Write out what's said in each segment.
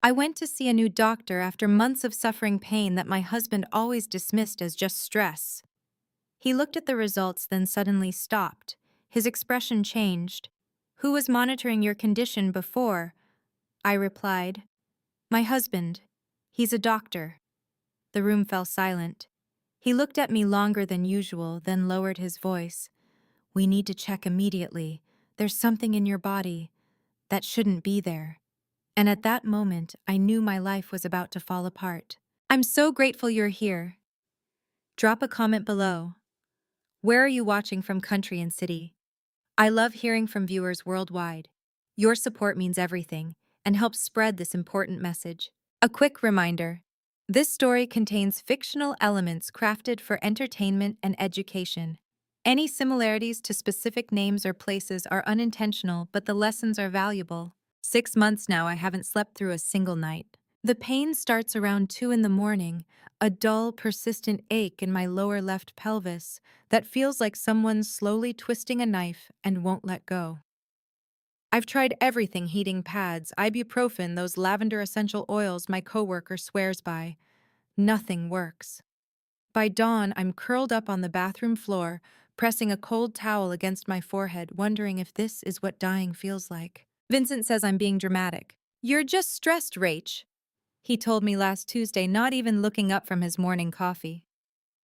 I went to see a new doctor after months of suffering pain that my husband always dismissed as just stress. He looked at the results, then suddenly stopped. His expression changed. "Who was monitoring your condition before?" I replied. "My husband. He's a doctor." The room fell silent. He looked at me longer than usual, then lowered his voice. "We need to check immediately. There's something in your body that shouldn't be there." And at that moment, I knew my life was about to fall apart. I'm so grateful you're here. Drop a comment below. Where are you watching from, country and city? I love hearing from viewers worldwide. Your support means everything and helps spread this important message. A quick reminder: this story contains fictional elements crafted for entertainment and education. Any similarities to specific names or places are unintentional, but the lessons are valuable. 6 months now, I haven't slept through a single night. The pain starts around 2 in the morning, a dull, persistent ache in my lower left pelvis that feels like someone's slowly twisting a knife and won't let go. I've tried everything: heating pads, ibuprofen, those lavender essential oils my coworker swears by. Nothing works. By dawn, I'm curled up on the bathroom floor, pressing a cold towel against my forehead, wondering if this is what dying feels like. Vincent says I'm being dramatic. "You're just stressed, Rach," he told me last Tuesday, not even looking up from his morning coffee.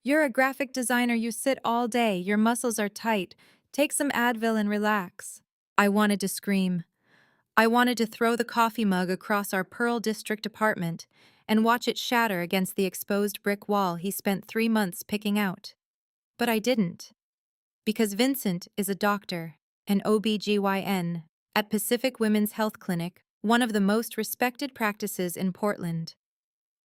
"You're a graphic designer, you sit all day, your muscles are tight. Take some Advil and relax." I wanted to scream. I wanted to throw the coffee mug across our Pearl District apartment and watch it shatter against the exposed brick wall he spent 3 months picking out. But I didn't. Because Vincent is a doctor, an OBGYN, at Pacific Women's Health Clinic, one of the most respected practices in Portland.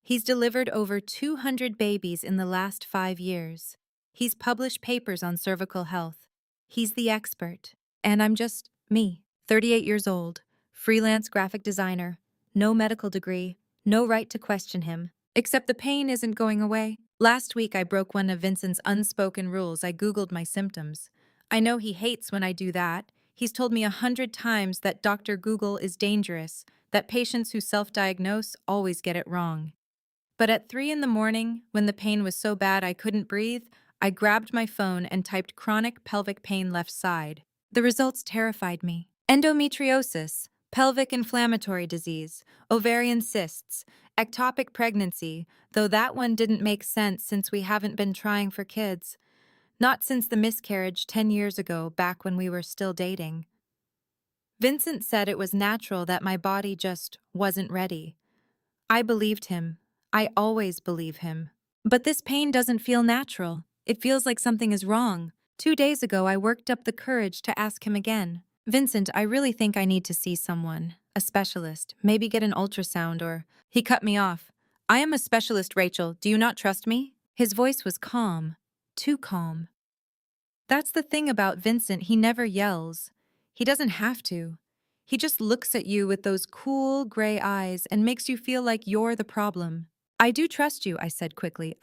He's delivered over 200 babies in the last 5 years. He's published papers on cervical health. He's the expert. And I'm just me, 38 years old, freelance graphic designer, no medical degree, no right to question him. Except the pain isn't going away. Last week I broke one of Vincent's unspoken rules. I Googled my symptoms. I know he hates when I do that. He's told me 100 times that Dr. Google is dangerous, that patients who self-diagnose always get it wrong. But at 3 in the morning, when the pain was so bad I couldn't breathe, I grabbed my phone and typed "chronic pelvic pain left side." The results terrified me. Endometriosis, pelvic inflammatory disease, ovarian cysts, ectopic pregnancy, though that one didn't make sense since we haven't been trying for kids. Not since the miscarriage 10 years ago, back when we were still dating. Vincent said it was natural, that my body just wasn't ready. I believed him. I always believe him. But this pain doesn't feel natural. It feels like something is wrong. 2 days ago, I worked up the courage to ask him again. "Vincent, I really think I need to see someone, a specialist, maybe get an ultrasound or..." He cut me off. "I am a specialist, Rachel. Do you not trust me?" His voice was calm, too calm. That's the thing about Vincent, he never yells. He doesn't have to. He just looks at you with those cool, gray eyes and makes you feel like you're the problem. "I do trust you," I said quickly.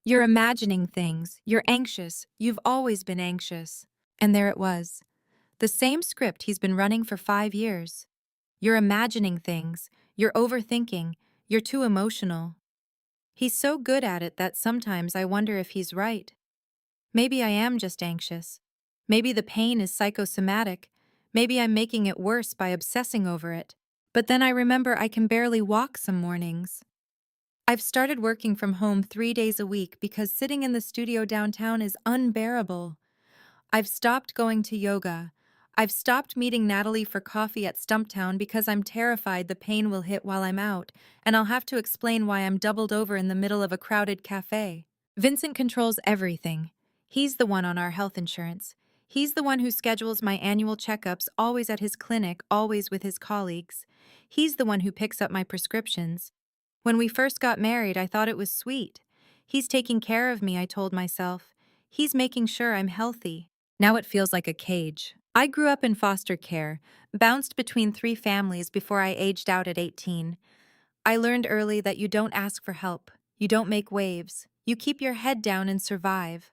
You're imagining things. You're anxious. You've always been anxious." And there it was. The same script he's been running for 5 years. You're imagining things. You're overthinking. You're too emotional. He's so good at it that sometimes I wonder if he's right. Maybe I am just anxious. Maybe the pain is psychosomatic. Maybe I'm making it worse by obsessing over it. But then I remember I can barely walk some mornings. I've started working from home 3 days a week because sitting in the studio downtown is unbearable. I've stopped going to yoga. I've stopped meeting Natalie for coffee at Stumptown because I'm terrified the pain will hit while I'm out, and I'll have to explain why I'm doubled over in the middle of a crowded cafe. Vincent controls everything. He's the one on our health insurance. He's the one who schedules my annual checkups, always at his clinic, always with his colleagues. He's the one who picks up my prescriptions. When we first got married, I thought it was sweet. He's taking care of me, I told myself. He's making sure I'm healthy. Now it feels like a cage. I grew up in foster care, bounced between 3 families before I aged out at 18. I learned early that you don't ask for help. You don't make waves. You keep your head down and survive.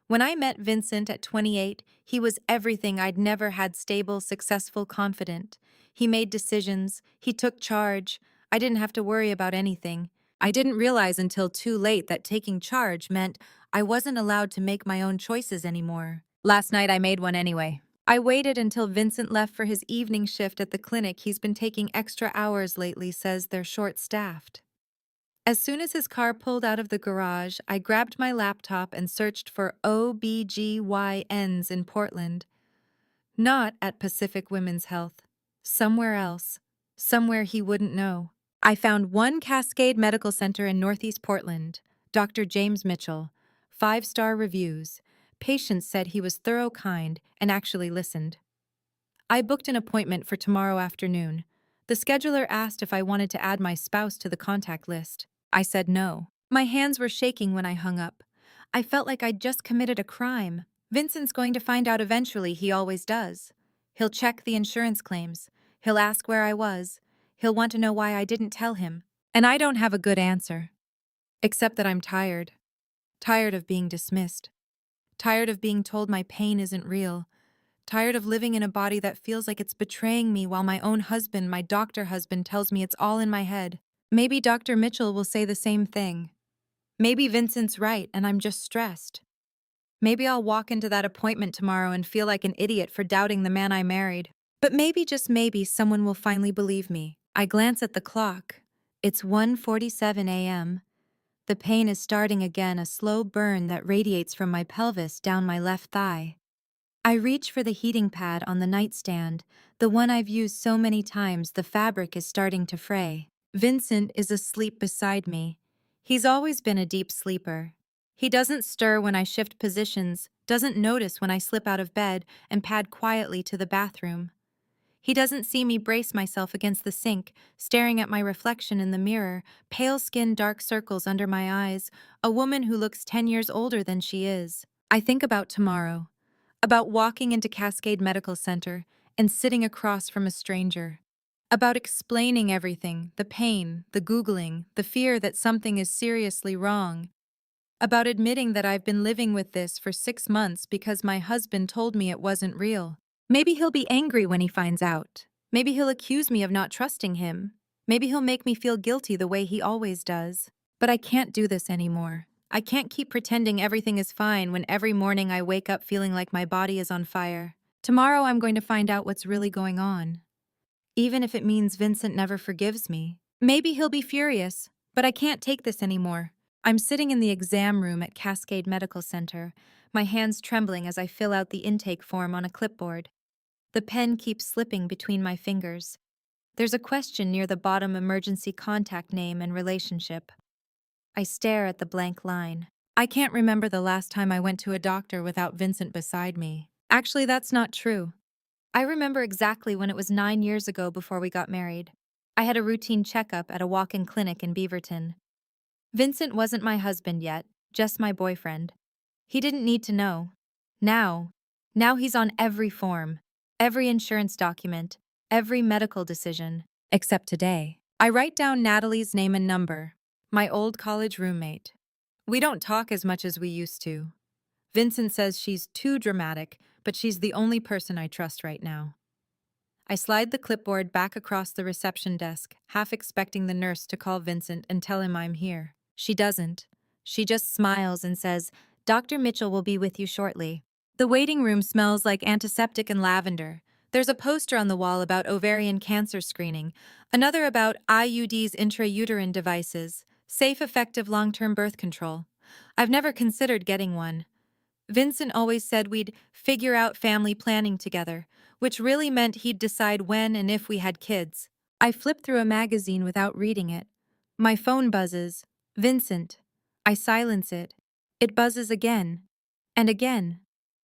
When I met Vincent at 28, he was everything I'd never had: stable, successful, confident. He made decisions. He took charge. I didn't have to worry about anything. I didn't realize until too late that taking charge meant I wasn't allowed to make my own choices anymore. Last night I made one anyway. I waited until Vincent left for his evening shift at the clinic. He's been taking extra hours lately, says they're short-staffed. As soon as his car pulled out of the garage, I grabbed my laptop and searched for OBGYNs in Portland. Not at Pacific Women's Health. Somewhere else. Somewhere he wouldn't know. I found one Cascade Medical Center in Northeast Portland. Dr. James Mitchell. 5-star reviews. Patients said he was thorough, kind, and actually listened. I booked an appointment for tomorrow afternoon. The scheduler asked if I wanted to add my spouse to the contact list. I said no. My hands were shaking when I hung up. I felt like I'd just committed a crime. Vincent's going to find out eventually, he always does. He'll check the insurance claims. He'll ask where I was. He'll want to know why I didn't tell him. And I don't have a good answer. Except that I'm tired. Tired of being dismissed. Tired of being told my pain isn't real. Tired of living in a body that feels like it's betraying me while my own husband, my doctor husband, tells me it's all in my head. Maybe Dr. Mitchell will say the same thing. Maybe Vincent's right and I'm just stressed. Maybe I'll walk into that appointment tomorrow and feel like an idiot for doubting the man I married. But maybe, just maybe, someone will finally believe me. I glance at the clock. It's 1:47 a.m. The pain is starting again, a slow burn that radiates from my pelvis down my left thigh. I reach for the heating pad on the nightstand, the one I've used so many times. The fabric is starting to fray. Vincent is asleep beside me. He's always been a deep sleeper. He doesn't stir when I shift positions, doesn't notice when I slip out of bed and pad quietly to the bathroom. He doesn't see me brace myself against the sink, staring at my reflection in the mirror, pale skin, dark circles under my eyes, a woman who looks 10 years older than she is. I think about tomorrow. About walking into Cascade Medical Center and sitting across from a stranger. About explaining everything, the pain, the Googling, the fear that something is seriously wrong. About admitting that I've been living with this for 6 months because my husband told me it wasn't real. Maybe he'll be angry when he finds out. Maybe he'll accuse me of not trusting him. Maybe he'll make me feel guilty the way he always does. But I can't do this anymore. I can't keep pretending everything is fine when every morning I wake up feeling like my body is on fire. Tomorrow I'm going to find out what's really going on. Even if it means Vincent never forgives me. Maybe he'll be furious, but I can't take this anymore. I'm sitting in the exam room at Cascade Medical Center, my hands trembling as I fill out the intake form on a clipboard. The pen keeps slipping between my fingers. There's a question near the bottom: emergency contact name and relationship. I stare at the blank line. I can't remember the last time I went to a doctor without Vincent beside me. Actually, that's not true. I remember exactly when it was 9 years ago before we got married. I had a routine checkup at a walk-in clinic in Beaverton. Vincent wasn't my husband yet, just my boyfriend. He didn't need to know. Now he's on every form, every insurance document, every medical decision. Except today. I write down Natalie's name and number, my old college roommate. We don't talk as much as we used to. Vincent says she's too dramatic, but she's the only person I trust right now. I slide the clipboard back across the reception desk, half expecting the nurse to call Vincent and tell him I'm here. She doesn't. She just smiles and says, "Dr. Mitchell will be with you shortly." The waiting room smells like antiseptic and lavender. There's a poster on the wall about ovarian cancer screening, another about IUDs, intrauterine devices, safe, effective long-term birth control. I've never considered getting one. Vincent always said we'd figure out family planning together, which really meant he'd decide when and if we had kids. I flip through a magazine without reading it. My phone buzzes. Vincent. I silence it. It buzzes again. And again.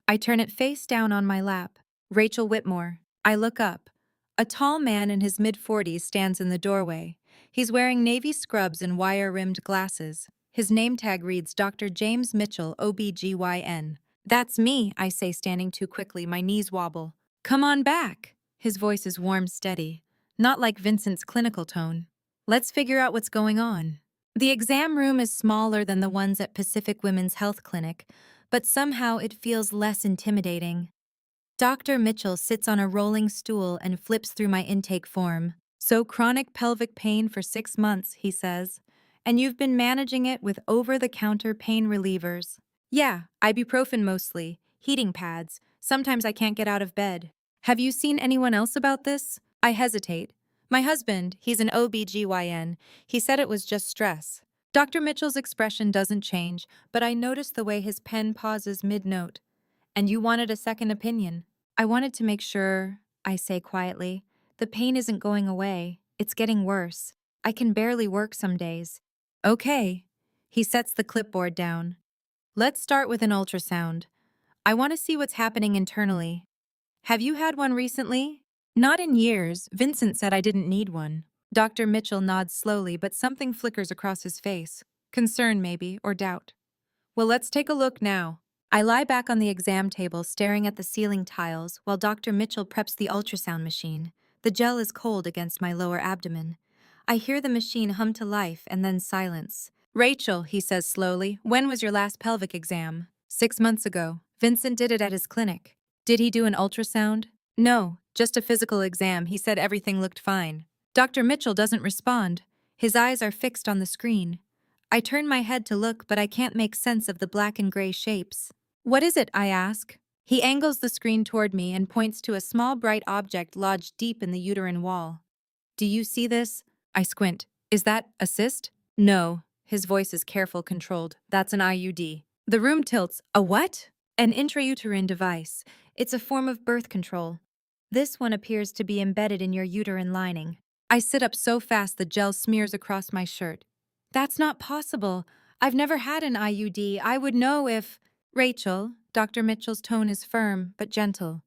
I turn it face down on my lap. Rachel Whitmore. I look up. A tall man in his mid-40s stands in the doorway. He's wearing navy scrubs and wire-rimmed glasses. His name tag reads Dr. James Mitchell, OBGYN. "That's me," I say, standing too quickly, my knees wobble. "Come on back." His voice is warm, steady, not like Vincent's clinical tone. "Let's figure out what's going on." The exam room is smaller than the ones at Pacific Women's Health Clinic, but somehow it feels less intimidating. Dr. Mitchell sits on a rolling stool and flips through my intake form. So chronic pelvic pain for 6 months, he says. And you've been managing it with over-the-counter pain relievers. Yeah, ibuprofen mostly, heating pads. Sometimes I can't get out of bed. Have you seen anyone else about this? I hesitate. My husband, he's an OB/GYN. He said it was just stress. Dr. Mitchell's expression doesn't change, but I notice the way his pen pauses mid-note. And you wanted a second opinion. I wanted to make sure, I say quietly. The pain isn't going away. It's getting worse. I can barely work some days. Okay. He sets the clipboard down. Let's start with an ultrasound. I want to see what's happening internally. Have you had one recently? Not in years. Vincent said I didn't need one. Dr. Mitchell nods slowly, but something flickers across his face. Concern, maybe, or doubt. Well, let's take a look now. I lie back on the exam table staring at the ceiling tiles while Dr. Mitchell preps the ultrasound machine. The gel is cold against my lower abdomen. I hear the machine hum to life and then silence. Rachel, he says slowly, when was your last pelvic exam? 6 months ago. Vincent did it at his clinic. Did he do an ultrasound? No, just a physical exam. He said everything looked fine. Dr. Mitchell doesn't respond. His eyes are fixed on the screen. I turn my head to look, but I can't make sense of the black and gray shapes. What is it? I ask. He angles the screen toward me and points to a small bright object lodged deep in the uterine wall. Do you see this? I squint. Is that a cyst? No. His voice is careful, controlled. That's an IUD. The room tilts. A what? An intrauterine device. It's a form of birth control. This one appears to be embedded in your uterine lining. I sit up so fast the gel smears across my shirt. That's not possible. I've never had an IUD. I would know if... Rachel, Dr. Mitchell's tone is firm but gentle.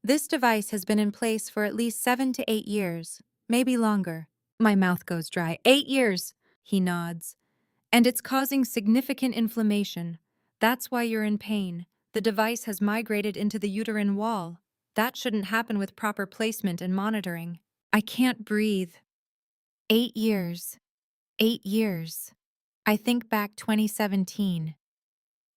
This device has been in place for at least 7 to 8 years, maybe longer. My mouth goes dry. 8 years, he nods. And it's causing significant inflammation. That's why you're in pain. The device has migrated into the uterine wall. That shouldn't happen with proper placement and monitoring. I can't breathe. 8 years. 8 years. I think back 2017.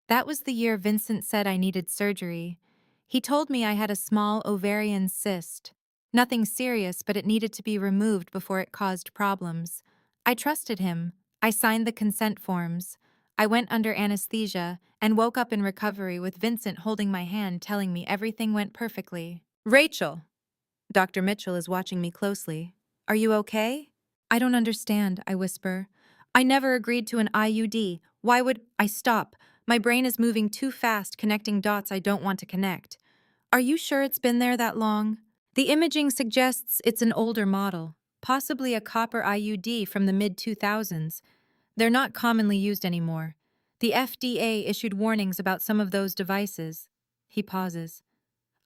That was the year Vincent said I needed surgery. He told me I had a small ovarian cyst. Nothing serious, but it needed to be removed before it caused problems. I trusted him. I signed the consent forms. I went under anesthesia and woke up in recovery with Vincent holding my hand telling me everything went perfectly. Rachel! Dr. Mitchell is watching me closely. Are you okay? I don't understand, I whisper. I never agreed to an IUD. Why would I stop? My brain is moving too fast, connecting dots I don't want to connect. Are you sure it's been there that long? The imaging suggests it's an older model, possibly a copper IUD from the mid-2000s. They're not commonly used anymore. The FDA issued warnings about some of those devices. He pauses.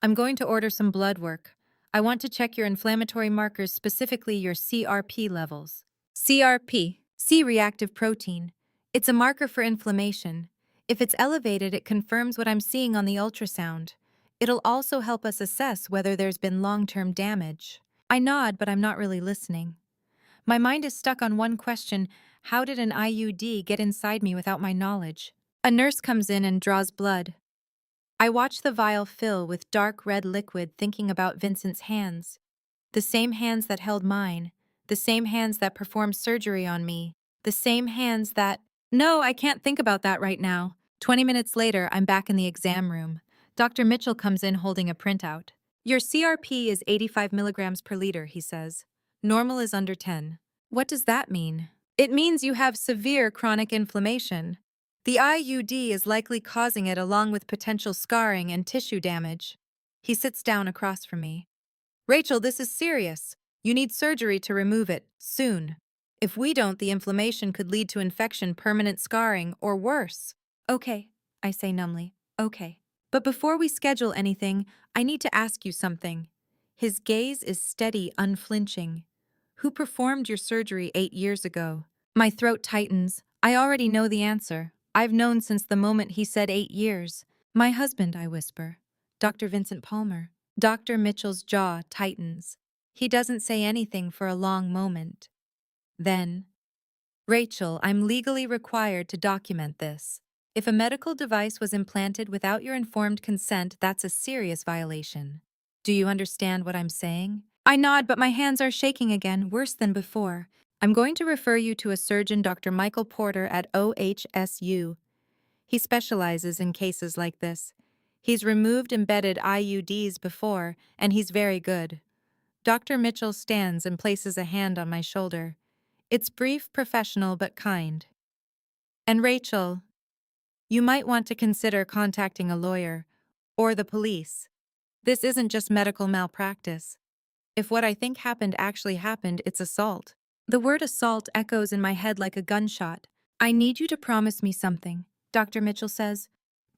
I'm going to order some blood work. I want to check your inflammatory markers, specifically your CRP levels. CRP, C-reactive protein. It's a marker for inflammation. If it's elevated, it confirms what I'm seeing on the ultrasound. It'll also help us assess whether there's been long-term damage. I nod, but I'm not really listening. My mind is stuck on one question: how did an IUD get inside me without my knowledge? A nurse comes in and draws blood. I watch the vial fill with dark red liquid, thinking about Vincent's hands. The same hands that held mine. The same hands that performed surgery on me. The same hands that... No, I can't think about that right now. 20 minutes later, I'm back in the exam room. Dr. Mitchell comes in holding a printout. Your CRP is 85 milligrams per liter, he says. Normal is under 10. What does that mean? It means you have severe chronic inflammation. The IUD is likely causing it, along with potential scarring and tissue damage. He sits down across from me. Rachel, this is serious. You need surgery to remove it, soon. If we don't, the inflammation could lead to infection, permanent scarring, or worse. Okay, I say numbly. Okay. But before we schedule anything, I need to ask you something. His gaze is steady, unflinching. Who performed your surgery 8 years ago? My throat tightens. I already know the answer. I've known since the moment he said 8 years. My husband, I whisper. Dr. Vincent Palmer. Dr. Mitchell's jaw tightens. He doesn't say anything for a long moment. Then, Rachel, I'm legally required to document this. If a medical device was implanted without your informed consent, that's a serious violation. Do you understand what I'm saying? I nod, but my hands are shaking again, worse than before. I'm going to refer you to a surgeon, Dr. Michael Porter at OHSU. He specializes in cases like this. He's removed embedded IUDs before, and he's very good. Dr. Mitchell stands and places a hand on my shoulder. It's brief, professional, but kind. And Rachel, you might want to consider contacting a lawyer or the police. This isn't just medical malpractice. If what I think happened actually happened, it's assault. The word assault echoes in my head like a gunshot. I need you to promise me something, Dr. Mitchell says.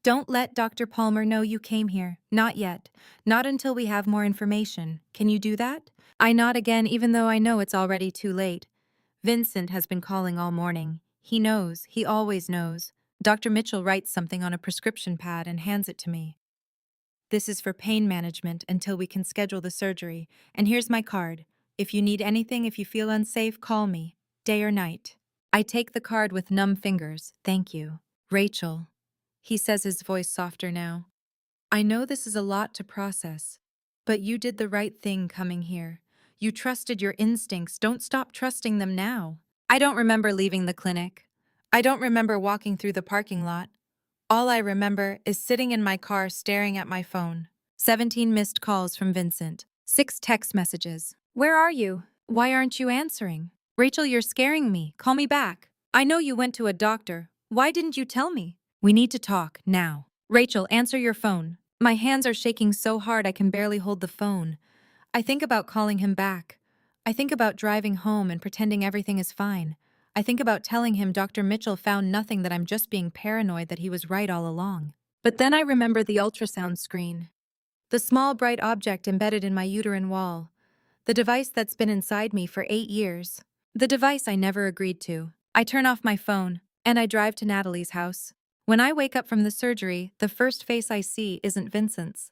Don't let Dr. Palmer know you came here. Not yet. Not until we have more information. Can you do that? I nod again, even though I know it's already too late. Vincent has been calling all morning. He knows. He always knows. Dr. Mitchell writes something on a prescription pad and hands it to me. This is for pain management until we can schedule the surgery. And here's my card. If you need anything, if you feel unsafe, call me. Day or night. I take the card with numb fingers. Thank you. Rachel. He says, his voice softer now. I know this is a lot to process, but you did the right thing coming here. You trusted your instincts. Don't stop trusting them now. I don't remember leaving the clinic. I don't remember walking through the parking lot. All I remember is sitting in my car staring at my phone. 17 missed calls from Vincent. 6 text messages. Where are you? Why aren't you answering? Rachel, you're scaring me. Call me back. I know you went to a doctor. Why didn't you tell me? We need to talk, now. Rachel, answer your phone. My hands are shaking so hard I can barely hold the phone. I think about calling him back. I think about driving home and pretending everything is fine. I think about telling him Dr. Mitchell found nothing, that I'm just being paranoid, that he was right all along. But then I remember the ultrasound screen. The small bright object embedded in my uterine wall. The device that's been inside me for 8 years. The device I never agreed to. I turn off my phone, and I drive to Natalie's house. When I wake up from the surgery, the first face I see isn't Vincent's.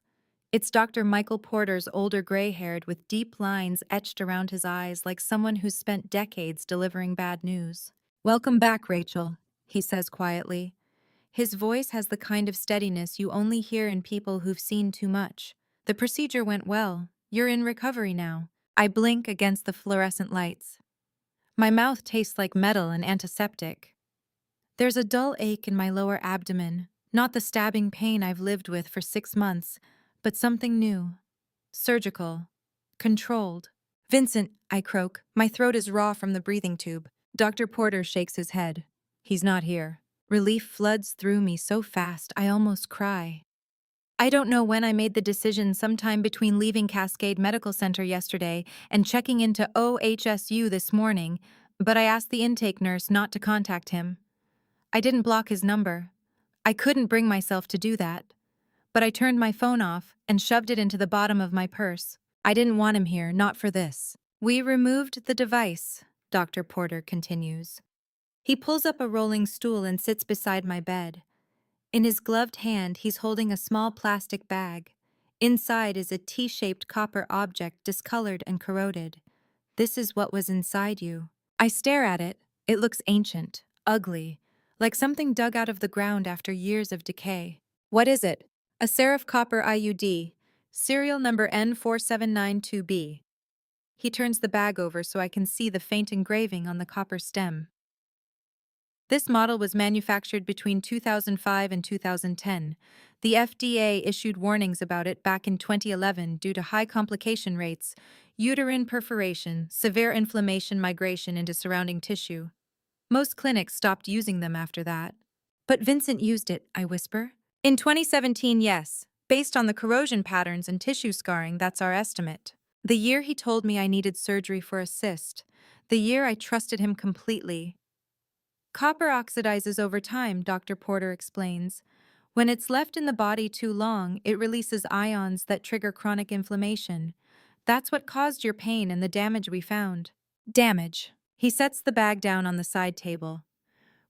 It's Dr. Michael Porter's, older, gray-haired, with deep lines etched around his eyes, like someone who's spent decades delivering bad news. Welcome back, Rachel, he says quietly. His voice has the kind of steadiness you only hear in people who've seen too much. The procedure went well. You're in recovery now. I blink against the fluorescent lights. My mouth tastes like metal and antiseptic. There's a dull ache in my lower abdomen, not the stabbing pain I've lived with for 6 months, but something new. Surgical. Controlled. Vincent, I croak. My throat is raw from the breathing tube. Dr. Porter shakes his head. He's not here. Relief floods through me so fast I almost cry. I don't know when I made the decision, sometime between leaving Cascade Medical Center yesterday and checking into OHSU this morning, but I asked the intake nurse not to contact him. I didn't block his number. I couldn't bring myself to do that. But I turned my phone off and shoved it into the bottom of my purse. I didn't want him here, not for this. We removed the device, Dr. Porter continues. He pulls up a rolling stool and sits beside my bed. In his gloved hand, he's holding a small plastic bag. Inside is a T-shaped copper object, discolored and corroded. This is what was inside you. I stare at it. It looks ancient, ugly, like something dug out of the ground after years of decay. What is it? A serif copper IUD, serial number N4792B. He turns the bag over so I can see the faint engraving on the copper stem. This model was manufactured between 2005 and 2010. The FDA issued warnings about it back in 2011 due to high complication rates, uterine perforation, severe inflammation, migration into surrounding tissue. Most clinics stopped using them after that. But Vincent used it, I whisper. In 2017, yes. Based on the corrosion patterns and tissue scarring, that's our estimate. The year he told me I needed surgery for a cyst. The year I trusted him completely. Copper oxidizes over time, Dr. Porter explains. When it's left in the body too long, it releases ions that trigger chronic inflammation. That's what caused your pain and the damage we found. Damage. He sets the bag down on the side table.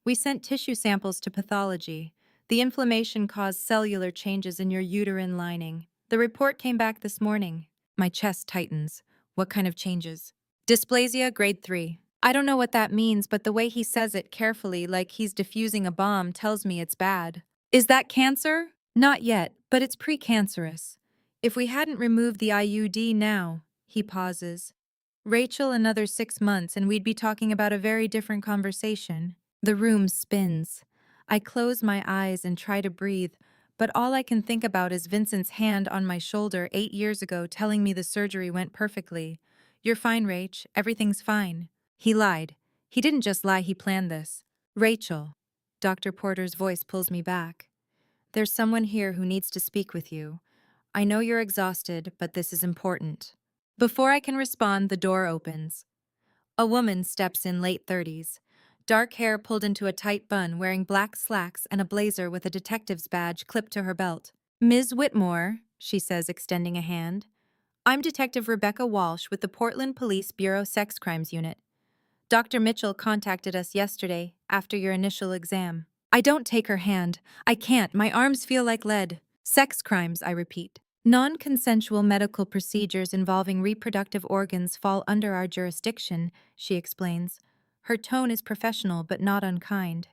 We sent tissue samples to pathology. The inflammation caused cellular changes in your uterine lining. The report came back this morning. My chest tightens. What kind of changes? Dysplasia, grade 3. I don't know what that means, but the way he says it carefully, like he's diffusing a bomb, tells me it's bad. Is that cancer? Not yet, but it's precancerous. If we hadn't removed the IUD now, He pauses. Rachel, another 6 months, and we'd be talking about a very different conversation. The room spins. I close my eyes and try to breathe, but all I can think about is Vincent's hand on my shoulder 8 years ago telling me the surgery went perfectly. You're fine, Rach. Everything's fine. He lied. He didn't just lie, he planned this. Rachel. Dr. Porter's voice pulls me back. There's someone here who needs to speak with you. I know you're exhausted, but this is important. Before I can respond, the door opens. A woman steps in, late 30s. Dark hair pulled into a tight bun, wearing black slacks and a blazer with a detective's badge clipped to her belt. Ms. Whitmore, she says, extending a hand. I'm Detective Rebecca Walsh with the Portland Police Bureau Sex Crimes Unit. Dr. Mitchell contacted us yesterday after your initial exam. I don't take her hand. I can't. My arms feel like lead. Sex crimes, I repeat. Non-consensual medical procedures involving reproductive organs fall under our jurisdiction, she explains. Her tone is professional but not unkind.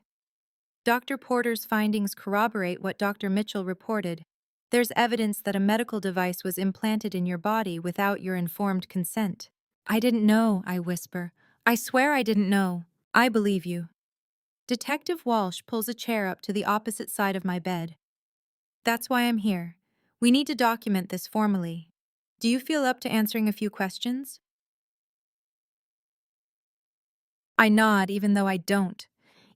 Dr. Porter's findings corroborate what Dr. Mitchell reported. There's evidence that a medical device was implanted in your body without your informed consent. I didn't know, I whisper. I swear I didn't know. I believe you. Detective Walsh pulls a chair up to the opposite side of my bed. That's why I'm here. We need to document this formally. Do you feel up to answering a few questions? I nod, even though I don't.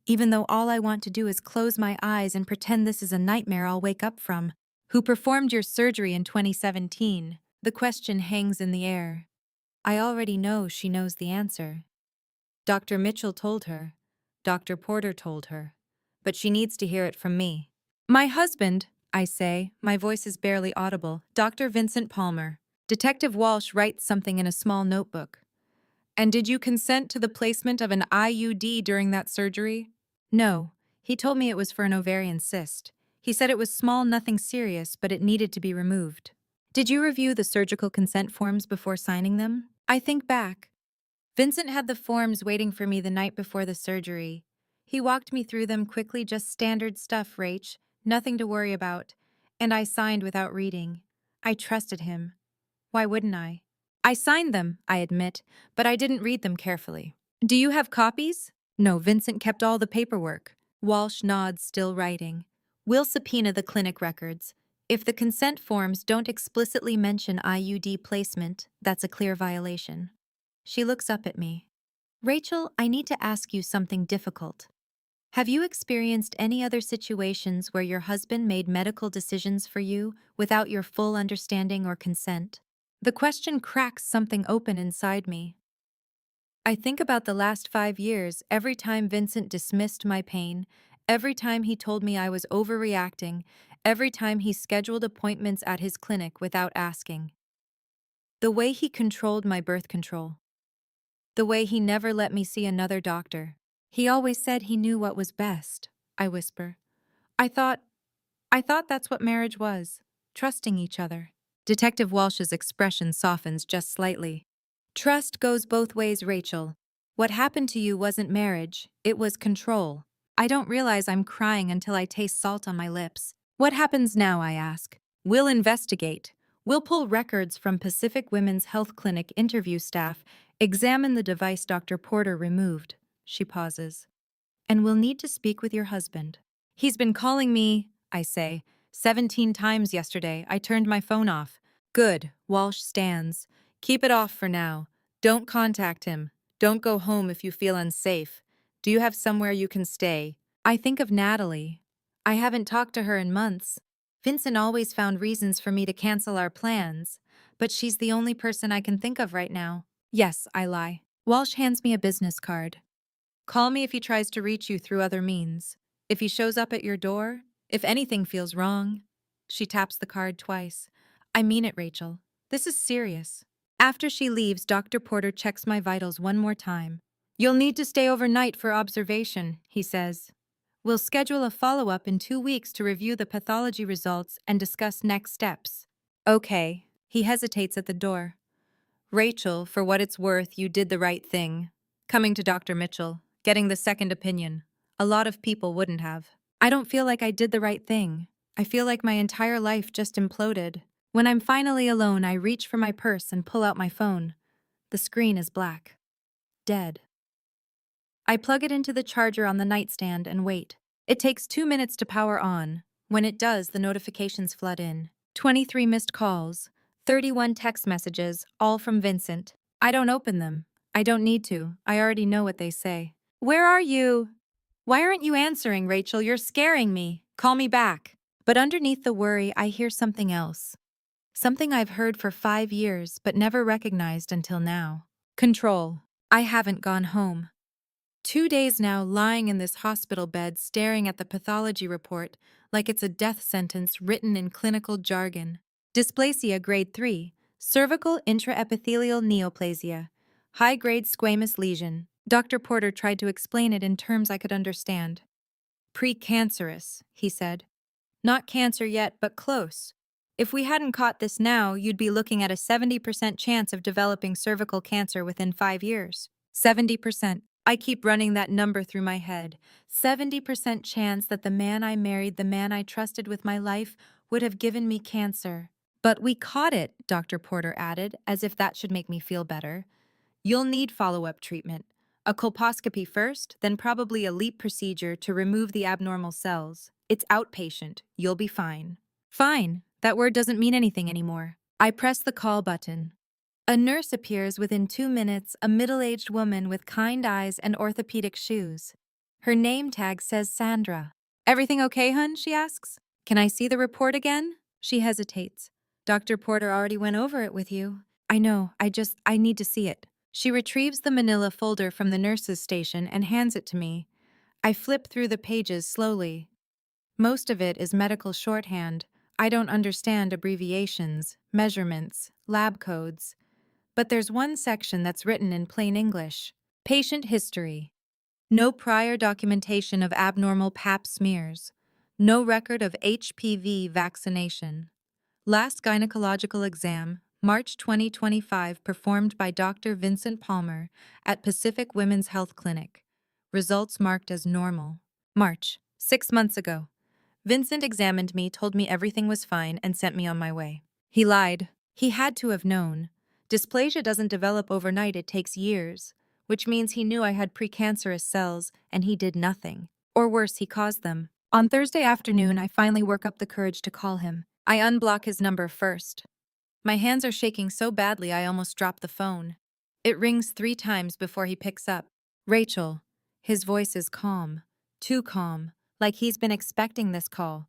Even though all I want to do is close my eyes and pretend this is a nightmare I'll wake up from. Who performed your surgery in 2017? The question hangs in the air. I already know she knows the answer. Dr. Mitchell told her. Dr. Porter told her. But she needs to hear it from me. My husband, I say, my voice is barely audible, Dr. Vincent Palmer. Detective Walsh writes something in a small notebook. And did you consent to the placement of an IUD during that surgery? No. He told me it was for an ovarian cyst. He said it was small, nothing serious, but it needed to be removed. Did you review the surgical consent forms before signing them? I think back. Vincent had the forms waiting for me the night before the surgery. He walked me through them quickly, just standard stuff, Rach, nothing to worry about, and I signed without reading. I trusted him. Why wouldn't I? I signed them, I admit, but I didn't read them carefully. Do you have copies? No, Vincent kept all the paperwork. Walsh nods, still writing. We'll subpoena the clinic records. If the consent forms don't explicitly mention IUD placement, that's a clear violation. She looks up at me. Rachel, I need to ask you something difficult. Have you experienced any other situations where your husband made medical decisions for you without your full understanding or consent? The question cracks something open inside me. I think about the last 5 years, every time Vincent dismissed my pain, every time he told me I was overreacting, every time he scheduled appointments at his clinic without asking. The way he controlled my birth control. The way he never let me see another doctor. He always said he knew what was best, I whisper. I thought that's what marriage was, trusting each other. Detective Walsh's expression softens just slightly. Trust goes both ways, Rachel. What happened to you wasn't marriage, it was control. I don't realize I'm crying until I taste salt on my lips. What happens now, I ask? We'll investigate. We'll pull records from Pacific Women's Health Clinic interview staff, examine the device Dr. Porter removed. She pauses. And we'll need to speak with your husband. He's been calling me, I say. 17 times yesterday. I turned my phone off. Good. Walsh stands. Keep it off for now. Don't contact him. Don't go home if you feel unsafe. Do you have somewhere you can stay? I think of Natalie. I haven't talked to her in months. Vincent always found reasons for me to cancel our plans, but she's the only person I can think of right now. Yes, I lie. Walsh hands me a business card. Call me if he tries to reach you through other means. If he shows up at your door, if anything feels wrong. She taps the card twice. I mean it, Rachel. This is serious. After she leaves, Dr. Porter checks my vitals one more time. You'll need to stay overnight for observation, he says. We'll schedule a follow-up in 2 weeks to review the pathology results and discuss next steps. Okay. He hesitates at the door. Rachel, for what it's worth, you did the right thing. Coming to Dr. Mitchell, getting the second opinion. A lot of people wouldn't have. I don't feel like I did the right thing. I feel like my entire life just imploded. When I'm finally alone, I reach for my purse and pull out my phone. The screen is black. Dead. I plug it into the charger on the nightstand and wait. It takes 2 minutes to power on. When it does, the notifications flood in. 23 missed calls, 31 text messages, all from Vincent. I don't open them. I don't need to. I already know what they say. Where are you? Why aren't you answering, Rachel? You're scaring me. Call me back. But underneath the worry, I hear something else. Something I've heard for 5 years but never recognized until now. Control. I haven't gone home. 2 days now lying in this hospital bed staring at the pathology report like it's a death sentence written in clinical jargon. Dysplasia grade 3, cervical intraepithelial neoplasia, high-grade squamous lesion. Dr. Porter tried to explain it in terms I could understand. Precancerous, he said. Not cancer yet, but close. If we hadn't caught this now, you'd be looking at a 70% chance of developing cervical cancer within 5 years. 70%. I keep running that number through my head. 70% chance that the man I married, the man I trusted with my life, would have given me cancer. But we caught it, Dr. Porter added, as if that should make me feel better. You'll need follow-up treatment. A colposcopy first, then probably a LEEP procedure to remove the abnormal cells. It's outpatient. You'll be fine. Fine. That word doesn't mean anything anymore. I press the call button. A nurse appears within 2 minutes, a middle-aged woman with kind eyes and orthopedic shoes. Her name tag says Sandra. Everything okay, hun? She asks. Can I see the report again? She hesitates. Dr. Porter already went over it with you. I know, I need to see it. She retrieves the manila folder from the nurse's station and hands it to me. I flip through the pages slowly. Most of it is medical shorthand. I don't understand abbreviations, measurements, lab codes. But there's one section that's written in plain English. Patient history. No prior documentation of abnormal pap smears. No record of HPV vaccination. Last gynecological exam, March 2025, performed by Dr. Vincent Palmer at Pacific Women's Health Clinic. Results marked as normal. March, 6 months ago. Vincent examined me, told me everything was fine, and sent me on my way. He lied. He had to have known. Dysplasia doesn't develop overnight, it takes years, which means he knew I had precancerous cells, and he did nothing. Or worse, he caused them. On Thursday afternoon, I finally work up the courage to call him. I unblock his number first. My hands are shaking so badly I almost drop the phone. It rings 3 times before he picks up. Rachel. His voice is calm. Too calm, like he's been expecting this call.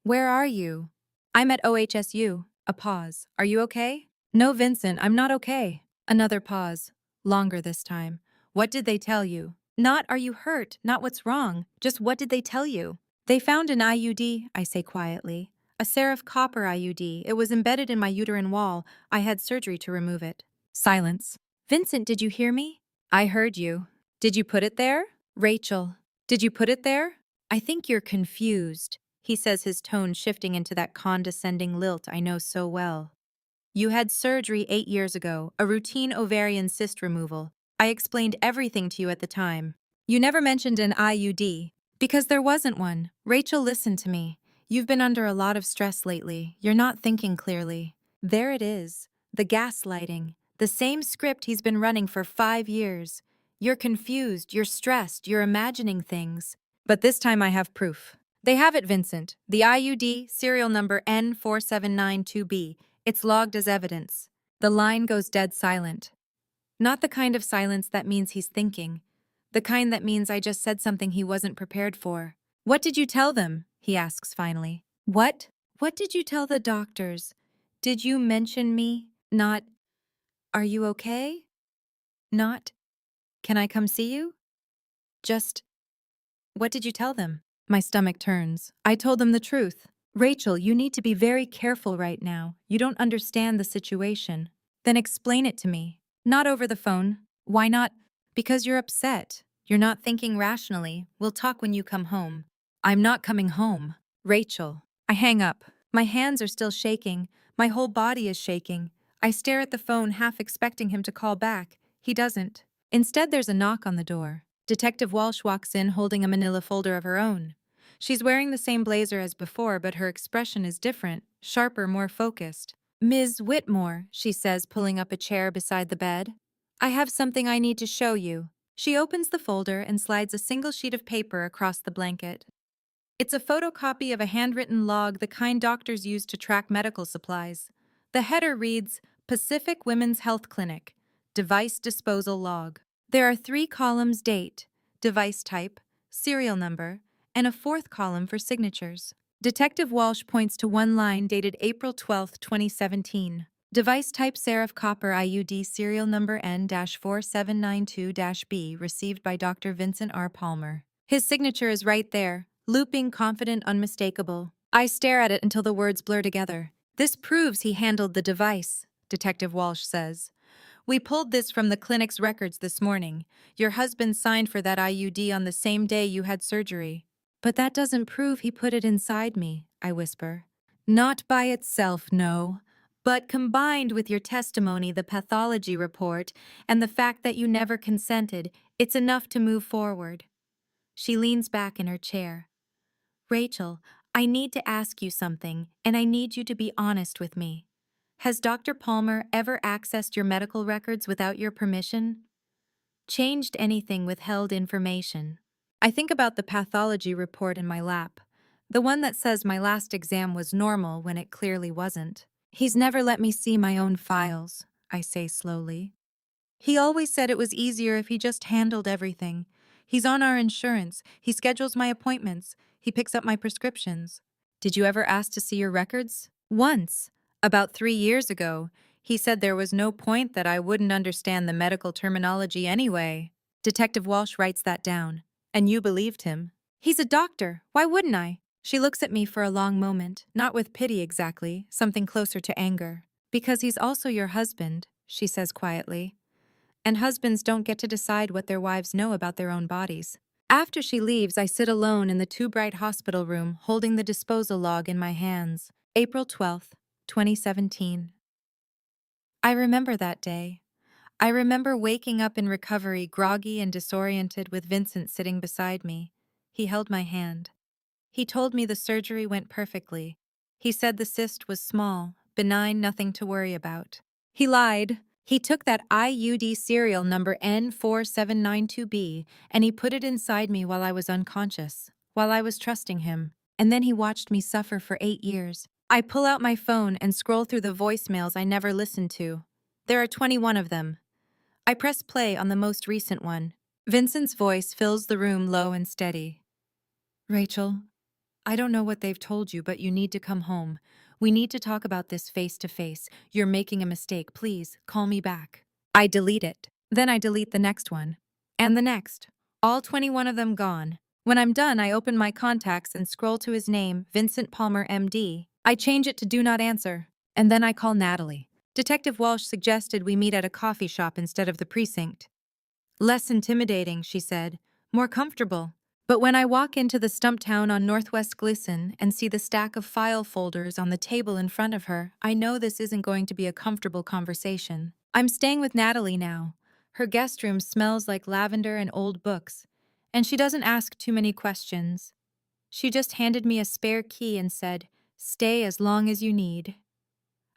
Where are you? I'm at OHSU. A pause. Are you okay? No, Vincent, I'm not okay. Another pause. Longer this time. What did they tell you? Not are you hurt, not what's wrong. Just what did they tell you? They found an IUD, I say quietly. A Seraph copper IUD. It was embedded in my uterine wall. I had surgery to remove it. Silence. Vincent, did you hear me? I heard you. Did you put it there? Rachel. Did you put it there? I think you're confused, he says, his tone shifting into that condescending lilt I know so well. You had surgery 8 years ago, a routine ovarian cyst removal. I explained everything to you at the time. You never mentioned an IUD. Because there wasn't one. Rachel, listen to me. You've been under a lot of stress lately. You're not thinking clearly. There it is. The gaslighting. The same script he's been running for 5 years. You're confused, you're stressed, you're imagining things. But this time I have proof. They have it, Vincent. The IUD, serial number N4792B. It's logged as evidence. The line goes dead silent. Not the kind of silence that means he's thinking. The kind that means I just said something he wasn't prepared for. What did you tell them? He asks finally. What? What did you tell the doctors? Did you mention me? Not, are you okay? Not, can I come see you? Just, what did you tell them? My stomach turns. I told them the truth. Rachel, you need to be very careful right now. You don't understand the situation. Then explain it to me. Not over the phone. Why not? Because you're upset. You're not thinking rationally. We'll talk when you come home. I'm not coming home. Rachel. I hang up. My hands are still shaking. My whole body is shaking. I stare at the phone, half expecting him to call back. He doesn't. Instead, there's a knock on the door. Detective Walsh walks in holding a manila folder of her own. She's wearing the same blazer as before, but her expression is different, sharper, more focused. Ms. Whitmore, she says, pulling up a chair beside the bed. I have something I need to show you. She opens the folder and slides a single sheet of paper across the blanket. It's a photocopy of a handwritten log, the kind doctors use to track medical supplies. The header reads, Pacific Women's Health Clinic, Device Disposal Log. There are 3 columns: date, device type, serial number, and a 4th column for signatures. Detective Walsh points to one line dated April 12, 2017. Device type Seraph Copper IUD, serial number N-4792-B, received by Dr. Vincent R. Palmer. His signature is right there, looping, confident, unmistakable. I stare at it until the words blur together. This proves he handled the device, Detective Walsh says. We pulled this from the clinic's records this morning. Your husband signed for that IUD on the same day you had surgery. But that doesn't prove he put it inside me, I whisper. Not by itself, no. But combined with your testimony, the pathology report, and the fact that you never consented, it's enough to move forward. She leans back in her chair. Rachel, I need to ask you something, and I need you to be honest with me. Has Dr. Palmer ever accessed your medical records without your permission? Changed anything, withheld information? I think about the pathology report in my lap, the one that says my last exam was normal when it clearly wasn't. He's never let me see my own files, I say slowly. He always said it was easier if he just handled everything. He's on our insurance, he schedules my appointments, he picks up my prescriptions. Did you ever ask to see your records? Once. About 3 years ago. He said there was no point, that I wouldn't understand the medical terminology anyway. Detective Walsh writes that down. And you believed him? He's a doctor. Why wouldn't I? She looks at me for a long moment, not with pity exactly, something closer to anger. Because he's also your husband, she says quietly. And husbands don't get to decide what their wives know about their own bodies. After she leaves, I sit alone in the too bright hospital room, holding the disposal log in my hands. April 12th, 2017. I remember that day. I remember waking up in recovery, groggy and disoriented, with Vincent sitting beside me. He held my hand. He told me the surgery went perfectly. He said the cyst was small, benign, nothing to worry about. He lied. He took that IUD serial number N4792B and he put it inside me while I was unconscious, while I was trusting him. And then he watched me suffer for 8 years. I pull out my phone and scroll through the voicemails I never listened to. There are 21 of them. I press play on the most recent one. Vincent's voice fills the room, low and steady. Rachel, I don't know what they've told you, but you need to come home. We need to talk about this face to face. You're making a mistake. Please, call me back. I delete it. Then I delete the next one. And the next. All 21 of them gone. When I'm done, I open my contacts and scroll to his name, Vincent Palmer, MD. I change it to Do Not Answer. And then I call Natalie. Detective Walsh suggested we meet at a coffee shop instead of the precinct. Less intimidating, she said. More comfortable. But when I walk into the Stumptown on Northwest Glisson and see the stack of file folders on the table in front of her, I know this isn't going to be a comfortable conversation. I'm staying with Natalie now. Her guest room smells like lavender and old books, and she doesn't ask too many questions. She just handed me a spare key and said, "Stay as long as you need."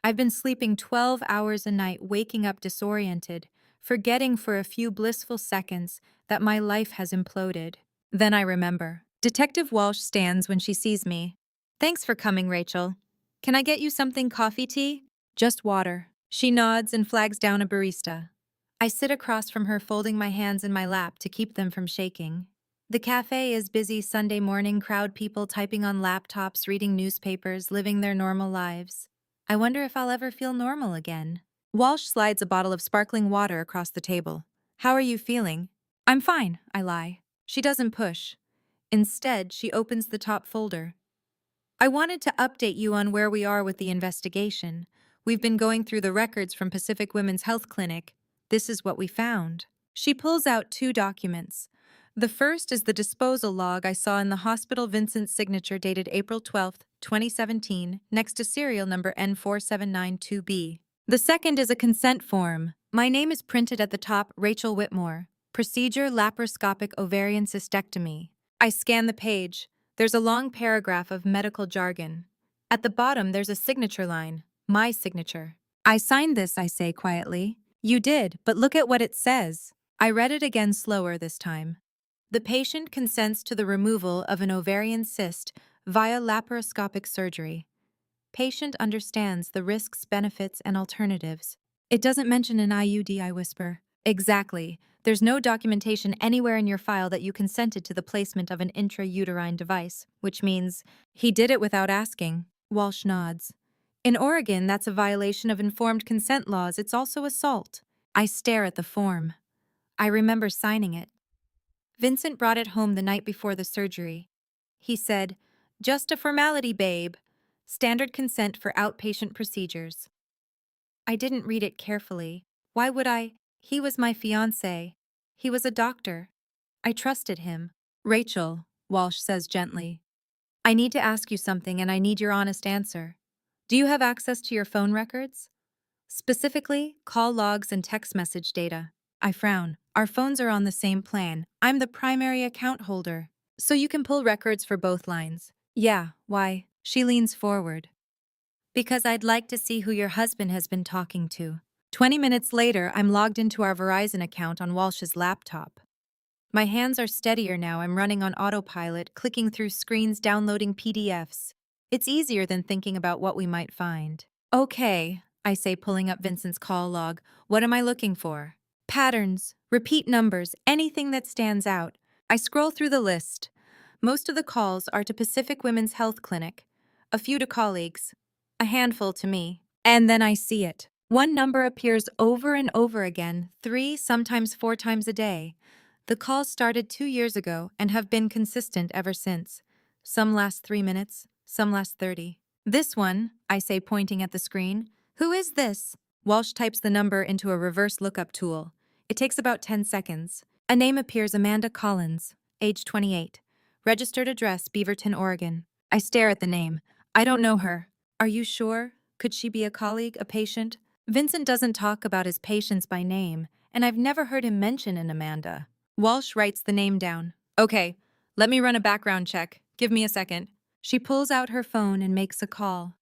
I've been sleeping 12 hours a night, waking up disoriented, forgetting for a few blissful seconds that my life has imploded. Then I remember. Detective Walsh stands when she sees me. Thanks for coming, Rachel. Can I get you something, coffee, tea? Just water. She nods and flags down a barista. I sit across from her, folding my hands in my lap to keep them from shaking. The cafe is busy Sunday morning, crowd, people typing on laptops, reading newspapers, living their normal lives. I wonder if I'll ever feel normal again. Walsh slides a bottle of sparkling water across the table. How are you feeling? I'm fine, I lie. She doesn't push. Instead, she opens the top folder. I wanted to update you on where we are with the investigation. We've been going through the records from Pacific Women's Health Clinic. This is what we found. She pulls out 2 documents. The first is the disposal log I saw in the hospital, Vincent's signature dated April 12, 2017, next to serial number N4792B. The second is a consent form. My name is printed at the top, Rachel Whitmore. Procedure: laparoscopic ovarian cystectomy. I scan the page. There's a long paragraph of medical jargon. At the bottom, there's a signature line, my signature. I signed this, I say quietly. You did, but look at what it says. I read it again slower this time. The patient consents to the removal of an ovarian cyst via laparoscopic surgery. Patient understands the risks, benefits, and alternatives. It doesn't mention an IUD, I whisper. Exactly. There's no documentation anywhere in your file that you consented to the placement of an intrauterine device, which means he did it without asking. Walsh nods. In Oregon, that's a violation of informed consent laws. It's also assault. I stare at the form. I remember signing it. Vincent brought it home the night before the surgery. He said, "Just a formality, babe. Standard consent for outpatient procedures." I didn't read it carefully. Why would I? He was my fiancé. He was a doctor. I trusted him. Rachel, Walsh says gently, I need to ask you something and I need your honest answer. Do you have access to your phone records? Specifically, call logs and text message data. I frown. Our phones are on the same plan. I'm the primary account holder. So you can pull records for both lines. Yeah, why? She leans forward. Because I'd like to see who your husband has been talking to. 20 minutes later, I'm logged into our Verizon account on Walsh's laptop. My hands are steadier now. I'm running on autopilot, clicking through screens, downloading PDFs. It's easier than thinking about what we might find. Okay, I say, pulling up Vincent's call log. What am I looking for? Patterns, repeat numbers, anything that stands out. I scroll through the list. Most of the calls are to Pacific Women's Health Clinic, a few to colleagues, a handful to me. And then I see it. One number appears over and over again, 3, sometimes 4 times a day. The calls started 2 years ago and have been consistent ever since. Some last 3 minutes, some last 30. This one, I say, pointing at the screen. Who is this? Walsh types the number into a reverse lookup tool. It takes about 10 seconds. A name appears: Amanda Collins, age 28. Registered address, Beaverton, Oregon. I stare at the name. I don't know her. Are you sure? Could she be a colleague, a patient? Vincent doesn't talk about his patients by name, and I've never heard him mention an Amanda. Walsh writes the name down. Okay, let me run a background check. Give me a second. She pulls out her phone and makes a call.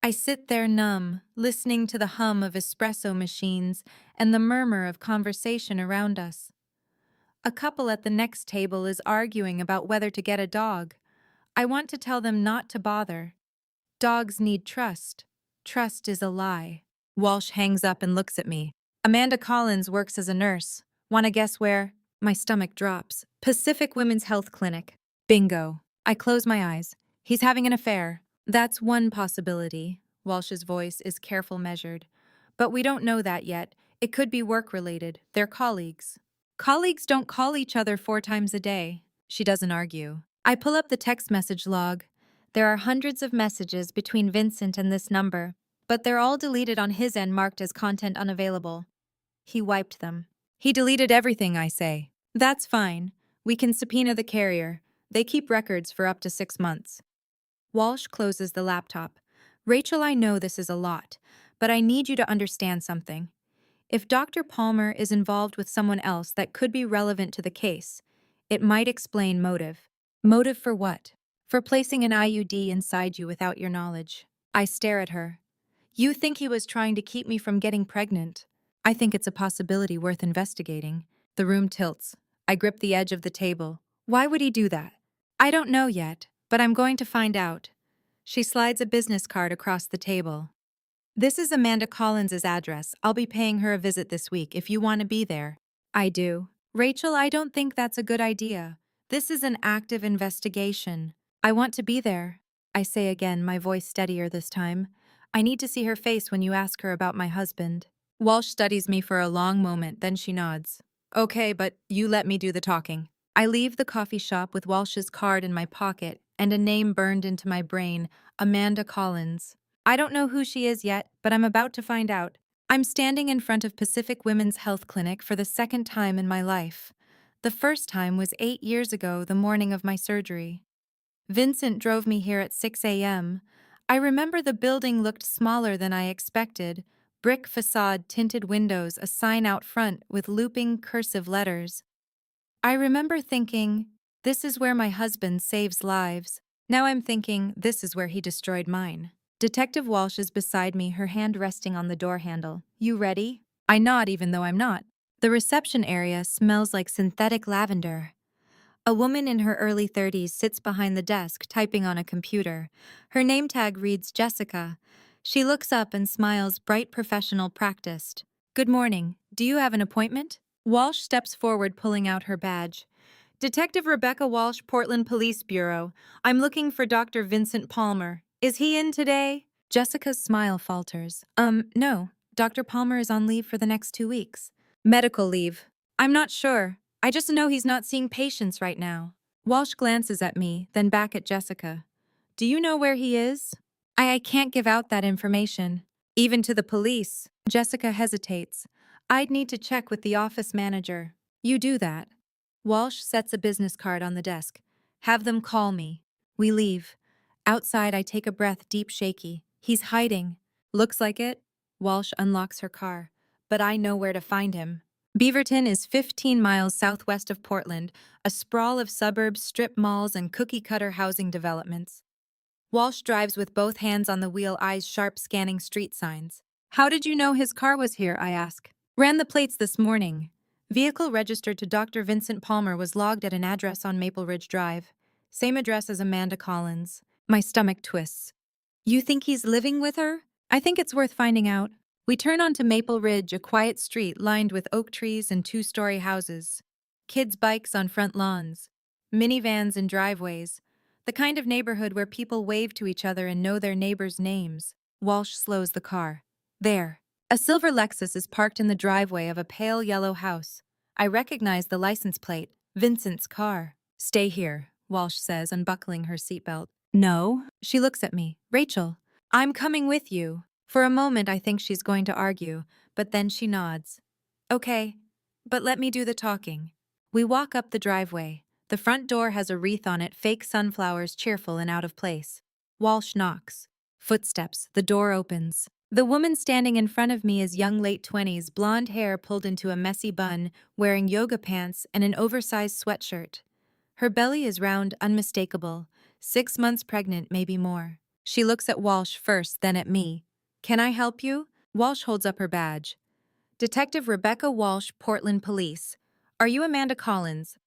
I sit there numb, listening to the hum of espresso machines and the murmur of conversation around us. A couple at the next table is arguing about whether to get a dog. I want to tell them not to bother. Dogs need trust. Trust is a lie. Walsh hangs up and looks at me. Amanda Collins works as a nurse. Want to guess where? My stomach drops. Pacific Women's Health Clinic. Bingo. I close my eyes. He's having an affair. That's one possibility. Walsh's voice is careful, measured. But we don't know that yet. It could be work-related. They're colleagues. Colleagues don't call each other 4 times a day. She doesn't argue. I pull up the text message log. There are hundreds of messages between Vincent and this number, but they're all deleted on his end, marked as content unavailable. He wiped them. He deleted everything, I say. That's fine. We can subpoena the carrier. They keep records for up to 6 months. Walsh closes the laptop. Rachel, I know this is a lot, but I need you to understand something. If Dr. Palmer is involved with someone else that could be relevant to the case, it might explain motive. Motive for what? For placing an IUD inside you without your knowledge. I stare at her. You think he was trying to keep me from getting pregnant? I think it's a possibility worth investigating. The room tilts. I grip the edge of the table. Why would he do that? I don't know yet, but I'm going to find out. She slides a business card across the table. This is Amanda Collins' address. I'll be paying her a visit this week if you want to be there. I do. Rachel, I don't think that's a good idea. This is an active investigation. I want to be there. I say again, my voice steadier this time. I need to see her face when you ask her about my husband. Walsh studies me for a long moment, then she nods. Okay, but you let me do the talking. I leave the coffee shop with Walsh's card in my pocket and a name burned into my brain, Amanda Collins. I don't know who she is yet, but I'm about to find out. I'm standing in front of Pacific Women's Health Clinic for the second time in my life. The first time was 8 years ago, the morning of my surgery. Vincent drove me here at 6 a.m. I remember the building looked smaller than I expected. Brick facade, tinted windows, a sign out front with looping cursive letters. I remember thinking, This is where my husband saves lives. Now I'm thinking this is where he destroyed mine. Detective Walsh is beside me, her hand resting on the door handle. You ready? I nod even though I'm not. The reception area smells like synthetic lavender. A woman in her early 30s sits behind the desk, typing on a computer. Her name tag reads Jessica. She looks up and smiles, bright, professional, practiced. Good morning. Do you have an appointment? Walsh steps forward, pulling out her badge. Detective Rebecca Walsh, Portland Police Bureau. I'm looking for Dr. Vincent Palmer. Is he in today? Jessica's smile falters. No. Dr. Palmer is on leave for the next 2 weeks. Medical leave. I'm not sure. I just know he's not seeing patients right now. Walsh glances at me, then back at Jessica. Do you know where he is? I can't give out that information. Even to the police. Jessica hesitates. I'd need to check with the office manager. You do that. Walsh sets a business card on the desk. Have them call me. We leave. Outside, I take a breath, deep, shaky. He's hiding. Looks like it. Walsh unlocks her car. But I know where to find him. Beaverton is 15 miles southwest of Portland, a sprawl of suburbs, strip malls, and cookie-cutter housing developments. Walsh drives with both hands on the wheel, eyes sharp, scanning street signs. How did you know his car was here, I ask. Ran the plates this morning. Vehicle registered to Dr. Vincent Palmer was logged at an address on Maple Ridge Drive. Same address as Amanda Collins. My stomach twists. You think he's living with her? I think it's worth finding out. We turn onto Maple Ridge, a quiet street lined with oak trees and two-story houses. Kids' bikes on front lawns. Minivans in driveways. The kind of neighborhood where people wave to each other and know their neighbors' names. Walsh slows the car. There. A silver Lexus is parked in the driveway of a pale yellow house. I recognize the license plate. Vincent's car. Stay here, Walsh says, unbuckling her seatbelt. No. She looks at me. Rachel. I'm coming with you. For a moment, I think she's going to argue, but then she nods. Okay, but let me do the talking. We walk up the driveway. The front door has a wreath on it, fake sunflowers, cheerful and out of place. Walsh knocks. Footsteps. The door opens. The woman standing in front of me is young, late 20s, blonde hair pulled into a messy bun, wearing yoga pants and an oversized sweatshirt. Her belly is round, unmistakable. 6 months pregnant, maybe more. She looks at Walsh first, then at me. Can I help you? Walsh holds up her badge. Detective Rebecca Walsh, Portland Police. Are you Amanda Collins?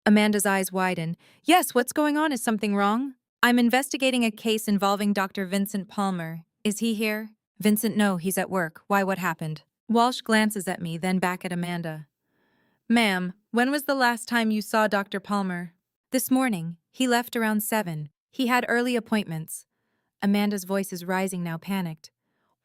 Amanda's eyes widen. Yes, what's going on? Is something wrong? I'm investigating a case involving Dr. Vincent Palmer. Is he here? Vincent, no, he's at work. Why, what happened? Walsh glances at me, then back at Amanda. Ma'am, when was the last time you saw Dr. Palmer? This morning. He left around 7. He had early appointments. Amanda's voice is rising now, panicked.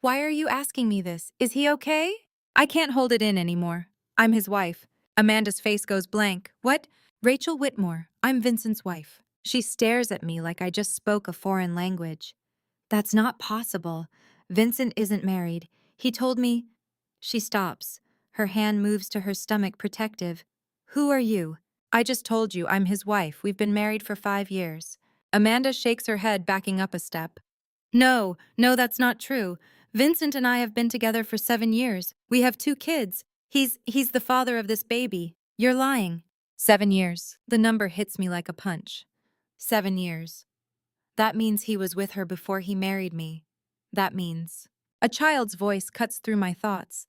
Why are you asking me this? Is he okay? I can't hold it in anymore. I'm his wife. Amanda's face goes blank. What? Rachel Whitmore. I'm Vincent's wife. She stares at me like I just spoke a foreign language. That's not possible. Vincent isn't married. He told me. She stops. Her hand moves to her stomach, protective. Who are you? I just told you I'm his wife. We've been married for 5 years. Amanda shakes her head, backing up a step. No, that's not true. Vincent and I have been together for 7 years. We have 2 kids. He's the father of this baby. You're lying. 7 years. The number hits me like a punch. 7 years. That means he was with her before he married me. That means. A child's voice cuts through my thoughts.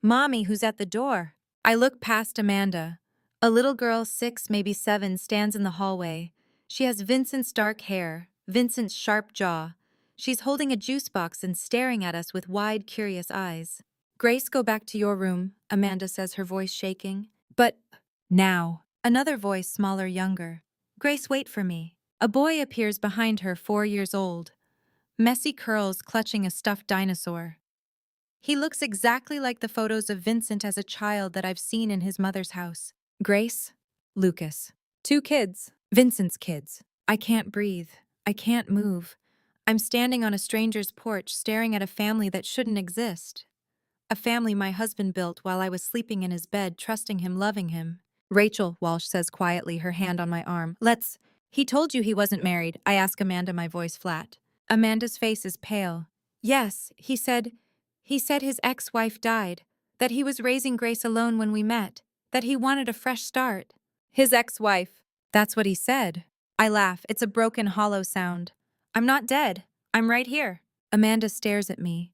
Mommy, who's at the door? I look past Amanda. A little girl, 6, maybe 7, stands in the hallway. She has Vincent's dark hair, Vincent's sharp jaw. She's holding a juice box and staring at us with wide, curious eyes. Grace, go back to your room, Amanda says, her voice shaking. But now. Another voice, smaller, younger. Grace, wait for me. A boy appears behind her, 4 years old. Messy curls clutching a stuffed dinosaur. He looks exactly like the photos of Vincent as a child that I've seen in his mother's house. Grace, Lucas. 2 kids. Vincent's kids. I can't breathe. I can't move. I'm standing on a stranger's porch staring at a family that shouldn't exist. A family my husband built while I was sleeping in his bed, trusting him, loving him. Rachel, Walsh says quietly, her hand on my arm. He told you he wasn't married, I ask Amanda, my voice flat. Amanda's face is pale. Yes, he said his ex-wife died, that he was raising Grace alone when we met. That he wanted a fresh start. His ex-wife. That's what he said. I laugh. It's a broken, hollow sound. I'm not dead. I'm right here. Amanda stares at me.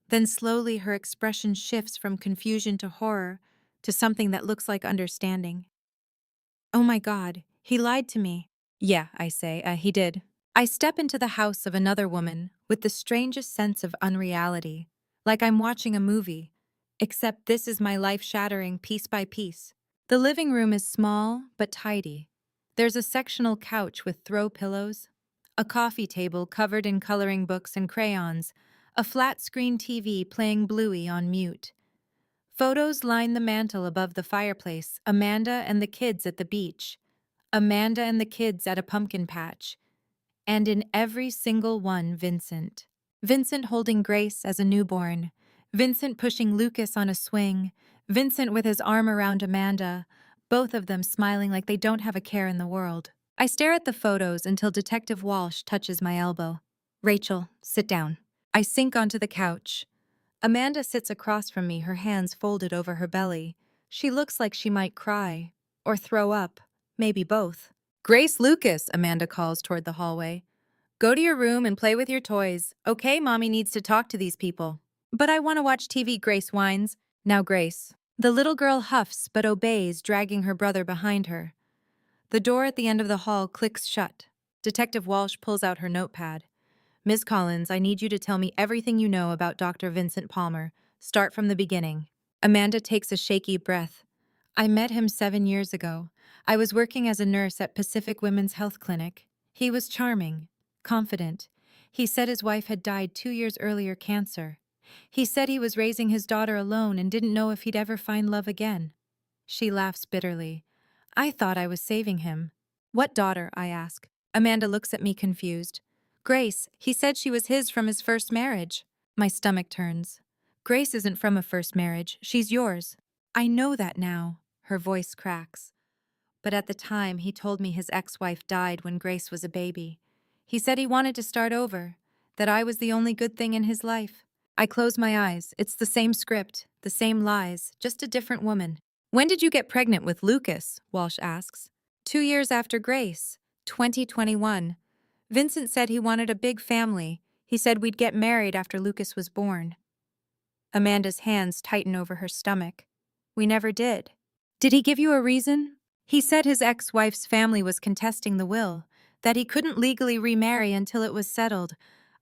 Then slowly her expression shifts from confusion to horror to something that looks like understanding. Oh my God, he lied to me. Yeah, I say, he did. I step into the house of another woman with the strangest sense of unreality, like I'm watching a movie, except this is my life shattering piece by piece. The living room is small but tidy. There's a sectional couch with throw pillows, a coffee table covered in coloring books and crayons, a flat screen TV playing Bluey on mute. Photos line the mantel above the fireplace, Amanda and the kids at the beach, Amanda and the kids at a pumpkin patch, and in every single one, Vincent. Vincent holding Grace as a newborn, Vincent pushing Lucas on a swing, Vincent with his arm around Amanda, both of them smiling like they don't have a care in the world. I stare at the photos until Detective Walsh touches my elbow. Rachel, sit down. I sink onto the couch. Amanda sits across from me, her hands folded over her belly. She looks like she might cry. Or throw up. Maybe both. Grace Lucas, Amanda calls toward the hallway. Go to your room and play with your toys. Okay, Mommy needs to talk to these people. But I want to watch TV, Grace whines. Now, Grace. The little girl huffs but obeys, dragging her brother behind her. The door at the end of the hall clicks shut. Detective Walsh pulls out her notepad. Ms. Collins, I need you to tell me everything you know about Dr. Vincent Palmer. Start from the beginning. Amanda takes a shaky breath. I met him 7 years ago. I was working as a nurse at Pacific Women's Health Clinic. He was charming, confident. He said his wife had died 2 years earlier, cancer. He said he was raising his daughter alone and didn't know if he'd ever find love again. She laughs bitterly. I thought I was saving him. What daughter? I ask. Amanda looks at me confused. Grace, he said she was his from his first marriage. My stomach turns. Grace isn't from a first marriage. She's yours. I know that now. Her voice cracks. But at the time, he told me his ex-wife died when Grace was a baby. He said he wanted to start over, that I was the only good thing in his life. I close my eyes. It's the same script, the same lies, just a different woman. When did you get pregnant with Lucas? Walsh asks. 2 years after Grace, 2021. Vincent said he wanted a big family. He said we'd get married after Lucas was born. Amanda's hands tighten over her stomach. We never did. Did he give you a reason? He said his ex-wife's family was contesting the will, that he couldn't legally remarry until it was settled.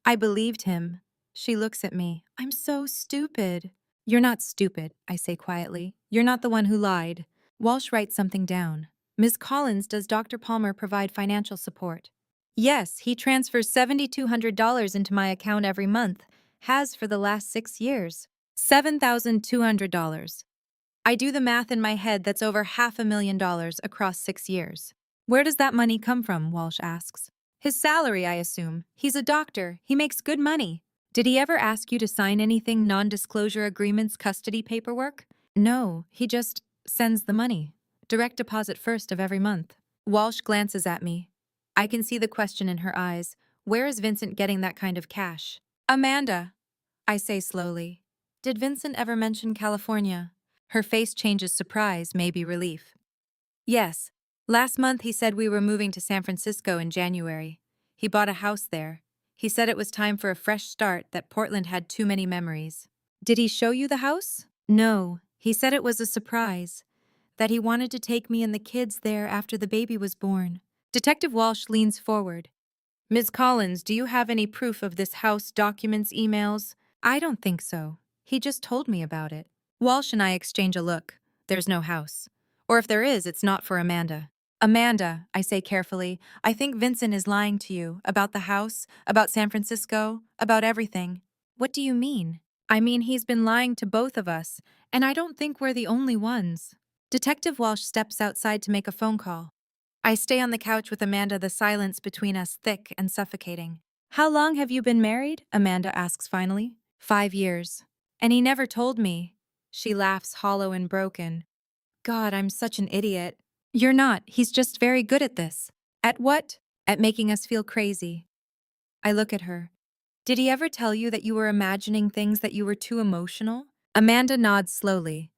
I believed him. She looks at me. I'm so stupid. You're not stupid, I say quietly. You're not the one who lied. Walsh writes something down. Ms. Collins, does Dr. Palmer provide financial support? Yes, he transfers $7,200 into my account every month, has for the last 6 years. $7,200. I do the math in my head, that's over $500,000 across 6 years. Where does that money come from? Walsh asks. His salary, I assume. He's a doctor. He makes good money. Did he ever ask you to sign anything, non-disclosure agreements, custody paperwork? No, he just sends the money. Direct deposit first of every month. Walsh glances at me. I can see the question in her eyes. Where is Vincent getting that kind of cash? Amanda, I say slowly. Did Vincent ever mention California? Her face changes surprise, maybe relief. Yes. Last month he said we were moving to San Francisco in January. He bought a house there. He said it was time for a fresh start, that Portland had too many memories. Did he show you the house? No. He said it was a surprise, that he wanted to take me and the kids there after the baby was born. Detective Walsh leans forward. Ms. Collins, do you have any proof of this house, documents, emails? I don't think so. He just told me about it. Walsh and I exchange a look. There's no house. Or if there is, it's not for Amanda. Amanda, I say carefully, I think Vincent is lying to you about the house, about San Francisco, about everything. What do you mean? I mean, he's been lying to both of us, and I don't think we're the only ones. Detective Walsh steps outside to make a phone call. I stay on the couch with Amanda, the silence between us thick and suffocating. How long have you been married? Amanda asks finally. 5 years. And he never told me. She laughs hollow and broken. God, I'm such an idiot. You're not. He's just very good at this. At what? At making us feel crazy. I look at her. Did he ever tell you that you were imagining things, that you were too emotional? Amanda nods slowly.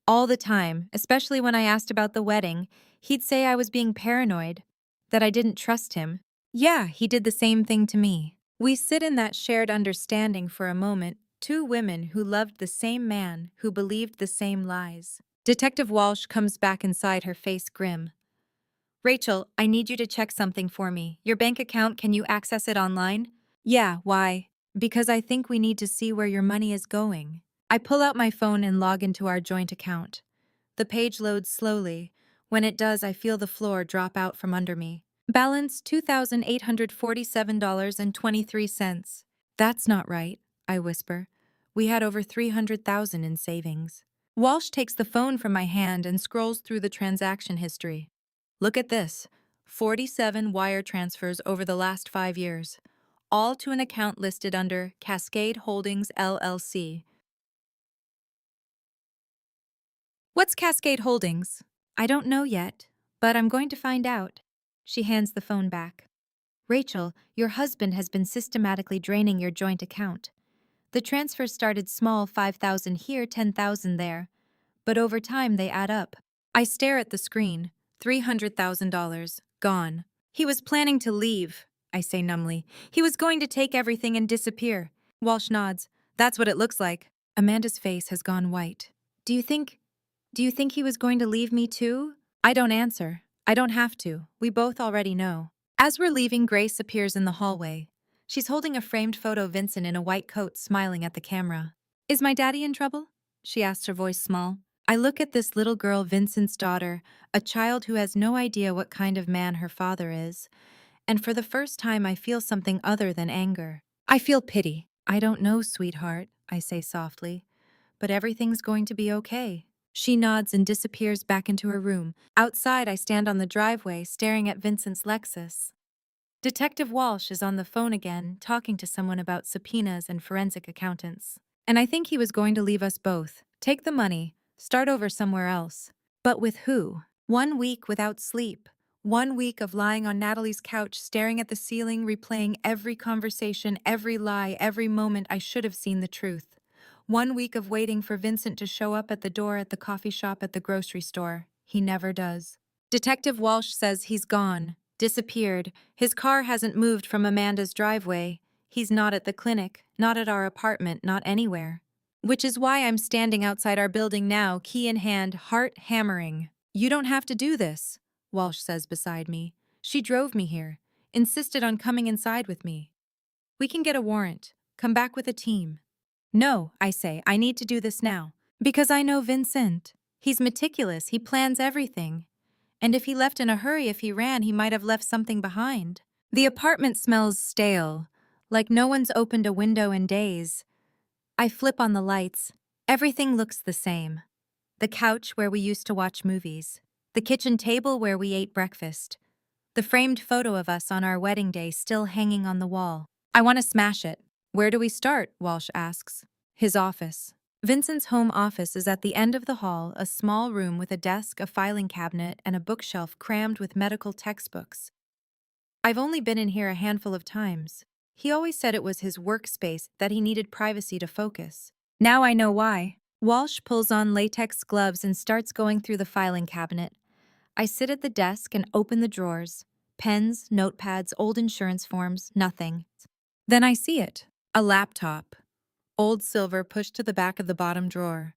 All the time, especially when I asked about the wedding, he'd say I was being paranoid, that I didn't trust him. Yeah, he did the same thing to me. We sit in that shared understanding for a moment, two women who loved the same man, who believed the same lies. Detective Walsh comes back inside, her face grim. Rachel, I need you to check something for me. Your bank account, can you access it online? Yeah, why? Because I think we need to see where your money is going. I pull out my phone and log into our joint account. The page loads slowly. When it does, I feel the floor drop out from under me. Balance $2,847.23. That's not right, I whisper. We had over $300,000 in savings. Walsh takes the phone from my hand and scrolls through the transaction history. Look at this. 47 wire transfers over the last 5 years, all to an account listed under Cascade Holdings LLC. What's Cascade Holdings? I don't know yet, but I'm going to find out. She hands the phone back. Rachel, your husband has been systematically draining your joint account. The transfers started small, 5,000 here, 10,000 there, but over time they add up. I stare at the screen. $300,000 gone. He was planning to leave, I say numbly. He was going to take everything and disappear. Walsh nods. That's what it looks like. Amanda's face has gone white. Do you think he was going to leave me too? I don't answer. I don't have to. We both already know. As we're leaving, Grace appears in the hallway. She's holding a framed photo of Vincent in a white coat, smiling at the camera. Is my daddy in trouble? She asks, her voice small. I look at this little girl, Vincent's daughter, a child who has no idea what kind of man her father is, and for the first time I feel something other than anger. I feel pity. I don't know, sweetheart, I say softly, but everything's going to be okay. She nods and disappears back into her room. Outside, I stand on the driveway, staring at Vincent's Lexus. Detective Walsh is on the phone again, talking to someone about subpoenas and forensic accountants. And I think he was going to leave us both, take the money, start over somewhere else. But with who? 1 week without sleep. 1 week of lying on Natalie's couch, staring at the ceiling, replaying every conversation, every lie, every moment I should have seen the truth. 1 week of waiting for Vincent to show up at the door, at the coffee shop, at the grocery store. He never does. Detective Walsh says he's gone, disappeared. His car hasn't moved from Amanda's driveway. He's not at the clinic, not at our apartment, not anywhere. Which is why I'm standing outside our building now, key in hand, heart hammering. You don't have to do this, Walsh says beside me. She drove me here, insisted on coming inside with me. We can get a warrant, come back with a team. No, I say, I need to do this now. Because I know Vincent. He's meticulous, he plans everything. And if he left in a hurry, if he ran, he might have left something behind. The apartment smells stale, like no one's opened a window in days. I flip on the lights. Everything looks the same. The couch where we used to watch movies. The kitchen table where we ate breakfast. The framed photo of us on our wedding day still hanging on the wall. I want to smash it. Where do we start? Walsh asks. His office. Vincent's home office is at the end of the hall, a small room with a desk, a filing cabinet, and a bookshelf crammed with medical textbooks. I've only been in here a handful of times. He always said it was his workspace, that he needed privacy to focus. Now I know why. Walsh pulls on latex gloves and starts going through the filing cabinet. I sit at the desk and open the drawers. Pens, notepads, old insurance forms, nothing. Then I see it. A laptop. Old silver pushed to the back of the bottom drawer.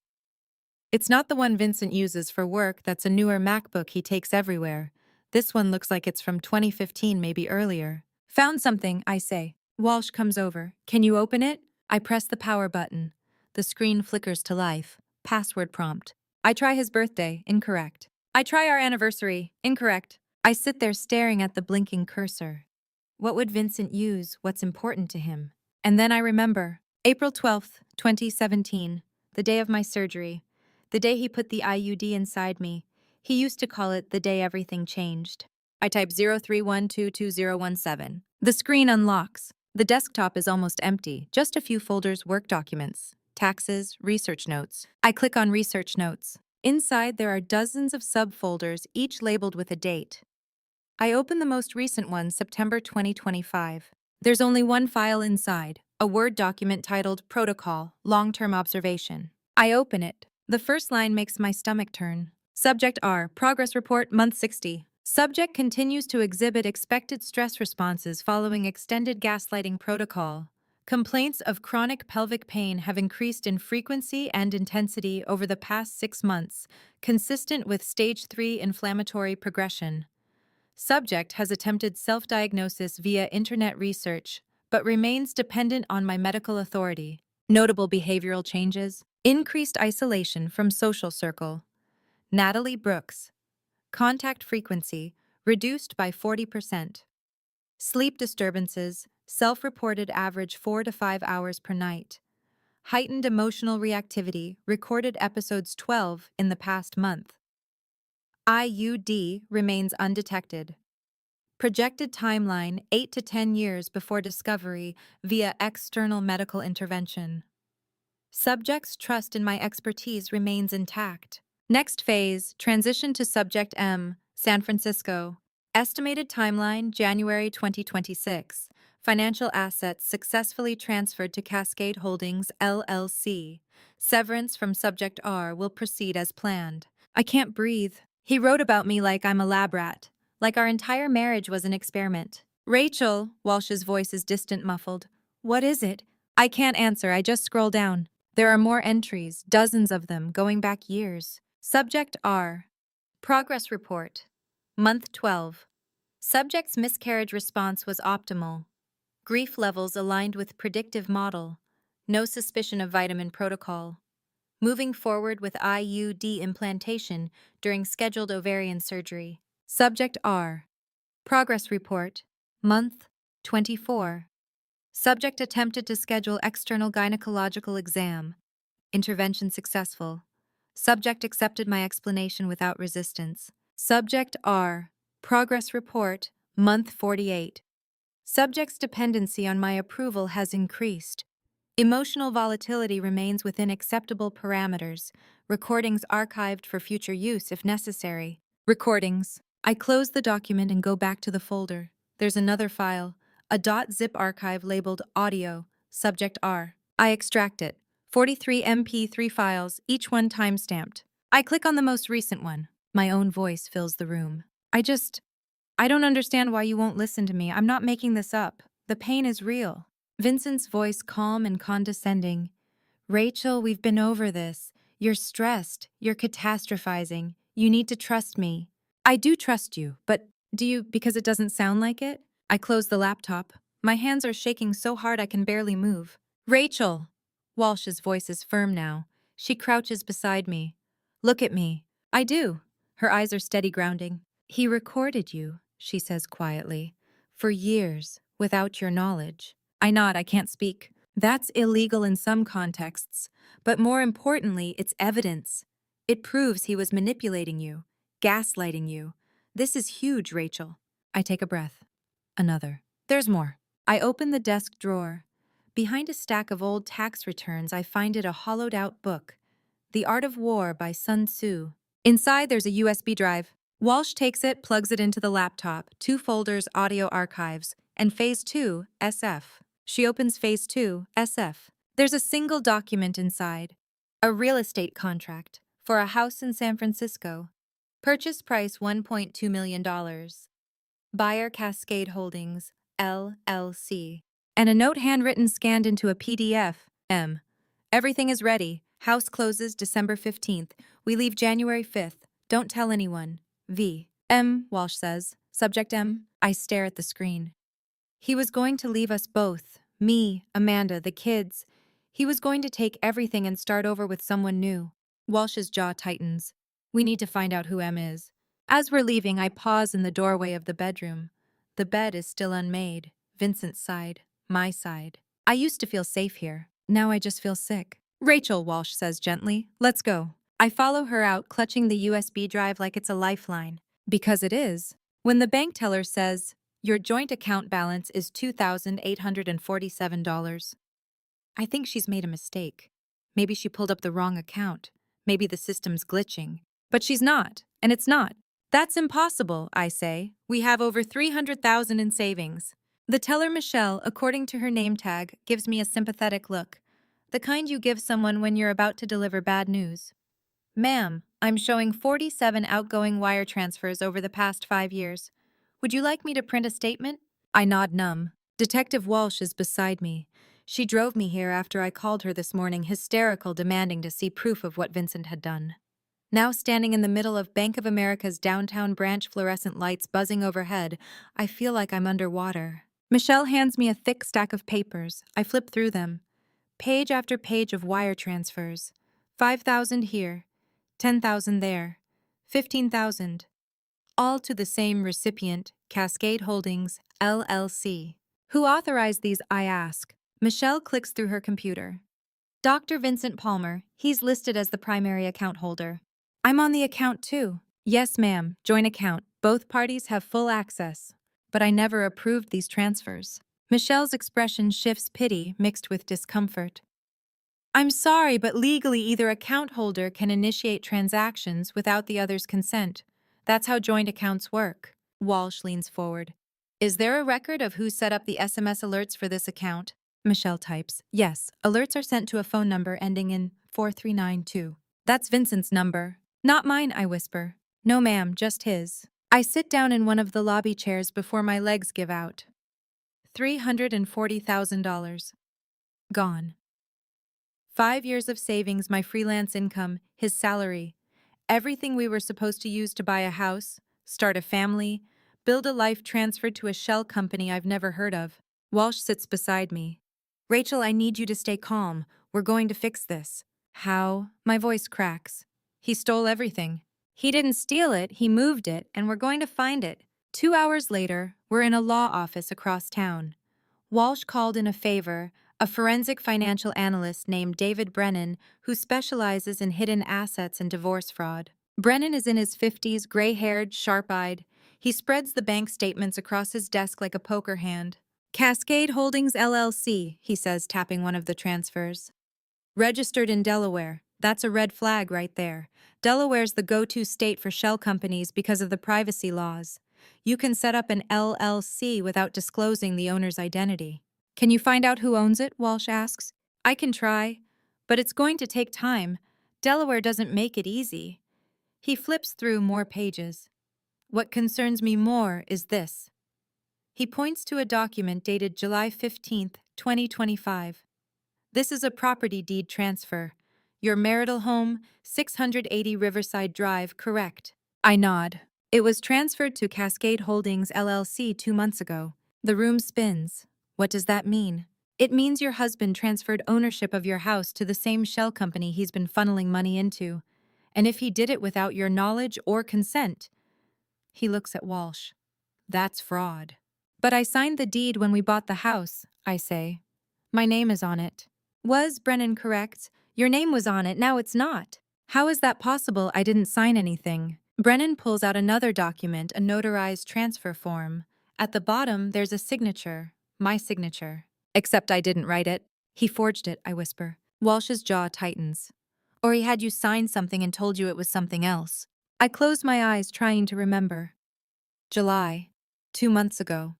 It's not the one Vincent uses for work, that's a newer MacBook he takes everywhere. This one looks like it's from 2015, maybe earlier. Found something, I say. Walsh comes over. Can you open it? I press the power button. The screen flickers to life. Password prompt. I try his birthday, incorrect. I try our anniversary, incorrect. I sit there staring at the blinking cursor. What would Vincent use? What's important to him? And then I remember. April 12th, 2017, the day of my surgery. The day he put the IUD inside me. He used to call it the day everything changed. I type 03122017. The screen unlocks. The desktop is almost empty, just a few folders, work documents, taxes, research notes. I click on research notes. Inside there are dozens of subfolders, each labeled with a date. I open the most recent one, September 2025. There's only one file inside, a Word document titled Protocol, Long-Term Observation. I open it. The first line makes my stomach turn. Subject R, progress report, month 60. Subject continues to exhibit expected stress responses following extended gaslighting protocol. Complaints of chronic pelvic pain have increased in frequency and intensity over the past 6 months, consistent with stage 3 inflammatory progression. Subject has attempted self-diagnosis via internet research, but remains dependent on my medical authority. Notable behavioral changes: increased isolation from social circle. Natalie Brooks. Contact frequency reduced by 40%. Sleep disturbances, self-reported average 4 to 5 hours per night. Heightened emotional reactivity, recorded episodes 12 in the past month. IUD remains undetected. Projected timeline 8 to 10 years before discovery via external medical intervention. Subject's trust in my expertise remains intact. Next phase, transition to Subject M, San Francisco. Estimated timeline, January 2026. Financial assets successfully transferred to Cascade Holdings, LLC. Severance from Subject R will proceed as planned. I can't breathe. He wrote about me like I'm a lab rat, like our entire marriage was an experiment. Rachel, Walsh's voice is distant, muffled. What is it? I can't answer, I just scroll down. There are more entries, dozens of them, going back years. Subject R. Progress report. Month 12. Subject's miscarriage response was optimal. Grief levels aligned with predictive model. No suspicion of vitamin protocol. Moving forward with IUD implantation during scheduled ovarian surgery. Subject R. Progress report. Month 24. Subject attempted to schedule external gynecological exam. Intervention successful. Subject accepted my explanation without resistance. Subject R. Progress report, month 48. Subject's dependency on my approval has increased. Emotional volatility remains within acceptable parameters. Recordings archived for future use if necessary. Recordings. I close the document and go back to the folder. There's another file, a .zip archive labeled audio, subject R. I extract it. 43 MP3 files, each one time-stamped. I click on the most recent one. My own voice fills the room. I don't understand why you won't listen to me. I'm not making this up. The pain is real. Vincent's voice calm and condescending. Rachel, we've been over this. You're stressed. You're catastrophizing. You need to trust me. I do trust you, but do you because it doesn't sound like it? I close the laptop. My hands are shaking so hard I can barely move. Rachel! Walsh's voice is firm now. She crouches beside me. Look at me. I do. Her eyes are steady grounding. He recorded you, she says quietly, for years, without your knowledge. I nod, I can't speak. That's illegal in some contexts, but more importantly, it's evidence. It proves he was manipulating you, gaslighting you. This is huge, Rachel. I take a breath. Another. There's more. I open the desk drawer. Behind a stack of old tax returns, I find it a hollowed-out book, The Art of War by Sun Tzu. Inside, there's a USB drive. Walsh takes it, plugs it into the laptop, 2 folders, audio archives, and Phase 2, SF. She opens Phase 2, SF. There's a single document inside. A real estate contract for a house in San Francisco. Purchase price $1.2 million. Buyer Cascade Holdings, LLC. And a note handwritten scanned into a PDF. M. Everything is ready. House closes December 15th. We leave January 5th. Don't tell anyone. V. M, Walsh says. Subject M. I stare at the screen. He was going to leave us both. Me, Amanda, the kids. He was going to take everything and start over with someone new. Walsh's jaw tightens. We need to find out who M is. As we're leaving, I pause in the doorway of the bedroom. The bed is still unmade. Vincent's side. My side. I used to feel safe here. Now I just feel sick. Rachel, Walsh says gently. Let's go. I follow her out, clutching the USB drive like it's a lifeline. Because it is. When the bank teller says, your joint account balance is $2,847. I think she's made a mistake. Maybe she pulled up the wrong account. Maybe the system's glitching. But she's not, and it's not. That's impossible, I say. We have over $300,000 in savings. The teller, Michelle, according to her name tag, gives me a sympathetic look. The kind you give someone when you're about to deliver bad news. Ma'am, I'm showing 47 outgoing wire transfers over the past 5 years. Would you like me to print a statement? I nod numb. Detective Walsh is beside me. She drove me here after I called her this morning, hysterical, demanding to see proof of what Vincent had done. Now standing in the middle of Bank of America's downtown branch, fluorescent lights buzzing overhead, I feel like I'm underwater. Michelle hands me a thick stack of papers. I flip through them. Page after page of wire transfers. 5,000 here, 10,000 there, 15,000. All to the same recipient, Cascade Holdings, LLC. Who authorized these, I ask. Michelle clicks through her computer. Dr. Vincent Palmer, he's listed as the primary account holder. I'm on the account too. Yes, ma'am, joint account. Both parties have full access. But I never approved these transfers. Michelle's expression shifts pity mixed with discomfort. I'm sorry, but legally either account holder can initiate transactions without the other's consent. That's how joint accounts work. Walsh leans forward. Is there a record of who set up the SMS alerts for this account? Michelle types. Yes, alerts are sent to a phone number ending in 4392. That's Vincent's number. Not mine, I whisper. No, ma'am, just his. I sit down in one of the lobby chairs before my legs give out. $340,000. Gone. 5 years of savings, my freelance income, his salary, everything we were supposed to use to buy a house, start a family, build a life transferred to a shell company I've never heard of. Walsh sits beside me. Rachel, I need you to stay calm. We're going to fix this. How? My voice cracks. He stole everything. He didn't steal it, he moved it, and we're going to find it. 2 hours later, we're in a law office across town. Walsh called in a favor, a forensic financial analyst named David Brennan who specializes in hidden assets and divorce fraud. Brennan is in his 50s, gray-haired, sharp-eyed. He spreads the bank statements across his desk like a poker hand. Cascade Holdings LLC, he says, tapping one of the transfers. Registered in Delaware. That's a red flag right there. Delaware's the go-to state for shell companies because of the privacy laws. You can set up an LLC without disclosing the owner's identity. Can you find out who owns it? Walsh asks. I can try, but it's going to take time. Delaware doesn't make it easy. He flips through more pages. What concerns me more is this. He points to a document dated July 15th, 2025. This is a property deed transfer. Your marital home, 680 Riverside Drive, correct? I nod. It was transferred to Cascade Holdings LLC 2 months ago. The room spins. What does that mean? It means your husband transferred ownership of your house to the same shell company he's been funneling money into. And if he did it without your knowledge or consent, he looks at Walsh. That's fraud. But I signed the deed when we bought the house, I say. My name is on it. Was Brennan correct? Your name was on it, now it's not. How is that possible? I didn't sign anything. Brennan pulls out another document, a notarized transfer form. At the bottom, there's a signature. My signature. Except I didn't write it. He forged it, I whisper. Walsh's jaw tightens. Or he had you sign something and told you it was something else. I close my eyes, trying to remember. July. 2 months ago.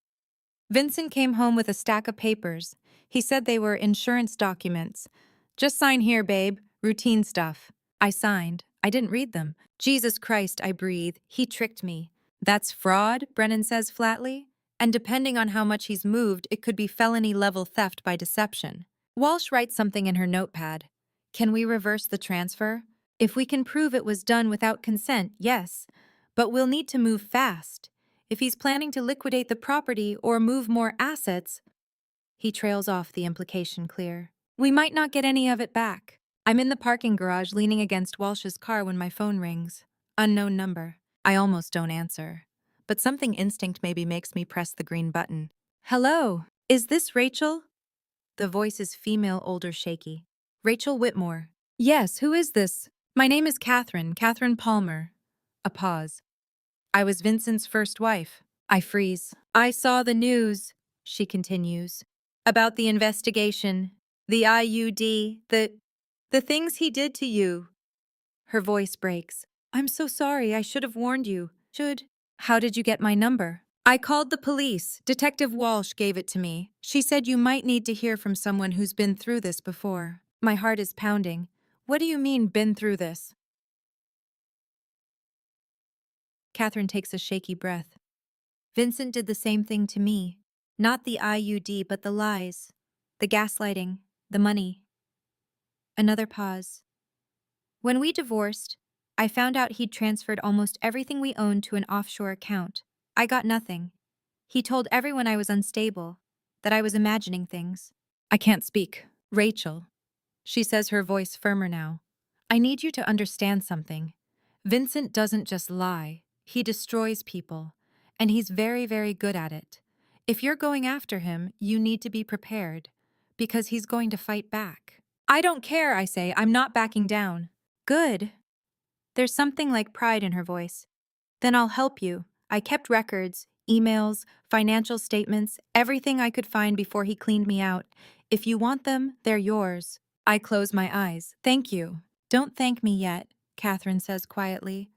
Vincent came home with a stack of papers. He said they were insurance documents. Just sign here, babe. Routine stuff. I signed. I didn't read them. Jesus Christ, I breathe. He tricked me. That's fraud, Brennan says flatly. And depending on how much he's moved, it could be felony-level theft by deception. Walsh writes something in her notepad. Can we reverse the transfer? If we can prove it was done without consent, yes. But we'll need to move fast. If he's planning to liquidate the property or move more assets, he trails off, the implication clear. We might not get any of it back. I'm in the parking garage leaning against Walsh's car when my phone rings. Unknown number. I almost don't answer. But something instinct maybe makes me press the green button. Hello, is this Rachel? The voice is female, older, shaky. Rachel Whitmore. Yes, who is this? My name is Catherine Palmer. A pause. I was Vincent's first wife. I freeze. I saw the news, she continues, about the investigation, the IUD, the things he did to you. Her voice breaks. I'm so sorry, I should have warned you. How did you get my number? I called the police. Detective Walsh gave it to me. She said you might need to hear from someone who's been through this before. My heart is pounding. What do you mean, been through this? Catherine takes a shaky breath. Vincent did the same thing to me. Not the IUD, but the lies. The gaslighting. The money. Another pause. When we divorced, I found out he'd transferred almost everything we owned to an offshore account. I got nothing. He told everyone I was unstable, that I was imagining things. I can't speak. Rachel. She says, her voice firmer now. I need you to understand something. Vincent doesn't just lie. He destroys people. And he's very, very good at it. If you're going after him, you need to be prepared. Because he's going to fight back. I don't care, I say. I'm not backing down. Good. There's something like pride in her voice. Then I'll help you. I kept records, emails, financial statements, everything I could find before he cleaned me out. If you want them, they're yours. I close my eyes. Thank you. Don't thank me yet, Catherine says quietly.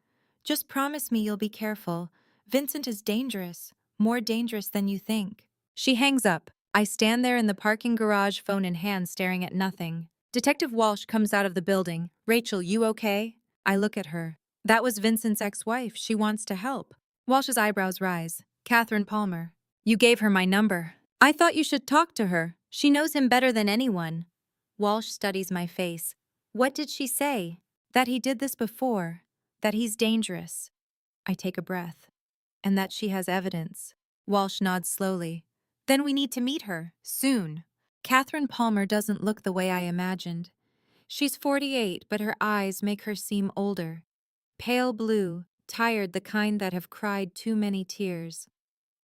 Just promise me you'll be careful. Vincent is dangerous, more dangerous than you think. She hangs up. I stand there in the parking garage, phone in hand, staring at nothing. Detective Walsh comes out of the building. Rachel, you okay? I look at her. That was Vincent's ex-wife. She wants to help. Walsh's eyebrows rise. Catherine Palmer. You gave her my number. I thought you should talk to her. She knows him better than anyone. Walsh studies my face. What did she say? That he did this before. That he's dangerous. I take a breath. And that she has evidence. Walsh nods slowly. Then we need to meet her. Soon. Catherine Palmer doesn't look the way I imagined. She's 48, but her eyes make her seem older. Pale blue, tired, the kind that have cried too many tears.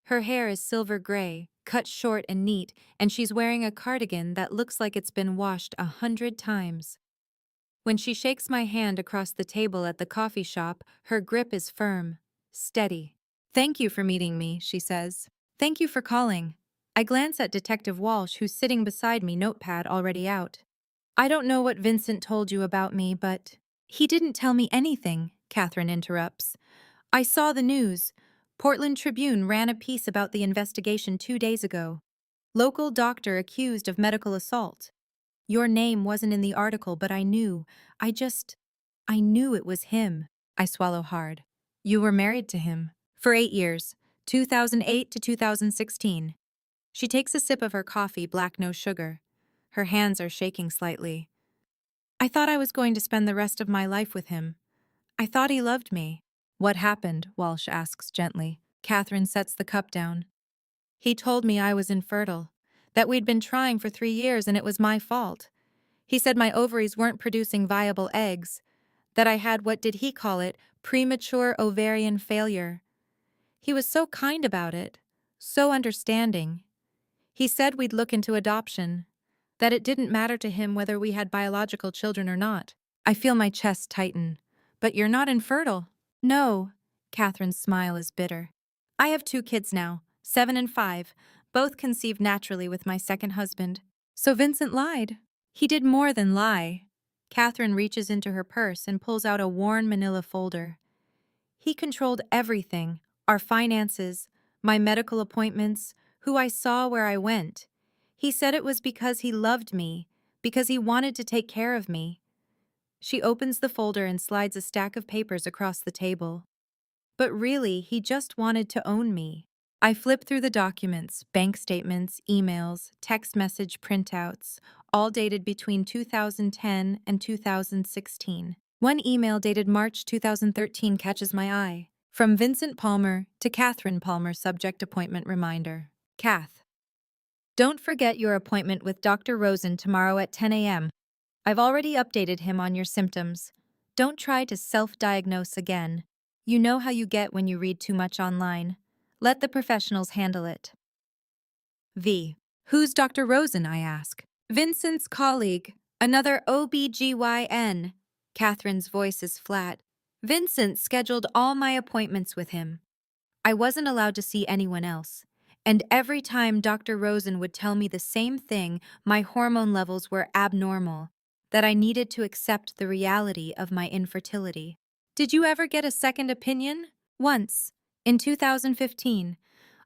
Her hair is silver gray, cut short and neat, and she's wearing a cardigan that looks like it's been washed 100 times. When she shakes my hand across the table at the coffee shop, her grip is firm, steady. Thank you for meeting me, she says. Thank you for calling. I glance at Detective Walsh, who's sitting beside me, notepad already out. I don't know what Vincent told you about me, but... He didn't tell me anything, Catherine interrupts. I saw the news. Portland Tribune ran a piece about the investigation 2 days ago. Local doctor accused of medical assault. Your name wasn't in the article, but I knew. I knew it was him. I swallow hard. You were married to him. For 8 years, 2008 to 2016. She takes a sip of her coffee, black, no sugar. Her hands are shaking slightly. I thought I was going to spend the rest of my life with him. I thought he loved me. What happened? Walsh asks gently. Catherine sets the cup down. He told me I was infertile, that we'd been trying for 3 years and it was my fault. He said my ovaries weren't producing viable eggs, that I had, what did he call it, premature ovarian failure. He was so kind about it, so understanding. He said we'd look into adoption, that it didn't matter to him whether we had biological children or not. I feel my chest tighten. But you're not infertile. No. Catherine's smile is bitter. I have 2 kids now, 7 and 5, both conceived naturally with my second husband. So Vincent lied. He did more than lie. Catherine reaches into her purse and pulls out a worn manila folder. He controlled everything, our finances, my medical appointments, who I saw, where I went. He said it was because he loved me, because he wanted to take care of me. She opens the folder and slides a stack of papers across the table. But really, he just wanted to own me. I flip through the documents, bank statements, emails, text message printouts, all dated between 2010 and 2016. One email dated March 2013 catches my eye. From Vincent Palmer to Catherine Palmer, subject appointment reminder. Kath. Don't forget your appointment with Dr. Rosen tomorrow at 10 a.m. I've already updated him on your symptoms. Don't try to self-diagnose again. You know how you get when you read too much online. Let the professionals handle it. V. Who's Dr. Rosen, I ask. Vincent's colleague, another OBGYN. Catherine's voice is flat. Vincent scheduled all my appointments with him. I wasn't allowed to see anyone else. And every time Dr. Rosen would tell me the same thing, my hormone levels were abnormal, that I needed to accept the reality of my infertility. Did you ever get a second opinion? Once, in 2015.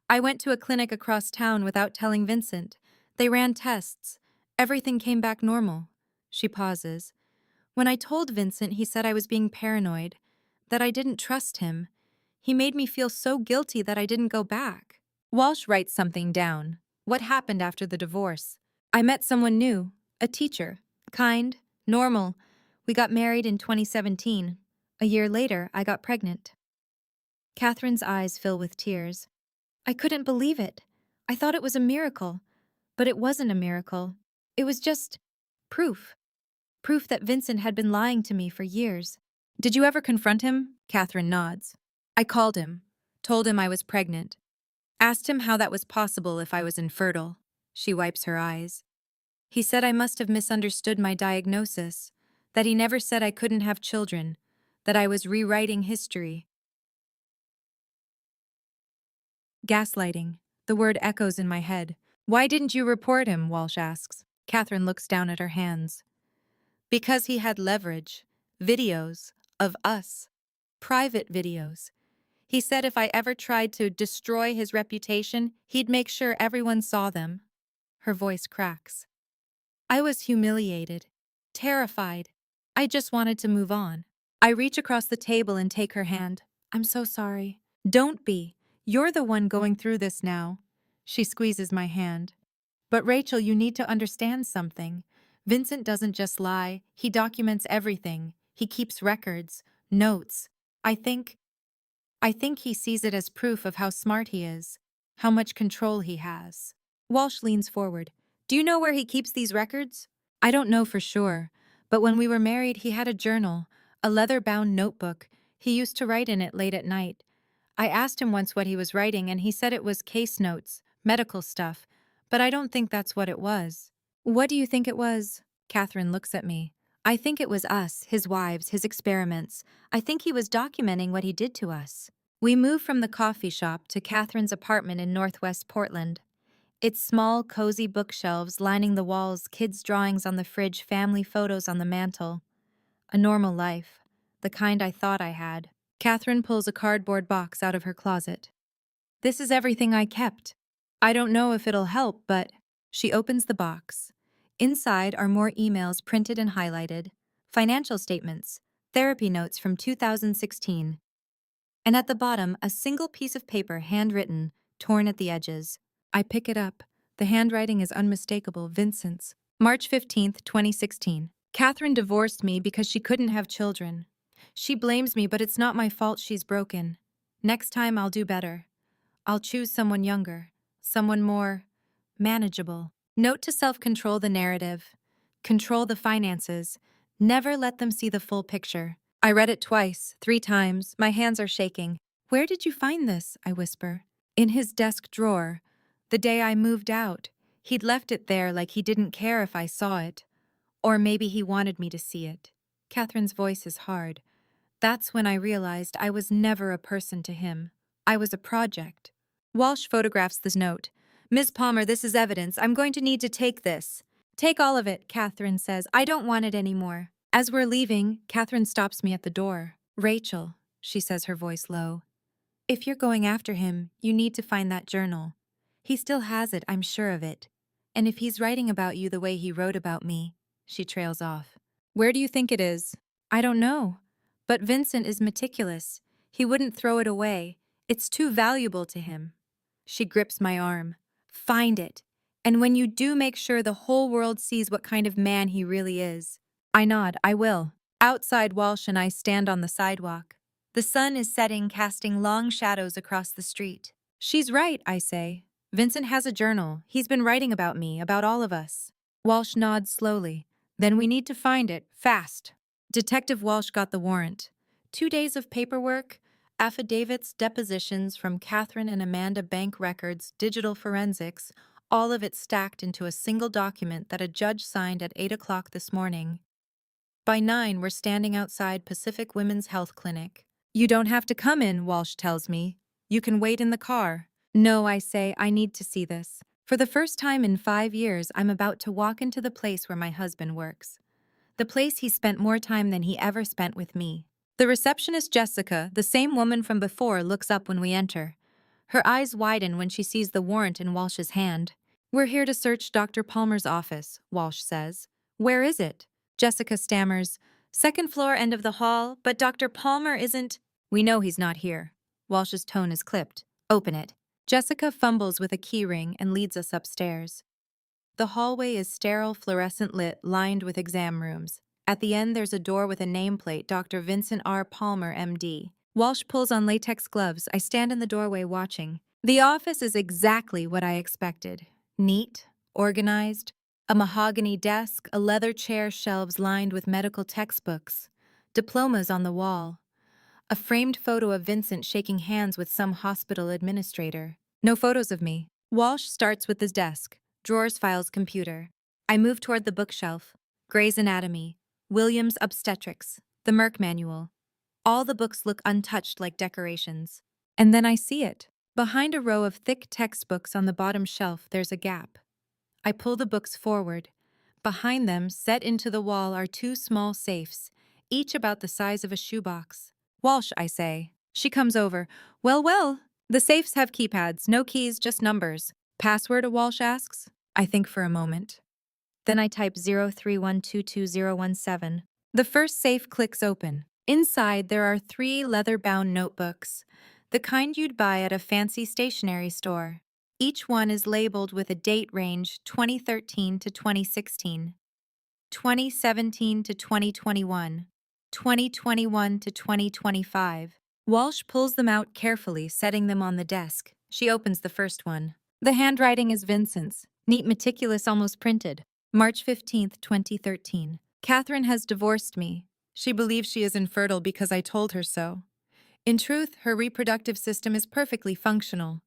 I went to a clinic across town without telling Vincent. They ran tests. Everything came back normal. She pauses. When I told Vincent, he said I was being paranoid, that I didn't trust him. He made me feel so guilty that I didn't go back. Walsh writes something down. What happened after the divorce? I met someone new, a teacher. Kind, normal. We got married in 2017. A year later, I got pregnant. Catherine's eyes fill with tears. I couldn't believe it. I thought it was a miracle. But it wasn't a miracle. It was just proof. Proof that Vincent had been lying to me for years. Did you ever confront him? Catherine nods. I called him, told him I was pregnant, asked him how that was possible if I was infertile. She wipes her eyes. He said I must have misunderstood my diagnosis, that he never said I couldn't have children, that I was rewriting history. Gaslighting. The word echoes in my head. Why didn't you report him? Walsh asks. Catherine looks down at her hands. Because he had leverage. Videos of us. Private videos. He said if I ever tried to destroy his reputation, he'd make sure everyone saw them. Her voice cracks. I was humiliated, terrified. I just wanted to move on. I reach across the table and take her hand. I'm so sorry. Don't be. You're the one going through this now. She squeezes my hand. But Rachel, you need to understand something. Vincent doesn't just lie. He documents everything. He keeps records, notes. I think he sees it as proof of how smart he is, how much control he has. Walsh leans forward. Do you know where he keeps these records? I don't know for sure, but when we were married, he had a journal, a leather-bound notebook. He used to write in it late at night. I asked him once what he was writing, and he said it was case notes, medical stuff, but I don't think that's what it was. What do you think it was? Catherine looks at me. I think it was us, his wives, his experiments. I think he was documenting what he did to us. We moved from the coffee shop to Catherine's apartment in Northwest Portland. Its small, cozy bookshelves lining the walls, kids' drawings on the fridge, family photos on the mantel. A normal life, the kind I thought I had. Catherine pulls a cardboard box out of her closet. This is everything I kept. I don't know if it'll help, but... She opens the box. Inside are more emails printed and highlighted, financial statements, therapy notes from 2016. And at the bottom, a single piece of paper handwritten, torn at the edges. I pick it up. The handwriting is unmistakable, Vincent's. March 15th, 2016. Catherine divorced me because she couldn't have children. She blames me, but it's not my fault she's broken. Next time I'll do better. I'll choose someone younger, someone more manageable. Note to self: control the narrative. Control the finances. Never let them see the full picture. I read it twice, 3 times. My hands are shaking. Where did you find this? I whisper. In his desk drawer. The day I moved out. He'd left it there like he didn't care if I saw it. Or maybe he wanted me to see it. Catherine's voice is hard. That's when I realized I was never a person to him. I was a project. Walsh photographs this note. Ms. Palmer, this is evidence. I'm going to need to take this. Take all of it, Catherine says. I don't want it anymore. As we're leaving, Catherine stops me at the door. Rachel, she says, her voice low. If you're going after him, you need to find that journal. He still has it, I'm sure of it. And if he's writing about you the way he wrote about me, she trails off. Where do you think it is? I don't know. But Vincent is meticulous. He wouldn't throw it away. It's too valuable to him. She grips my arm. Find it. And when you do, make sure the whole world sees what kind of man he really is. I nod. I will. Outside, Walsh and I stand on the sidewalk. The sun is setting, casting long shadows across the street. She's right, I say. Vincent has a journal. He's been writing about me, about all of us. Walsh nods slowly. Then we need to find it, fast. Detective Walsh got the warrant. 2 days of paperwork, affidavits, depositions from Catherine and Amanda bank records, digital forensics, all of it stacked into a single document that a judge signed at 8 o'clock this morning. By 9, we're standing outside Pacific Women's Health Clinic. You don't have to come in, Walsh tells me. You can wait in the car. No, I say, I need to see this. For the first time in 5 years, I'm about to walk into the place where my husband works. The place he spent more time than he ever spent with me. The receptionist, Jessica, the same woman from before, looks up when we enter. Her eyes widen when she sees the warrant in Walsh's hand. We're here to search Dr. Palmer's office, Walsh says. Where is it? Jessica stammers. Second floor, end of the hall, but Dr. Palmer isn't. We know he's not here. Walsh's tone is clipped. Open it. Jessica fumbles with a keyring and leads us upstairs. The hallway is sterile, fluorescent lit, lined with exam rooms. At the end, there's a door with a nameplate, Dr. Vincent R. Palmer, MD. Walsh pulls on latex gloves. I stand in the doorway watching. The office is exactly what I expected. Neat, organized, a mahogany desk, a leather chair, shelves lined with medical textbooks, diplomas on the wall, a framed photo of Vincent shaking hands with some hospital administrator. No photos of me. Walsh starts with his desk, drawers, files, computer. I move toward the bookshelf. Gray's Anatomy, Williams Obstetrics, the Merck Manual. All the books look untouched like decorations. And then I see it. Behind a row of thick textbooks on the bottom shelf, there's a gap. I pull the books forward. Behind them, set into the wall, are two small safes, each about the size of a shoebox. Walsh, I say. She comes over. Well, well. The safes have keypads, no keys, just numbers. Password, Walsh asks. I think for a moment. Then I type 031222017. The first safe clicks open. Inside, there are 3 leather-bound notebooks, the kind you'd buy at a fancy stationery store. Each one is labeled with a date range 2013 to 2016, 2017 to 2021, 2021 to 2025. Walsh pulls them out carefully, setting them on the desk. She opens the first one. The handwriting is Vincent's, neat, meticulous, almost printed. March 15th, 2013. Catherine has divorced me. She believes she is infertile because I told her so. In truth, her reproductive system is perfectly functional.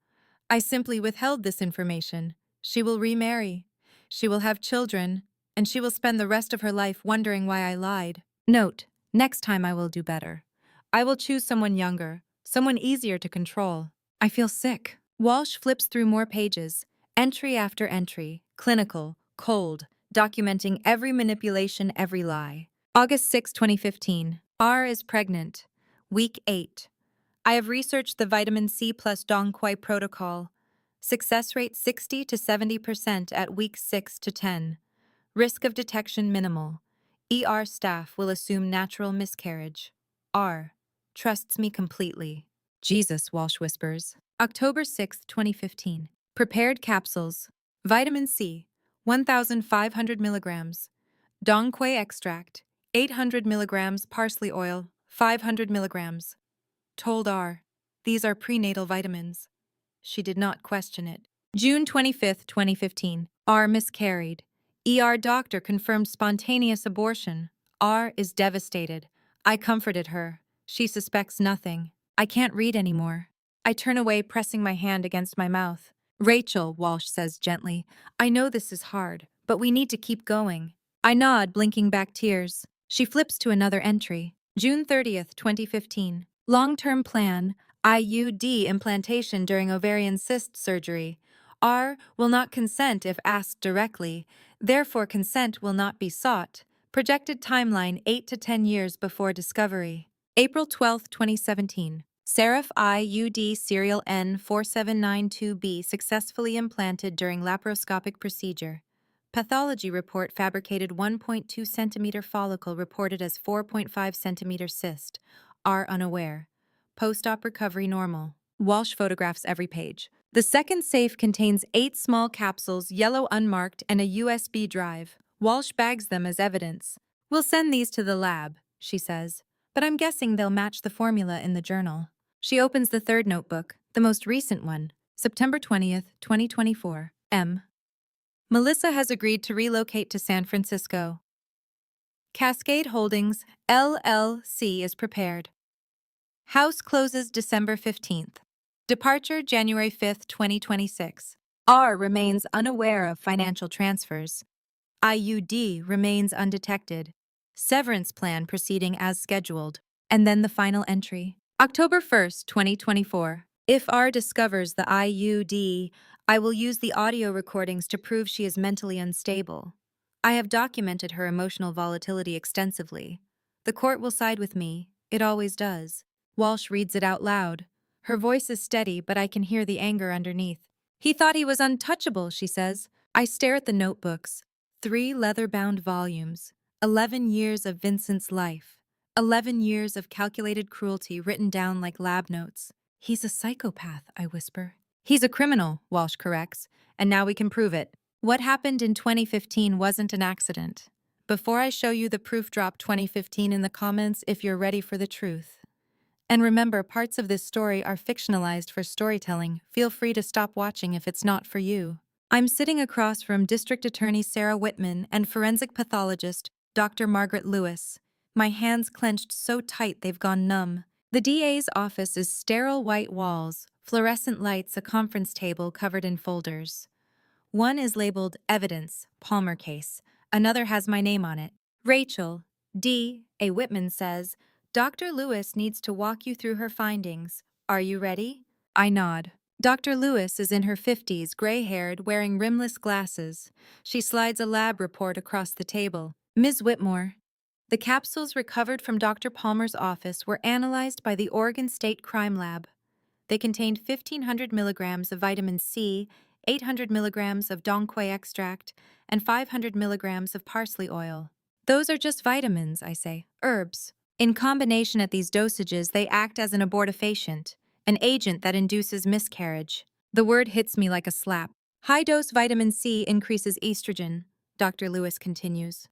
I simply withheld this information. She will remarry. She will have children, and she will spend the rest of her life wondering why I lied. Note, next time I will do better. I will choose someone younger, someone easier to control. I feel sick. Walsh flips through more pages, entry after entry, clinical, cold, documenting every manipulation, every lie. August 6, 2015. R is pregnant. Week 8. I have researched the vitamin C plus Dong Quai protocol. Success rate 60 to 70% at week 6 to 10. Risk of detection minimal. ER staff will assume natural miscarriage. R trusts me completely. Jesus, Walsh whispers. October 6, 2015. Prepared capsules. Vitamin C, 1,500 milligrams. Dong Quai extract, 800 milligrams. Parsley oil, 500 milligrams. Told R, these are prenatal vitamins. She did not question it. June 25, 2015. R miscarried. ER doctor confirmed spontaneous abortion. R is devastated. I comforted her. She suspects nothing. I can't read anymore. I turn away, pressing my hand against my mouth. Rachel, Walsh says gently, I know this is hard, but we need to keep going. I nod, blinking back tears. She flips to another entry. June 30th, 2015. Long-term plan, IUD implantation during ovarian cyst surgery. R will not consent if asked directly, therefore consent will not be sought. Projected timeline 8 to 10 years before discovery. April 12, 2017. Seraph IUD serial N4792B successfully implanted during laparoscopic procedure. Pathology report fabricated 1.2 centimeter follicle reported as 4.5 centimeter cyst. R unaware. Post-op recovery normal. Walsh photographs every page. The second safe contains 8 small capsules, yellow unmarked, and a USB drive. Walsh bags them as evidence. We'll send these to the lab, she says, but I'm guessing they'll match the formula in the journal. She opens the third notebook, the most recent one, September 20th, 2024. M. Melissa has agreed to relocate to San Francisco. Cascade Holdings, LLC is prepared. House closes December 15th. Departure January 5th, 2026. R remains unaware of financial transfers. IUD remains undetected. Severance plan proceeding as scheduled. And then the final entry. October 1st, 2024. If R discovers the IUD, I will use the audio recordings to prove she is mentally unstable. I have documented her emotional volatility extensively. The court will side with me. It always does. Walsh reads it out loud. Her voice is steady, but I can hear the anger underneath. He thought he was untouchable, she says. I stare at the notebooks. 3 leather-bound volumes. 11 years of Vincent's life. 11 years of calculated cruelty written down like lab notes. He's a psychopath, I whisper. He's a criminal, Walsh corrects, and now we can prove it. What happened in 2015 wasn't an accident. Before I show you the proof, drop 2015 in the comments if you're ready for the truth. And remember, parts of this story are fictionalized for storytelling. Feel free to stop watching if it's not for you. I'm sitting across from District Attorney Sarah Whitman and forensic pathologist Dr. Margaret Lewis. My hands clenched so tight they've gone numb. The DA's office is sterile white walls, fluorescent lights, a conference table covered in folders. One is labeled Evidence, Palmer Case. Another has my name on it. Rachel, D.A. Whitman says, Dr. Lewis needs to walk you through her findings. Are you ready? I nod. Dr. Lewis is in her 50s, gray-haired, wearing rimless glasses. She slides a lab report across the table. Ms. Whitmore, the capsules recovered from Dr. Palmer's office were analyzed by the Oregon State Crime Lab. They contained 1,500 milligrams of vitamin C, 800 milligrams of dong quai extract, and 500 milligrams of parsley oil. Those are just vitamins, I say, herbs. In combination at these dosages, they act as an abortifacient, an agent that induces miscarriage. The word hits me like a slap. High-dose vitamin C increases estrogen, Dr. Lewis continues.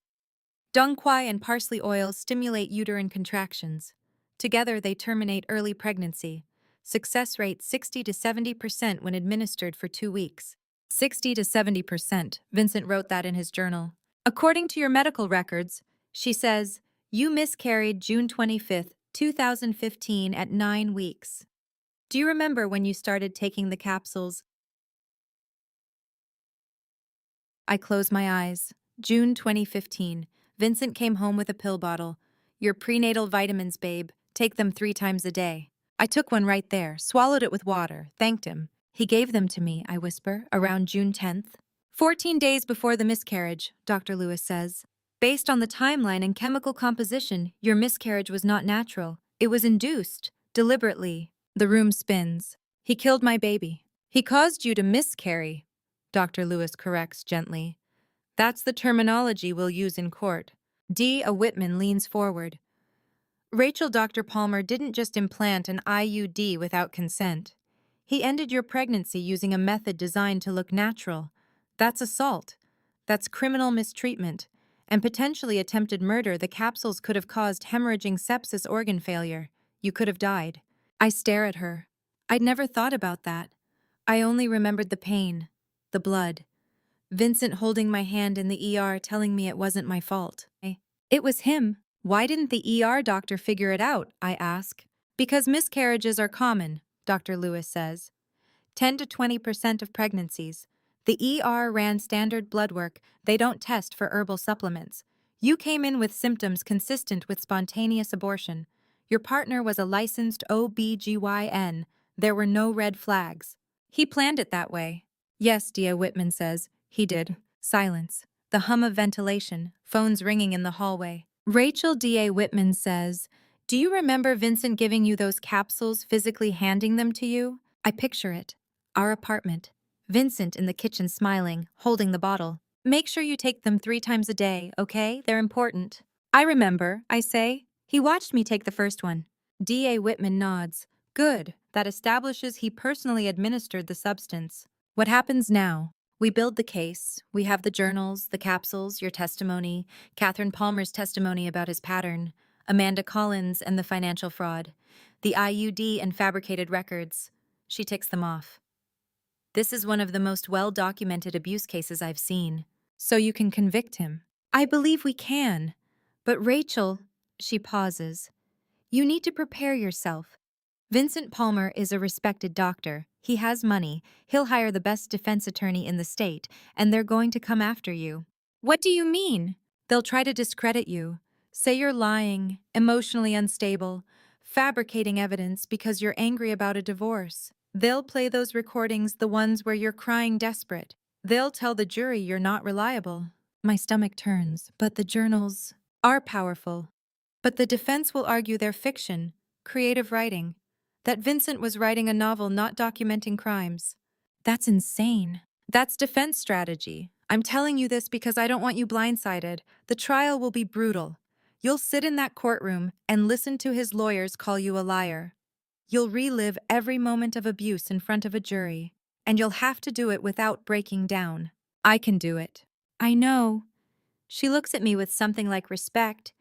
Dong quai and parsley oil stimulate uterine contractions. Together, they terminate early pregnancy. Success rate 60 to 70% when administered for 2 weeks. 60 to 70%, Vincent wrote that in his journal. According to your medical records, she says, you miscarried June 25, 2015 at 9 weeks. Do you remember when you started taking the capsules? I close my eyes. June 2015. Vincent came home with a pill bottle. Your prenatal vitamins, babe. Take them 3 times a day. I took one right there, swallowed it with water, thanked him. He gave them to me, I whisper, around June 10th. 14 days before the miscarriage, Dr. Lewis says. Based on the timeline and chemical composition, your miscarriage was not natural. It was induced, deliberately. The room spins. He killed my baby. He caused you to miscarry, Dr. Lewis corrects gently. That's the terminology we'll use in court. D.A. Whitman leans forward. Rachel, Dr. Palmer didn't just implant an IUD without consent. He ended your pregnancy using a method designed to look natural. That's assault. That's criminal mistreatment. And potentially attempted murder. The capsules could have caused hemorrhaging sepsis, organ failure. You could have died. I stare at her. I'd never thought about that. I only remembered the pain, the blood. Vincent holding my hand in the ER telling me it wasn't my fault. It was him. Why didn't the ER doctor figure it out? I ask. Because miscarriages are common, Dr. Lewis says. 10 to 20% of pregnancies. The ER ran standard blood work. They don't test for herbal supplements. You came in with symptoms consistent with spontaneous abortion. Your partner was a licensed OB/GYN. There were no red flags. He planned it that way. Yes, D.A. Whitman says. He did. Silence. The hum of ventilation. Phones ringing in the hallway. Rachel D.A. Whitman says, do you remember Vincent giving you those capsules, physically handing them to you? I picture it. Our apartment. Vincent in the kitchen smiling, holding the bottle. Make sure you take them 3 times a day, okay? They're important. I remember, I say. He watched me take the first one. D.A. Whitman nods. Good. That establishes he personally administered the substance. What happens now? We build the case. We have the journals, the capsules, your testimony, Catherine Palmer's testimony about his pattern, Amanda Collins and the financial fraud, the IUD and fabricated records. She ticks them off. This is one of the most well-documented abuse cases I've seen. So you can convict him. I believe we can. But Rachel, she pauses. You need to prepare yourself. Vincent Palmer is a respected doctor. He has money. He'll hire the best defense attorney in the state, and they're going to come after you. What do you mean? They'll try to discredit you. Say you're lying, emotionally unstable, fabricating evidence because you're angry about a divorce. They'll play those recordings, the ones where you're crying desperate. They'll tell the jury you're not reliable. My stomach turns, but the journals are powerful. But the defense will argue they're fiction, creative writing. That Vincent was writing a novel not documenting crimes. That's insane. That's defense strategy. I'm telling you this because I don't want you blindsided. The trial will be brutal. You'll sit in that courtroom and listen to his lawyers call you a liar. You'll relive every moment of abuse in front of a jury, and you'll have to do it without breaking down. I can do it. I know. She looks at me with something like respect.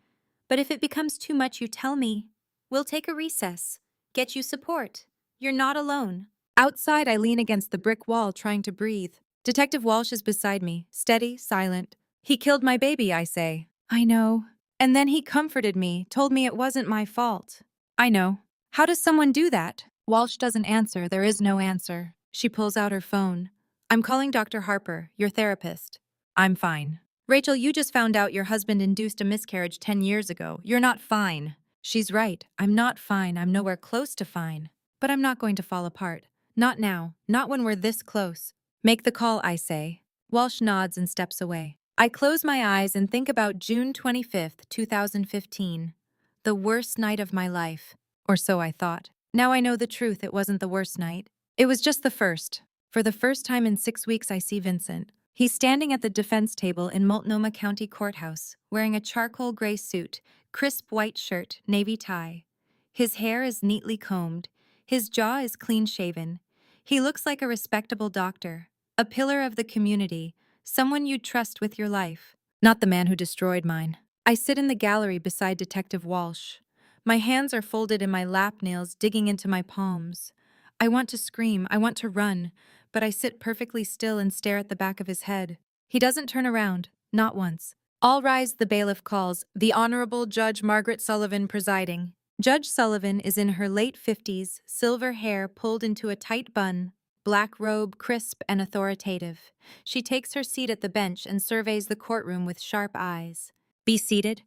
But if it becomes too much, you tell me. We'll take a recess. Get you support. You're not alone. Outside, I lean against the brick wall, trying to breathe. Detective Walsh is beside me, steady, silent. He killed my baby, I say. I know. And then he comforted me, told me it wasn't my fault. I know. How does someone do that? Walsh doesn't answer. There is no answer. She pulls out her phone. I'm calling Dr. Harper, your therapist. I'm fine. Rachel, you just found out your husband induced a miscarriage 10 years ago. You're not fine. She's right. I'm not fine. I'm nowhere close to fine. But I'm not going to fall apart. Not now. Not when we're this close. Make the call, I say. Walsh nods and steps away. I close my eyes and think about June 25th, 2015. The worst night of my life. Or so I thought. Now I know the truth. It wasn't the worst night. It was just the first. For the first time in 6 weeks, I see Vincent. He's standing at the defense table in Multnomah County Courthouse, wearing a charcoal gray suit, crisp white shirt, navy tie. His hair is neatly combed. His jaw is clean-shaven. He looks like a respectable doctor, a pillar of the community, someone you'd trust with your life. Not the man who destroyed mine. I sit in the gallery beside Detective Walsh. My hands are folded in my lap, nails digging into my palms. I want to scream, I want to run, but I sit perfectly still and stare at the back of his head. He doesn't turn around, not once. All rise, the bailiff calls, the Honorable Judge Margaret Sullivan presiding. Judge Sullivan is in her late 50s, silver hair pulled into a tight bun, black robe crisp and authoritative. She takes her seat at the bench and surveys the courtroom with sharp eyes. Be seated.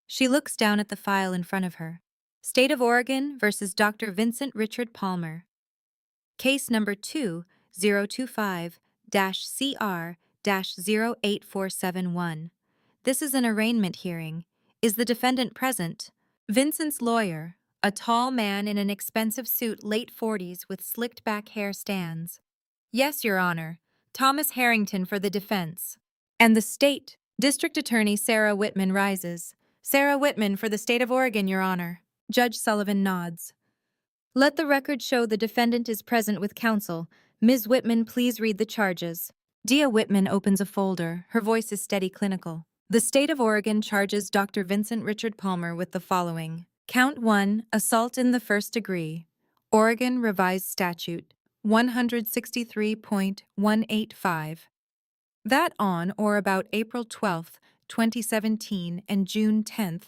She looks down at the file in front of her. State of Oregon versus Dr. Vincent Richard Palmer. Case number 2025-CR-08471. This is an arraignment hearing. Is the defendant present? Vincent's lawyer, a tall man in an expensive suit, late 40s with slicked back hair, stands. Yes, Your Honor. Thomas Harrington for the defense. And the state. District Attorney Sarah Whitman rises. Sarah Whitman for the state of Oregon, Your Honor. Judge Sullivan nods. Let the record show the defendant is present with counsel. Ms. Whitman, please read the charges. Dia Whitman opens a folder. Her voice is steady, clinical. The state of Oregon charges Dr. Vincent Richard Palmer with the following. Count 1, assault in the first degree. Oregon Revised Statute 163.185. That on or about April 12, 2017 and June 10,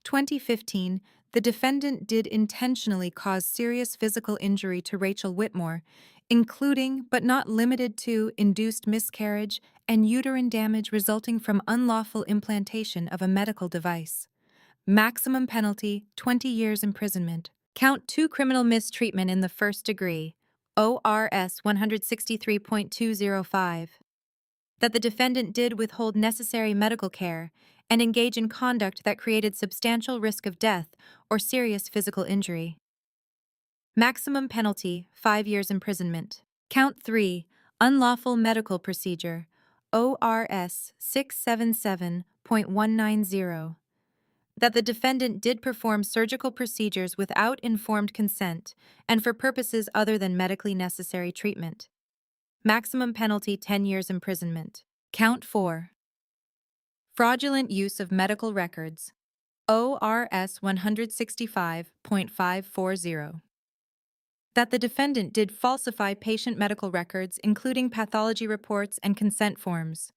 2015, the defendant did intentionally cause serious physical injury to Rachel Whitmore, including but not limited to induced miscarriage and uterine damage resulting from unlawful implantation of a medical device. Maximum penalty, 20 years imprisonment. Count 2, criminal mistreatment in the first degree. ORS 163.205. That the defendant did withhold necessary medical care and engage in conduct that created substantial risk of death or serious physical injury. Maximum penalty, 5 years imprisonment. Count 3, unlawful medical procedure, ORS 677.190. That the defendant did perform surgical procedures without informed consent and for purposes other than medically necessary treatment. Maximum penalty, 10 years imprisonment. Count 4. Fraudulent use of medical records. ORS 165.540. That the defendant did falsify patient medical records, including pathology reports and consent forms.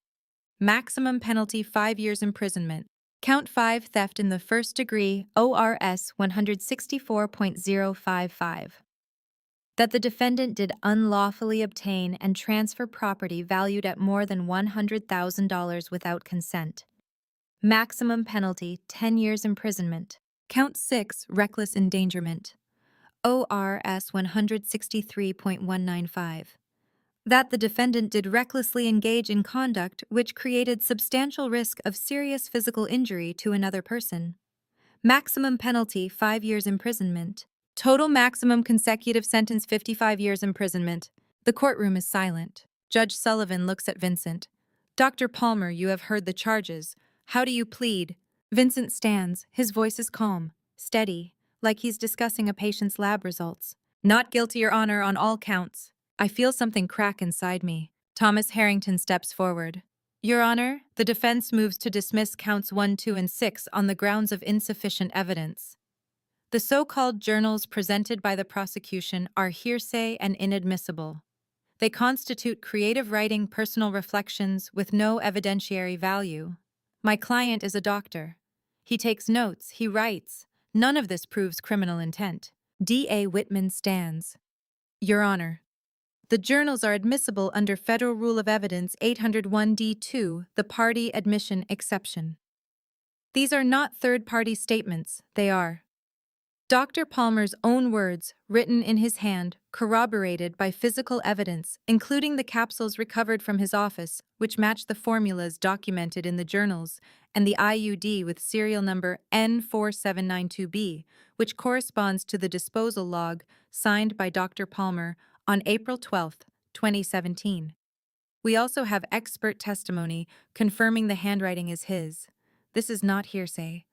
Maximum penalty, 5 years imprisonment. Count 5, theft in the first degree, ORS 164.055. That the defendant did unlawfully obtain and transfer property valued at more than $100,000 without consent. Maximum penalty, 10 years imprisonment. Count 6, reckless endangerment. ORS 163.195. That the defendant did recklessly engage in conduct which created substantial risk of serious physical injury to another person. Maximum penalty, 5 years imprisonment. Total maximum consecutive sentence, 55 years imprisonment. The courtroom is silent. Judge Sullivan looks at Vincent. Dr. Palmer, you have heard the charges. How do you plead? Vincent stands. His voice is calm, steady. like he's discussing a patient's lab results. Not guilty, Your Honor, on all counts. I feel something crack inside me. Thomas Harrington steps forward. Your Honor, the defense moves to dismiss counts 1, 2, and 6 on the grounds of insufficient evidence. The so-called journals presented by the prosecution are hearsay and inadmissible. They constitute creative writing, personal reflections with no evidentiary value. My client is a doctor. He takes notes, he writes. None of this proves criminal intent. D.A. Whitman stands. Your Honor, the journals are admissible under Federal Rule of Evidence 801D2, the party admission exception. These are not third-party statements, they are Dr. Palmer's own words, written in his hand, corroborated by physical evidence, including the capsules recovered from his office, which match the formulas documented in the journals, and the IUD with serial number N4792B, which corresponds to the disposal log signed by Dr. Palmer on April 12, 2017. We also have expert testimony confirming the handwriting is his. This is not hearsay.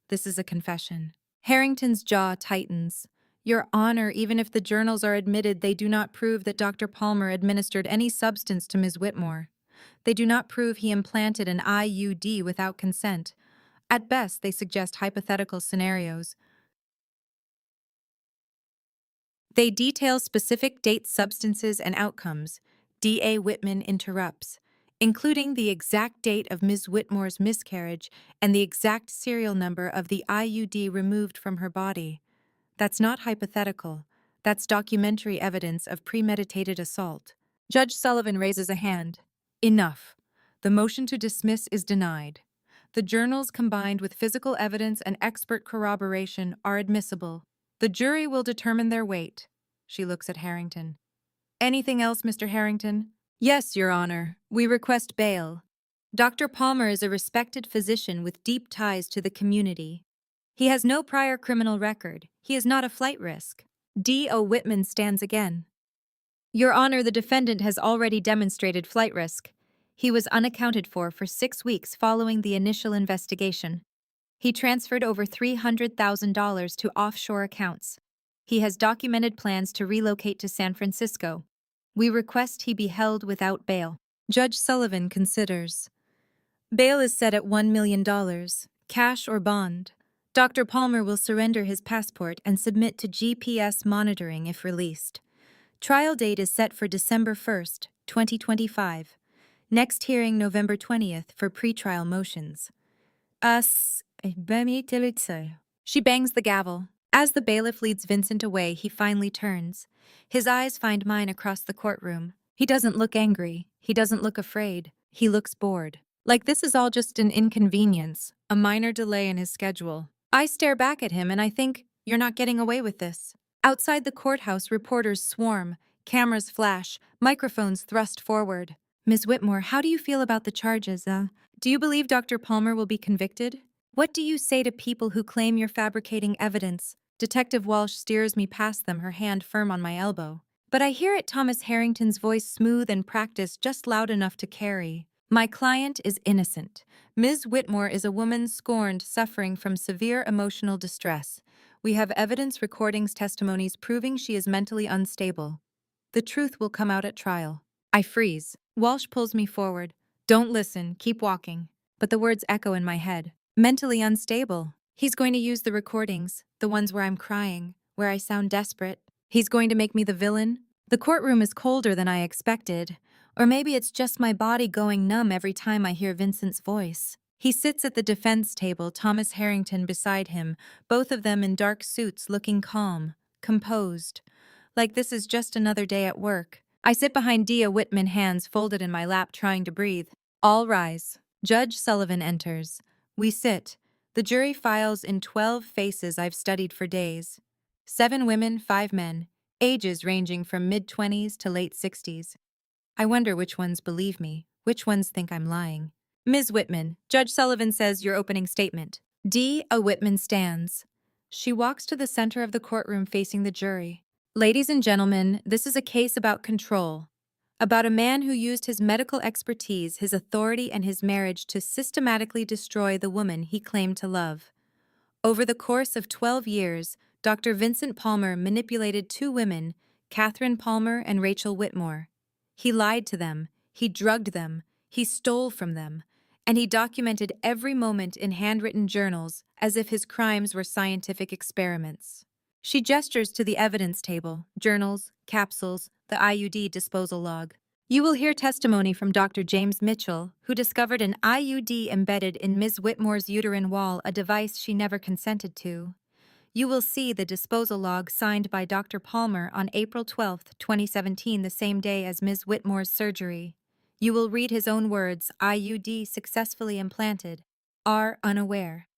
This is a confession. Harrington's jaw tightens. Your Honor, even if the journals are admitted, they do not prove that Dr. Palmer administered any substance to Ms. Whitmore. They do not prove he implanted an IUD without consent. At best, they suggest hypothetical scenarios. They detail specific dates, substances, and outcomes. D.A. Whitman interrupts, including the exact date of Ms. Whitmore's miscarriage and the exact serial number of the IUD removed from her body. That's not hypothetical. That's documentary evidence of premeditated assault. Judge Sullivan raises a hand. Enough. The motion to dismiss is denied. The journals combined with physical evidence and expert corroboration are admissible. The jury will determine their weight. She looks at Harrington. Anything else, Mr. Harrington? Yes, Your Honor. We request bail. Dr. Palmer is a respected physician with deep ties to the community. He has no prior criminal record. He is not a flight risk. D.O. Whitman stands again. Your Honor, the defendant has already demonstrated flight risk. He was unaccounted for 6 weeks following the initial investigation. He transferred over $300,000 to offshore accounts. He has documented plans to relocate to San Francisco. We request he be held without bail. Judge Sullivan considers. Bail is set at $1 million, cash or bond. Dr. Palmer will surrender his passport and submit to GPS monitoring if released. Trial date is set for December 1st, 2025. Next hearing November 20th for pretrial motions. She bangs the gavel. As the bailiff leads Vincent away, he finally turns. His eyes find mine across the courtroom. He doesn't look angry. He doesn't look afraid. He looks bored. Like this is all just an inconvenience, a minor delay in his schedule. I stare back at him and I think, you're not getting away with this. Outside the courthouse, reporters swarm. Cameras flash. Microphones thrust forward. Ms. Whitmore, how do you feel about the charges? Do you believe Dr. Palmer will be convicted? What do you say to people who claim you're fabricating evidence? Detective Walsh steers me past them, her hand firm on my elbow. But I hear it Thomas Harrington's voice, smooth and practiced, just loud enough to carry. My client is innocent. Ms. Whitmore is a woman scorned, suffering from severe emotional distress. We have evidence, recordings, testimonies proving she is mentally unstable. The truth will come out at trial. I freeze. Walsh pulls me forward. Don't listen, keep walking. But the words echo in my head. Mentally unstable. He's going to use the recordings, the ones where I'm crying, where I sound desperate. He's going to make me the villain. The courtroom is colder than I expected. Or maybe it's just my body going numb every time I hear Vincent's voice. He sits at the defense table, Thomas Harrington beside him, both of them in dark suits looking calm, composed. Like this is just another day at work. I sit behind D.A. Whitman, hands folded in my lap, trying to breathe. All rise. Judge Sullivan enters. We sit. The jury files in 12 faces I've studied for days. 7 women, 5 men, ages ranging from mid-20s to late 60s. I wonder which ones believe me, which ones think I'm lying. Ms. Whitman, Judge Sullivan says your opening statement. D.A. Whitman stands. She walks to the center of the courtroom facing the jury. Ladies and gentlemen, this is a case about control. About a man who used his medical expertise, his authority, and his marriage to systematically destroy the woman he claimed to love. Over the course of 12 years, Dr. Vincent Palmer manipulated two women, Catherine Palmer and Rachel Whitmore. He lied to them, he drugged them, he stole from them, and he documented every moment in handwritten journals as if his crimes were scientific experiments. She gestures to the evidence table, journals, capsules, the IUD disposal log. You will hear testimony from Dr. James Mitchell, who discovered an IUD embedded in Ms. Whitmore's uterine wall, a device she never consented to. You will see the disposal log signed by Dr. Palmer on April 12, 2017, the same day as Ms. Whitmore's surgery. You will read his own words, IUD successfully implanted, are unaware.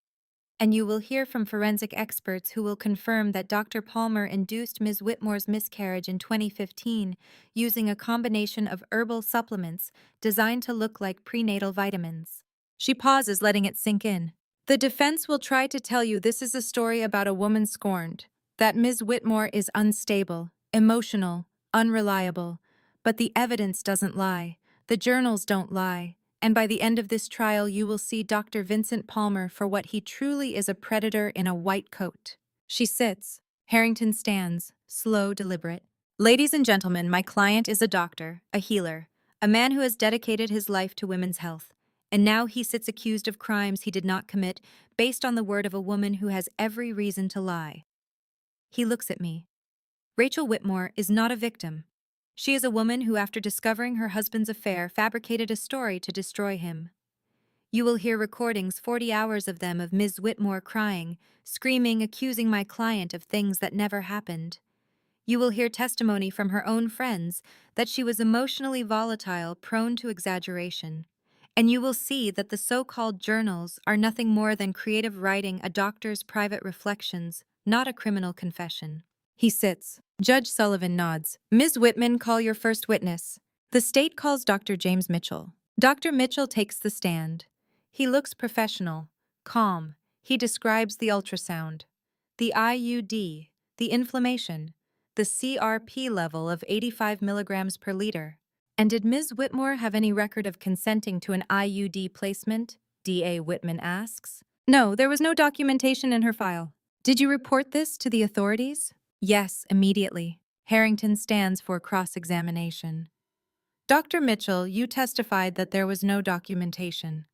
And you will hear from forensic experts who will confirm that Dr. Palmer induced Ms. Whitmore's miscarriage in 2015 using a combination of herbal supplements designed to look like prenatal vitamins. She pauses, letting it sink in. The defense will try to tell you this is a story about a woman scorned, that Ms. Whitmore is unstable, emotional, unreliable. But the evidence doesn't lie. The journals don't lie. And by the end of this trial, you will see Dr. Vincent Palmer for what he truly is, a predator in a white coat. She sits. Harrington stands, slow, deliberate. Ladies and gentlemen, my client is a doctor, a healer, a man who has dedicated his life to women's health. And now he sits accused of crimes he did not commit based on the word of a woman who has every reason to lie. He looks at me. Rachel Whitmore is not a victim. She is a woman who, after discovering her husband's affair, fabricated a story to destroy him. You will hear recordings, 40 hours of them, of Ms. Whitmore crying, screaming, accusing my client of things that never happened. You will hear testimony from her own friends that she was emotionally volatile, prone to exaggeration. And you will see that the so-called journals are nothing more than creative writing, a doctor's private reflections, not a criminal confession. He sits. Judge Sullivan nods. Ms. Whitman, call your first witness. The state calls Dr. James Mitchell. Dr. Mitchell takes the stand. He looks professional, calm. He describes the ultrasound, the IUD, the inflammation, the CRP level of 85 milligrams per liter. And did Ms. Whitmore have any record of consenting to an IUD placement? D.A. Whitman asks. No, there was no documentation in her file. Did you report this to the authorities? Yes, immediately. Harrington stands for cross-examination. Dr. Mitchell, you testified that there was no documentation.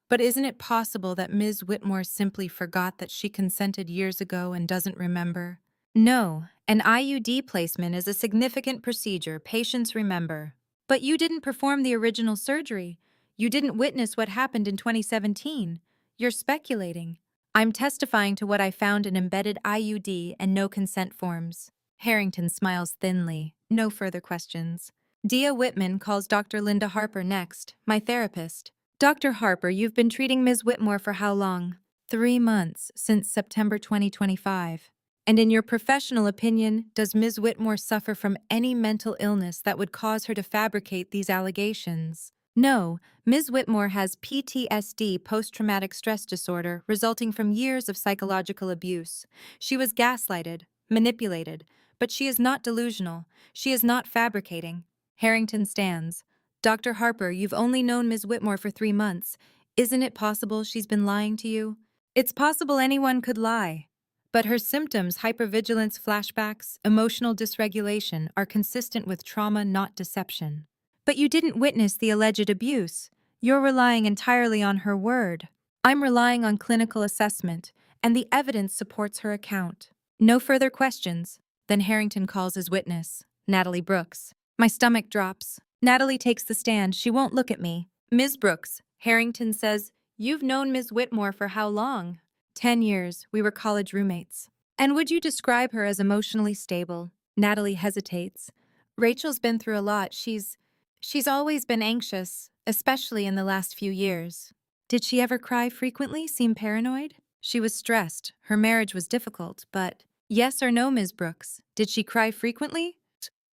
But isn't it possible that Ms. Whitmore simply forgot that she consented years ago and doesn't remember? No, an IUD placement is a significant procedure, patients remember. But you didn't perform the original surgery. You didn't witness what happened in 2017. You're speculating. I'm testifying to what I found, in embedded IUD and no consent forms. Harrington smiles thinly. No further questions. Dia Whitman calls Dr. Linda Harper next, my therapist. Dr. Harper, you've been treating Ms. Whitmore for how long? 3 months, since September 2025. And in your professional opinion, does Ms. Whitmore suffer from any mental illness that would cause her to fabricate these allegations? No, Ms. Whitmore has PTSD, post-traumatic stress disorder, resulting from years of psychological abuse. She was gaslighted, manipulated, but she is not delusional. She is not fabricating. Harrington stands. Dr. Harper, you've only known Ms. Whitmore for 3 months. Isn't it possible she's been lying to you? It's possible anyone could lie. But her symptoms, hypervigilance, flashbacks, emotional dysregulation, are consistent with trauma, not deception. But you didn't witness the alleged abuse. You're relying entirely on her word. I'm relying on clinical assessment, and the evidence supports her account. No further questions. Then Harrington calls his witness, Natalie Brooks. My stomach drops. Natalie takes the stand. She won't look at me. Ms. Brooks, Harrington says, you've known Ms. Whitmore for how long? 10 years. We were college roommates. And would you describe her as emotionally stable? Natalie hesitates. Rachel's been through a lot. She's always been anxious, especially in the last few years. Did she ever cry frequently, seem paranoid? She was stressed. Her marriage was difficult, but... Yes or no, Ms. Brooks? Did she cry frequently?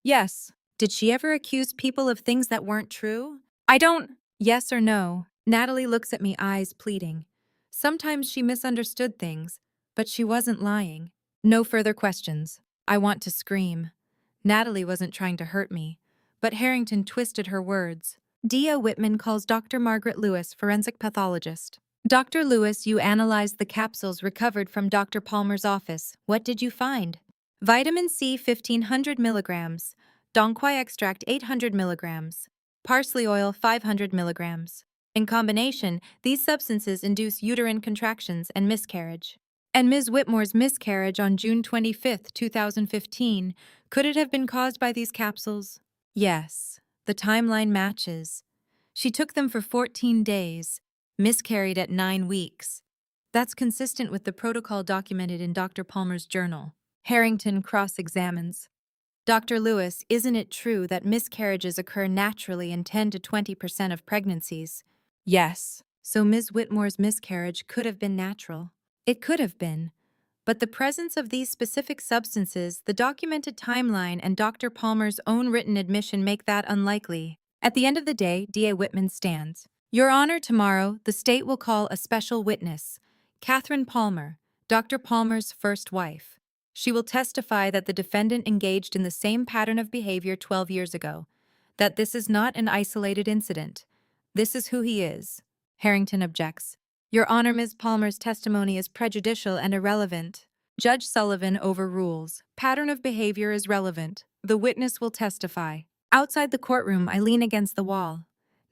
Yes. Did she ever accuse people of things that weren't true? I don't... Yes or no? Natalie looks at me, eyes pleading. Sometimes she misunderstood things, but she wasn't lying. No further questions. I want to scream. Natalie wasn't trying to hurt me, but Harrington twisted her words. Dia Whitman calls Dr. Margaret Lewis, forensic pathologist. Dr. Lewis, you analyzed the capsules recovered from Dr. Palmer's office. What did you find? Vitamin C 1500 milligrams, donquai extract 800 milligrams, parsley oil 500 milligrams. In combination, these substances induce uterine contractions and miscarriage. And Ms. Whitmore's miscarriage on June 25, 2015, could it have been caused by these capsules? Yes, the timeline matches. She took them for 14 days, miscarried at 9 weeks. That's consistent with the protocol documented in Dr. Palmer's journal. Harrington cross-examines. Dr. Lewis, isn't it true that miscarriages occur naturally in 10 to 20% of pregnancies? Yes. So Ms. Whitmore's miscarriage could have been natural. It could have been. But the presence of these specific substances, the documented timeline, and Dr. Palmer's own written admission make that unlikely. At the end of the day, D.A. Whitman stands. Your Honor, tomorrow, the state will call a special witness, Catherine Palmer, Dr. Palmer's first wife. She will testify that the defendant engaged in the same pattern of behavior 12 years ago, that this is not an isolated incident. This is who he is. Harrington objects. Your Honor, Ms. Palmer's testimony is prejudicial and irrelevant. Judge Sullivan overrules. Pattern of behavior is relevant. The witness will testify. Outside the courtroom, I lean against the wall.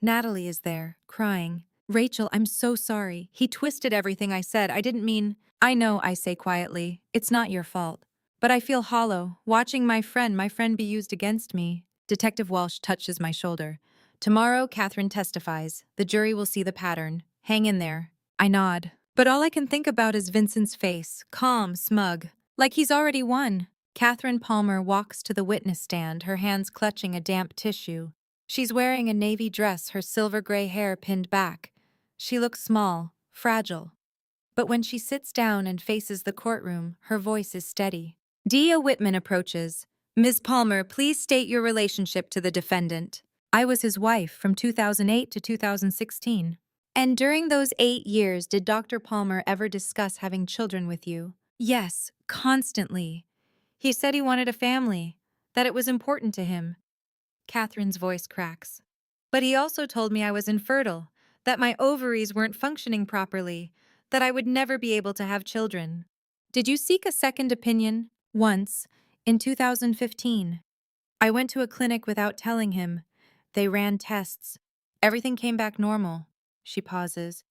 Natalie is there, crying. Rachel, I'm so sorry. He twisted everything I said. I didn't mean. I know, I say quietly. It's not your fault. But I feel hollow, watching my friend be used against me. Detective Walsh touches my shoulder. Tomorrow, Catherine testifies. The jury will see the pattern. Hang in there. I nod. But all I can think about is Vincent's face, calm, smug, like he's already won. Catherine Palmer walks to the witness stand, her hands clutching a damp tissue. She's wearing a navy dress, her silver gray hair pinned back. She looks small, fragile. But when she sits down and faces the courtroom, her voice is steady. D.A. Whitman approaches. Ms. Palmer, please state your relationship to the defendant. I was his wife from 2008 to 2016. And during those 8 years, did Dr. Palmer ever discuss having children with you? Yes, constantly. He said he wanted a family, that it was important to him. Catherine's voice cracks. But he also told me I was infertile, that my ovaries weren't functioning properly, that I would never be able to have children. Did you seek a second opinion? Once, in 2015. I went to a clinic without telling him. They ran tests. Everything came back normal. She pauses.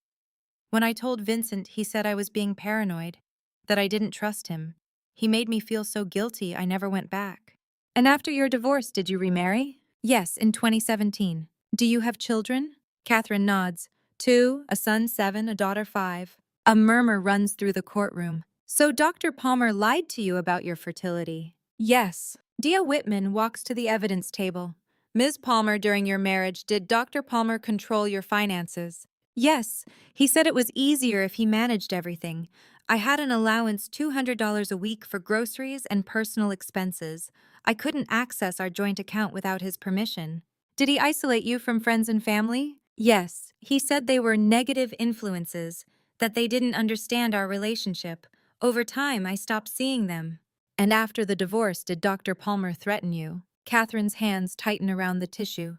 When I told Vincent, he said I was being paranoid, that I didn't trust him. He made me feel so guilty I never went back. And after your divorce, did you remarry? Yes, in 2017. Do you have children? Catherine nods. 2, a son 7, a daughter 5. A murmur runs through the courtroom. So Dr. Palmer lied to you about your fertility? Yes. Dia Whitman walks to the evidence table. Ms. Palmer, during your marriage, did Dr. Palmer control your finances? Yes. He said it was easier if he managed everything. I had an allowance $200 a week for groceries and personal expenses. I couldn't access our joint account without his permission. Did he isolate you from friends and family? Yes. He said they were negative influences, that they didn't understand our relationship. Over time, I stopped seeing them. And after the divorce, did Dr. Palmer threaten you? Catherine's hands tighten around the tissue.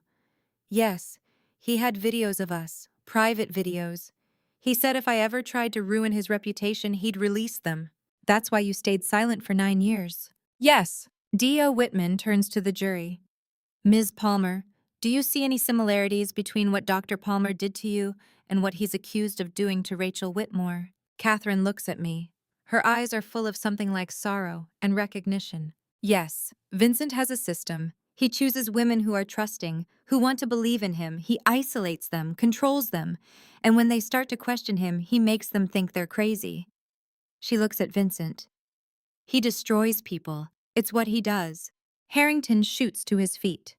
Yes. He had videos of us, private videos. He said if I ever tried to ruin his reputation, he'd release them. That's why you stayed silent for 9 years. Yes. D.O. Whitman turns to the jury. Ms. Palmer, do you see any similarities between what Dr. Palmer did to you and what he's accused of doing to Rachel Whitmore? Catherine looks at me. Her eyes are full of something like sorrow and recognition. Yes, Vincent has a system. He chooses women who are trusting, who want to believe in him. He isolates them, controls them. And when they start to question him, he makes them think they're crazy. She looks at Vincent. He destroys people. It's what he does. Harrington shoots to his feet.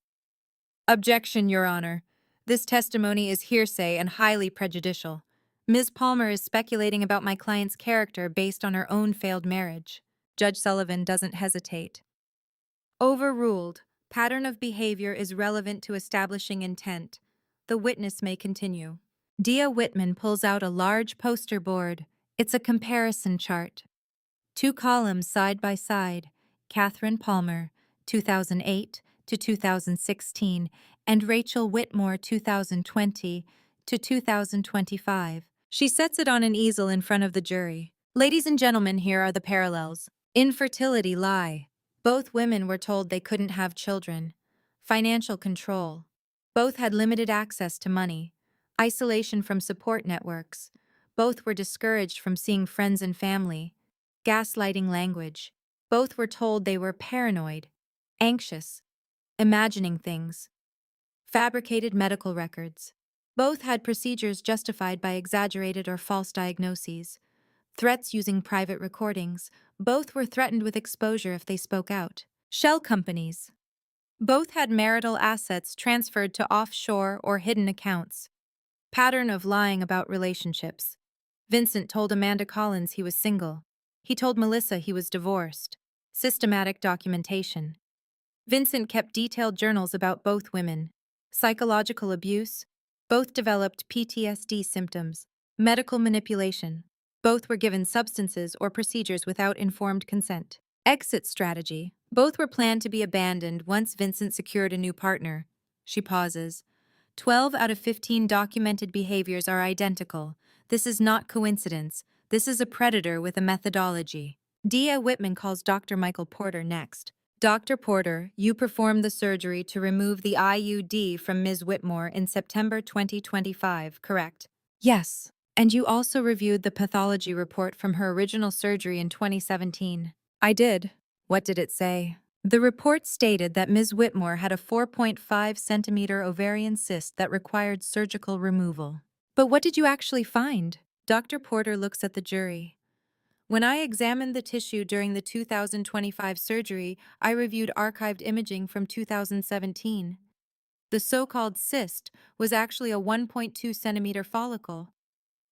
Objection, Your Honor. This testimony is hearsay and highly prejudicial. Ms. Palmer is speculating about my client's character based on her own failed marriage. Judge Sullivan doesn't hesitate. Overruled. Pattern of behavior is relevant to establishing intent. The witness may continue. Dia Whitman pulls out a large poster board. It's a comparison chart. 2 columns side by side. Catherine Palmer, 2008 to 2016, and Rachel Whitmore, 2020 to 2025. She sets it on an easel in front of the jury. Ladies and gentlemen, here are the parallels. Infertility lie. Both women were told they couldn't have children. Financial control. Both had limited access to money. Isolation from support networks. Both were discouraged from seeing friends and family. Gaslighting language. Both were told they were paranoid, anxious, imagining things. Fabricated medical records. Both had procedures justified by exaggerated or false diagnoses. Threats using private recordings. Both were threatened with exposure if they spoke out. Shell companies. Both had marital assets transferred to offshore or hidden accounts. Pattern of lying about relationships. Vincent told Amanda Collins he was single. He told Melissa he was divorced. Systematic documentation. Vincent kept detailed journals about both women. Psychological abuse. Both developed PTSD symptoms. Medical manipulation. Both were given substances or procedures without informed consent. Exit strategy. Both were planned to be abandoned once Vincent secured a new partner. She pauses. 12 out of 15 documented behaviors are identical. This is not coincidence. This is a predator with a methodology. Dia Whitman calls Dr. Michael Porter next. Dr. Porter, you performed the surgery to remove the IUD from Ms. Whitmore in September 2025, correct? Yes. And you also reviewed the pathology report from her original surgery in 2017. I did. What did it say? The report stated that Ms. Whitmore had a 4.5 centimeter ovarian cyst that required surgical removal. But what did you actually find? Dr. Porter looks at the jury. When I examined the tissue during the 2025 surgery, I reviewed archived imaging from 2017. The so-called cyst was actually a 1.2 centimeter follicle,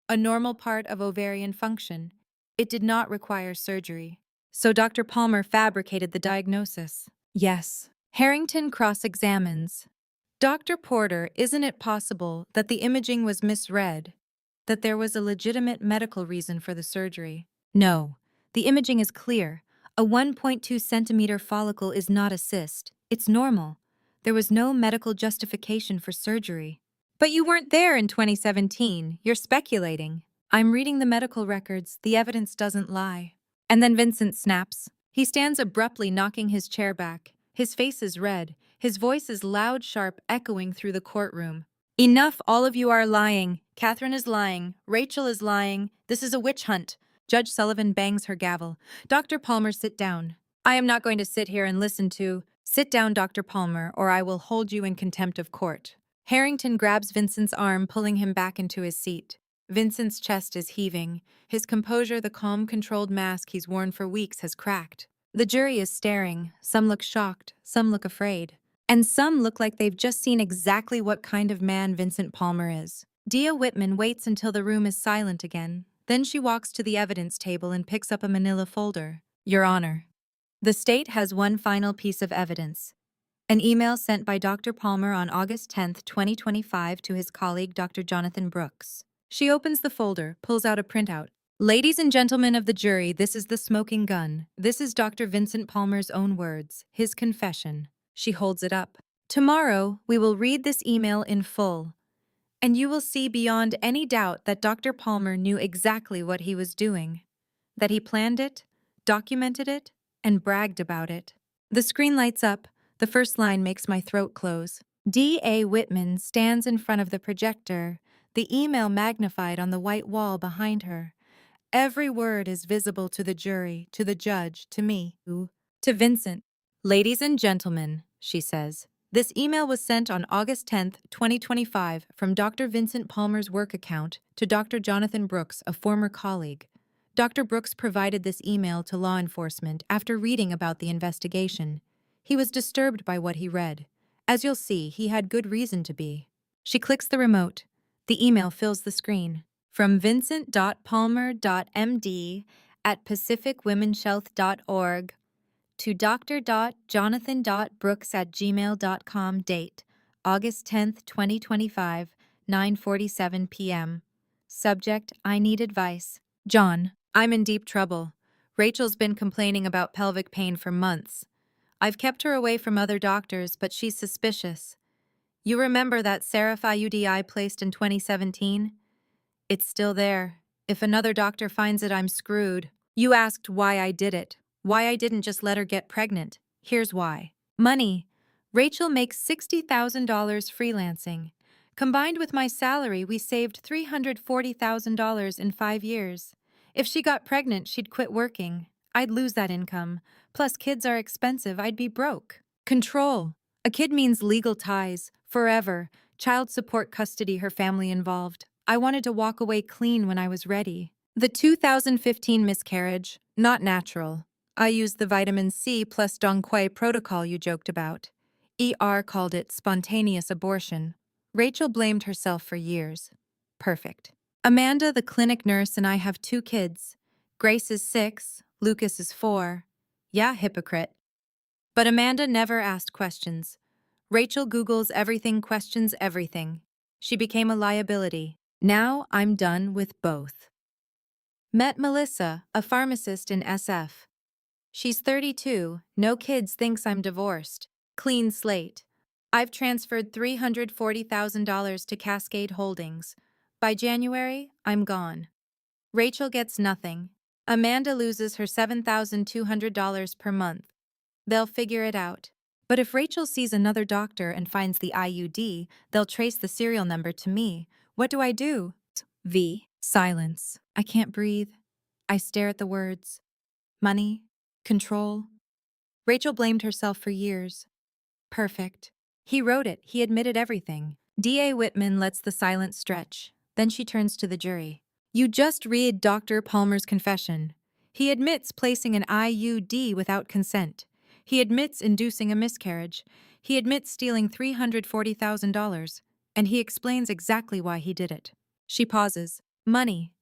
a normal part of ovarian function. It did not require surgery. So Dr. Palmer fabricated the diagnosis. Yes. Harrington cross-examines. Dr. Porter, isn't it possible that the imaging was misread? That there was a legitimate medical reason for the surgery? No. The imaging is clear. A 1.2 centimeter follicle is not a cyst. It's normal. There was no medical justification for surgery. But you weren't there in 2017. You're speculating. I'm reading the medical records. The evidence doesn't lie. And then Vincent snaps. He stands abruptly, knocking his chair back. His face is red. His voice is loud, sharp, echoing through the courtroom. Enough, all of you are lying. Catherine is lying. Rachel is lying. This is a witch hunt. Judge Sullivan bangs her gavel. Dr. Palmer, sit down. I am not going to sit here and listen to. Sit down, Dr. Palmer, or I will hold you in contempt of court. Harrington grabs Vincent's arm, pulling him back into his seat. Vincent's chest is heaving. His composure, the calm, controlled mask he's worn for weeks, has cracked. The jury is staring. Some look shocked, some look afraid. And some look like they've just seen exactly what kind of man Vincent Palmer is. Dia Whitman waits until the room is silent again. Then she walks to the evidence table and picks up a manila folder. Your Honor, the state has one final piece of evidence. An email sent by Dr. Palmer on August 10, 2025 to his colleague Dr. Jonathan Brooks. She opens the folder, pulls out a printout. Ladies and gentlemen of the jury, this is the smoking gun. This is Dr. Vincent Palmer's own words, his confession. She holds it up. Tomorrow, we will read this email in full. And you will see beyond any doubt that Dr. Palmer knew exactly what he was doing. That he planned it, documented it, and bragged about it. The screen lights up. The first line makes my throat close. D.A. Whitman stands in front of the projector, the email magnified on the white wall behind her. Every word is visible to the jury, to the judge, to me, to Vincent. Ladies and gentlemen, she says, this email was sent on August 10, 2025, from Dr. Vincent Palmer's work account to Dr. Jonathan Brooks, a former colleague. Dr. Brooks provided this email to law enforcement after reading about the investigation. He was disturbed by what he read. As you'll see, he had good reason to be. She clicks the remote. The email fills the screen. From vincent.palmer.md@pacificwomenshealth.org to dr.jonathan.brooks@gmail.com. Date, August 10th, 2025, 9:47 p.m. Subject, I need advice. John, I'm in deep trouble. Rachel's been complaining about pelvic pain for months. I've kept her away from other doctors, but she's suspicious. You remember that Seraph IUD I placed in 2017? It's still there. If another doctor finds it, I'm screwed. You asked why I did it. Why I didn't just let her get pregnant. Here's why. Money. Rachel makes $60,000 freelancing. Combined with my salary, we saved $340,000 in 5 years. If she got pregnant, she'd quit working. I'd lose that income. Plus, kids are expensive. I'd be broke. Control. A kid means legal ties, forever, child support custody, her family involved. I wanted to walk away clean when I was ready. The 2015 miscarriage, not natural. I used the vitamin C plus Dongquai protocol you joked about. ER called it spontaneous abortion. Rachel blamed herself for years. Perfect. Amanda, the clinic nurse, and I have 2 kids. Grace is 6, Lucas is 4. Yeah, hypocrite. But Amanda never asked questions. Rachel Googles everything, questions everything. She became a liability. Now I'm done with both. Met Melissa, a pharmacist in SF. She's 32, no kids, thinks I'm divorced. Clean slate. I've transferred $340,000 to Cascade Holdings. By January, I'm gone. Rachel gets nothing. Amanda loses her $7,200 per month. They'll figure it out. But if Rachel sees another doctor and finds the IUD, they'll trace the serial number to me. What do I do? V. Silence. I can't breathe. I stare at the words. Money. Control. Rachel blamed herself for years. Perfect. He wrote it. He admitted everything. D.A. Whitman lets the silence stretch. Then she turns to the jury. You just read Dr. Palmer's confession. He admits placing an IUD without consent. He admits inducing a miscarriage. He admits stealing $340,000. And he explains exactly why he did it. She pauses. Money.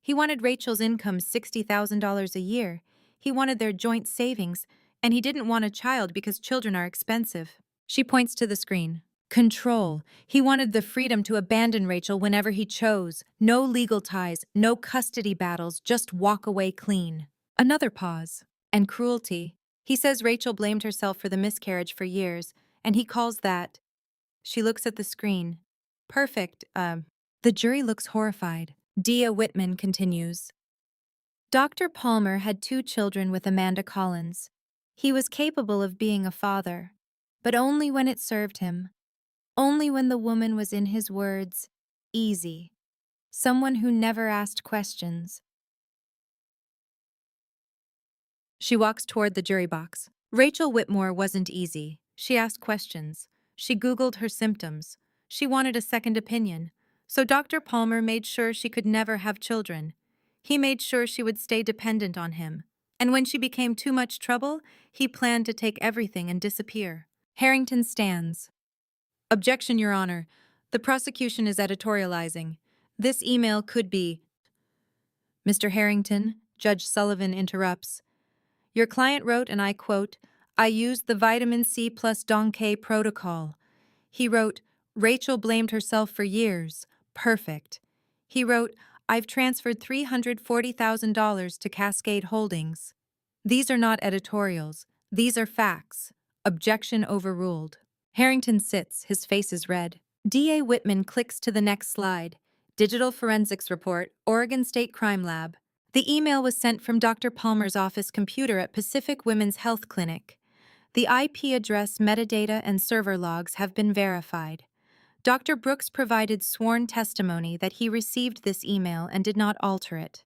He wanted Rachel's income $60,000 a year. He wanted their joint savings, and he didn't want a child because children are expensive. She points to the screen. Control. He wanted the freedom to abandon Rachel whenever he chose. No legal ties, no custody battles, just walk away clean. Another pause. And cruelty. He says Rachel blamed herself for the miscarriage for years, and he calls that. She looks at the screen. Perfect. The jury looks horrified. Dia Whitman continues. Dr. Palmer had 2 children with Amanda Collins. He was capable of being a father, but only when it served him. Only when the woman was, in his words, easy. Someone who never asked questions. She walks toward the jury box. Rachel Whitmore wasn't easy. She asked questions. She Googled her symptoms. She wanted a second opinion. So Dr. Palmer made sure she could never have children. He made sure she would stay dependent on him. And when she became too much trouble, he planned to take everything and disappear. Harrington stands. Objection, Your Honor. The prosecution is editorializing. This email could be... Mr. Harrington, Judge Sullivan interrupts. Your client wrote, and I quote, I used the vitamin C plus Dongquai protocol. He wrote, Rachel blamed herself for years. Perfect. He wrote, I've transferred $340,000 to Cascade Holdings. These are not editorials. These are facts. Objection overruled. Harrington sits, his face is red. D.A. Whitman clicks to the next slide. Digital Forensics Report, Oregon State Crime Lab. The email was sent from Dr. Palmer's office computer at Pacific Women's Health Clinic. The IP address, metadata, and server logs have been verified. Dr. Brooks provided sworn testimony that he received this email and did not alter it.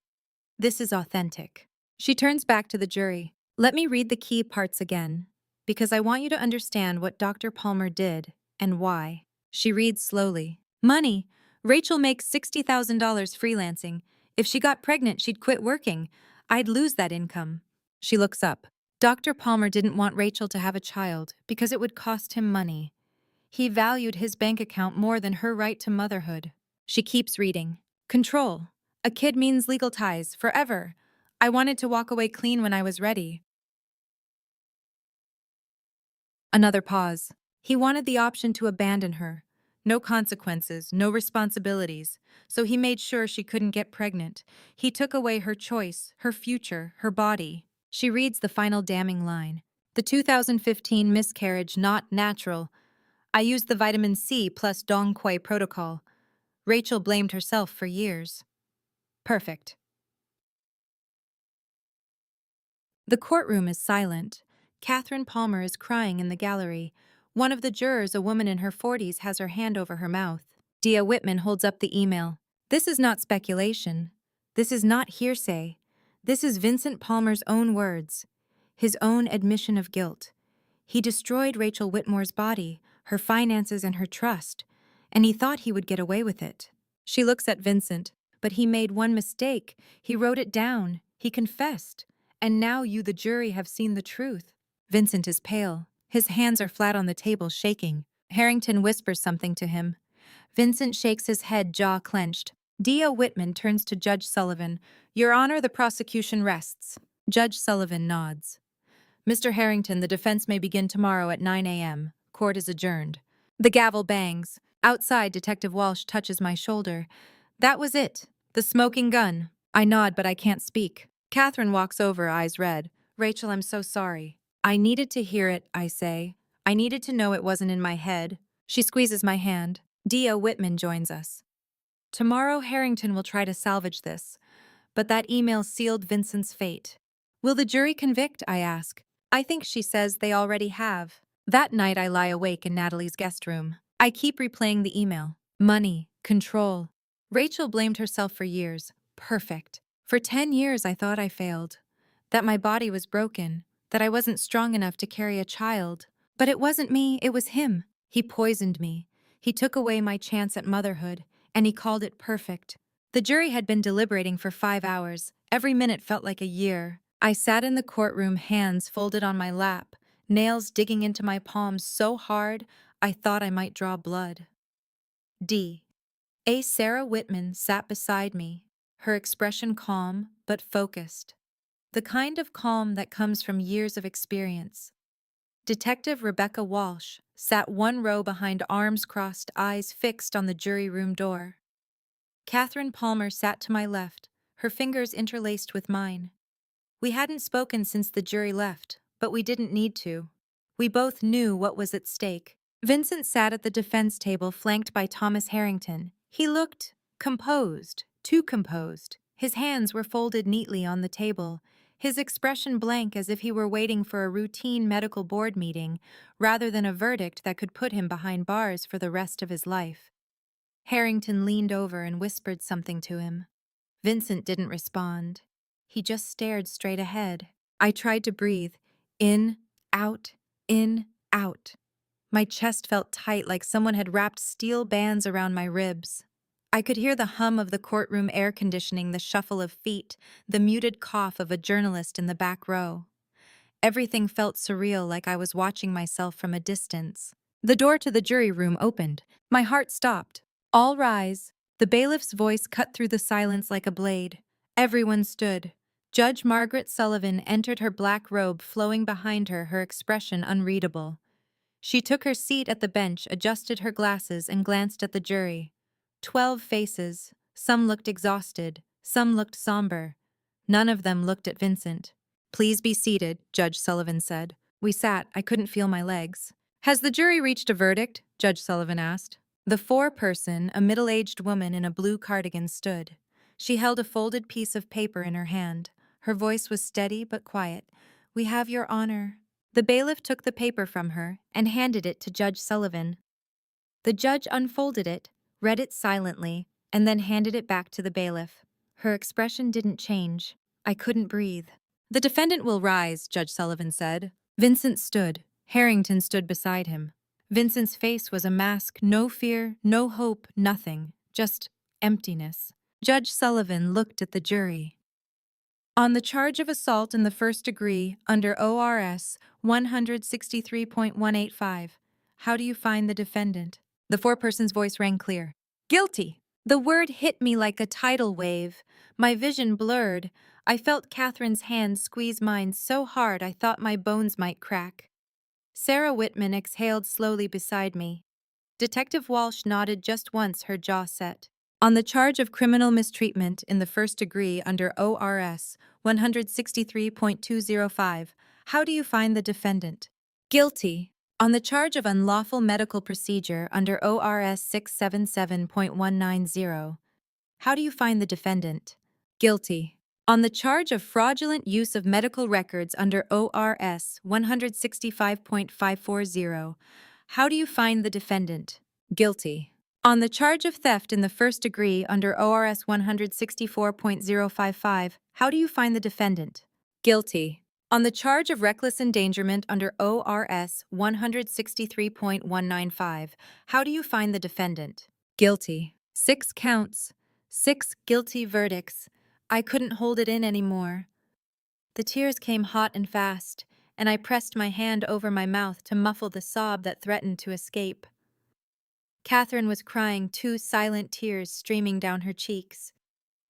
This is authentic. She turns back to the jury. Let me read the key parts again, because I want you to understand what Dr. Palmer did and why. She reads slowly. Money. Rachel makes $60,000 freelancing. If she got pregnant, she'd quit working. I'd lose that income. She looks up. Dr. Palmer didn't want Rachel to have a child because it would cost him money. He valued his bank account more than her right to motherhood. She keeps reading. Control. A kid means legal ties, forever. I wanted to walk away clean when I was ready. Another pause. He wanted the option to abandon her. No consequences, no responsibilities. So he made sure she couldn't get pregnant. He took away her choice, her future, her body. She reads the final damning line. The 2015 miscarriage not natural. I used the vitamin C plus Dongquai protocol. Rachel blamed herself for years. Perfect. The courtroom is silent. Catherine Palmer is crying in the gallery. One of the jurors, a woman in her 40s, has her hand over her mouth. Dia Whitman holds up the email. This is not speculation. This is not hearsay. This is Vincent Palmer's own words. His own admission of guilt. He destroyed Rachel Whitmore's body, her finances, and her trust, and he thought he would get away with it. She looks at Vincent, but he made one mistake. He wrote it down. He confessed. And now you, the jury, have seen the truth. Vincent is pale. His hands are flat on the table, shaking. Harrington whispers something to him. Vincent shakes his head, jaw clenched. Dia Whitman turns to Judge Sullivan. Your Honor, the prosecution rests. Judge Sullivan nods. Mr. Harrington, the defense may begin tomorrow at 9 a.m. Court is adjourned. The gavel bangs. Outside, Detective Walsh touches my shoulder. That was it. The smoking gun. I nod, but I can't speak. Catherine walks over, eyes red. Rachel, I'm so sorry. I needed to hear it, I say. I needed to know it wasn't in my head. She squeezes my hand. Dia Whitman joins us. Tomorrow, Harrington will try to salvage this, but that email sealed Vincent's fate. Will the jury convict? I ask. I think she says they already have. That night, I lie awake in Natalie's guest room. I keep replaying the email. Money, control. Rachel blamed herself for years. Perfect. For 10 years, I thought I failed. That my body was broken. That I wasn't strong enough to carry a child. But it wasn't me, it was him. He poisoned me. He took away my chance at motherhood, and he called it perfect. The jury had been deliberating for 5 hours. Every minute felt like a year. I sat in the courtroom, hands folded on my lap, nails digging into my palms so hard I thought I might draw blood. A. Sarah Whitman sat beside me, her expression calm but focused. The kind of calm that comes from years of experience. Detective Rebecca Walsh sat one row behind, arms crossed, eyes fixed on the jury room door. Catherine Palmer sat to my left, her fingers interlaced with mine. We hadn't spoken since the jury left, but we didn't need to. We both knew what was at stake. Vincent sat at the defense table, flanked by Thomas Harrington. He looked composed, too composed. His hands were folded neatly on the table, his expression blank, as if he were waiting for a routine medical board meeting rather than a verdict that could put him behind bars for the rest of his life. Harrington leaned over and whispered something to him. Vincent didn't respond. He just stared straight ahead. I tried to breathe. In, out, in, out. My chest felt tight, like someone had wrapped steel bands around my ribs. I could hear the hum of the courtroom air conditioning, the shuffle of feet, the muted cough of a journalist in the back row. Everything felt surreal, like I was watching myself from a distance. The door to the jury room opened. My heart stopped. All rise. The bailiff's voice cut through the silence like a blade. Everyone stood. Judge Margaret Sullivan entered, her black robe flowing behind her, her expression unreadable. She took her seat at the bench, adjusted her glasses, and glanced at the jury. 12 faces. Some looked exhausted. Some looked somber. None of them looked at Vincent. Please be seated, Judge Sullivan said. We sat. I couldn't feel my legs. Has the jury reached a verdict? Judge Sullivan asked. The foreperson, a middle-aged woman in a blue cardigan, stood. She held a folded piece of paper in her hand. Her voice was steady but quiet. We have, Your Honor. The bailiff took the paper from her and handed it to Judge Sullivan. The judge unfolded it, read it silently, and then handed it back to the bailiff. Her expression didn't change. I couldn't breathe. The defendant will rise, Judge Sullivan said. Vincent stood. Harrington stood beside him. Vincent's face was a mask, no fear, no hope, nothing, just emptiness. Judge Sullivan looked at the jury. On the charge of assault in the first degree under ORS 163.185, how do you find the defendant? The foreperson's voice rang clear. Guilty! The word hit me like a tidal wave. My vision blurred. I felt Catherine's hand squeeze mine so hard I thought my bones might crack. Sarah Whitman exhaled slowly beside me. Detective Walsh nodded just once, her jaw set. On the charge of criminal mistreatment in the first degree under ORS 163.205, how do you find the defendant? Guilty. On the charge of unlawful medical procedure under ORS 677.190, how do you find the defendant? Guilty. On the charge of fraudulent use of medical records under ORS 165.540, how do you find the defendant? Guilty. On the charge of theft in the first degree under ORS 164.055, how do you find the defendant? Guilty. On the charge of reckless endangerment under ORS 163.195, how do you find the defendant? Guilty. 6 counts. 6 guilty verdicts. I couldn't hold it in anymore. The tears came hot and fast, and I pressed my hand over my mouth to muffle the sob that threatened to escape. Catherine was crying, 2 silent tears streaming down her cheeks.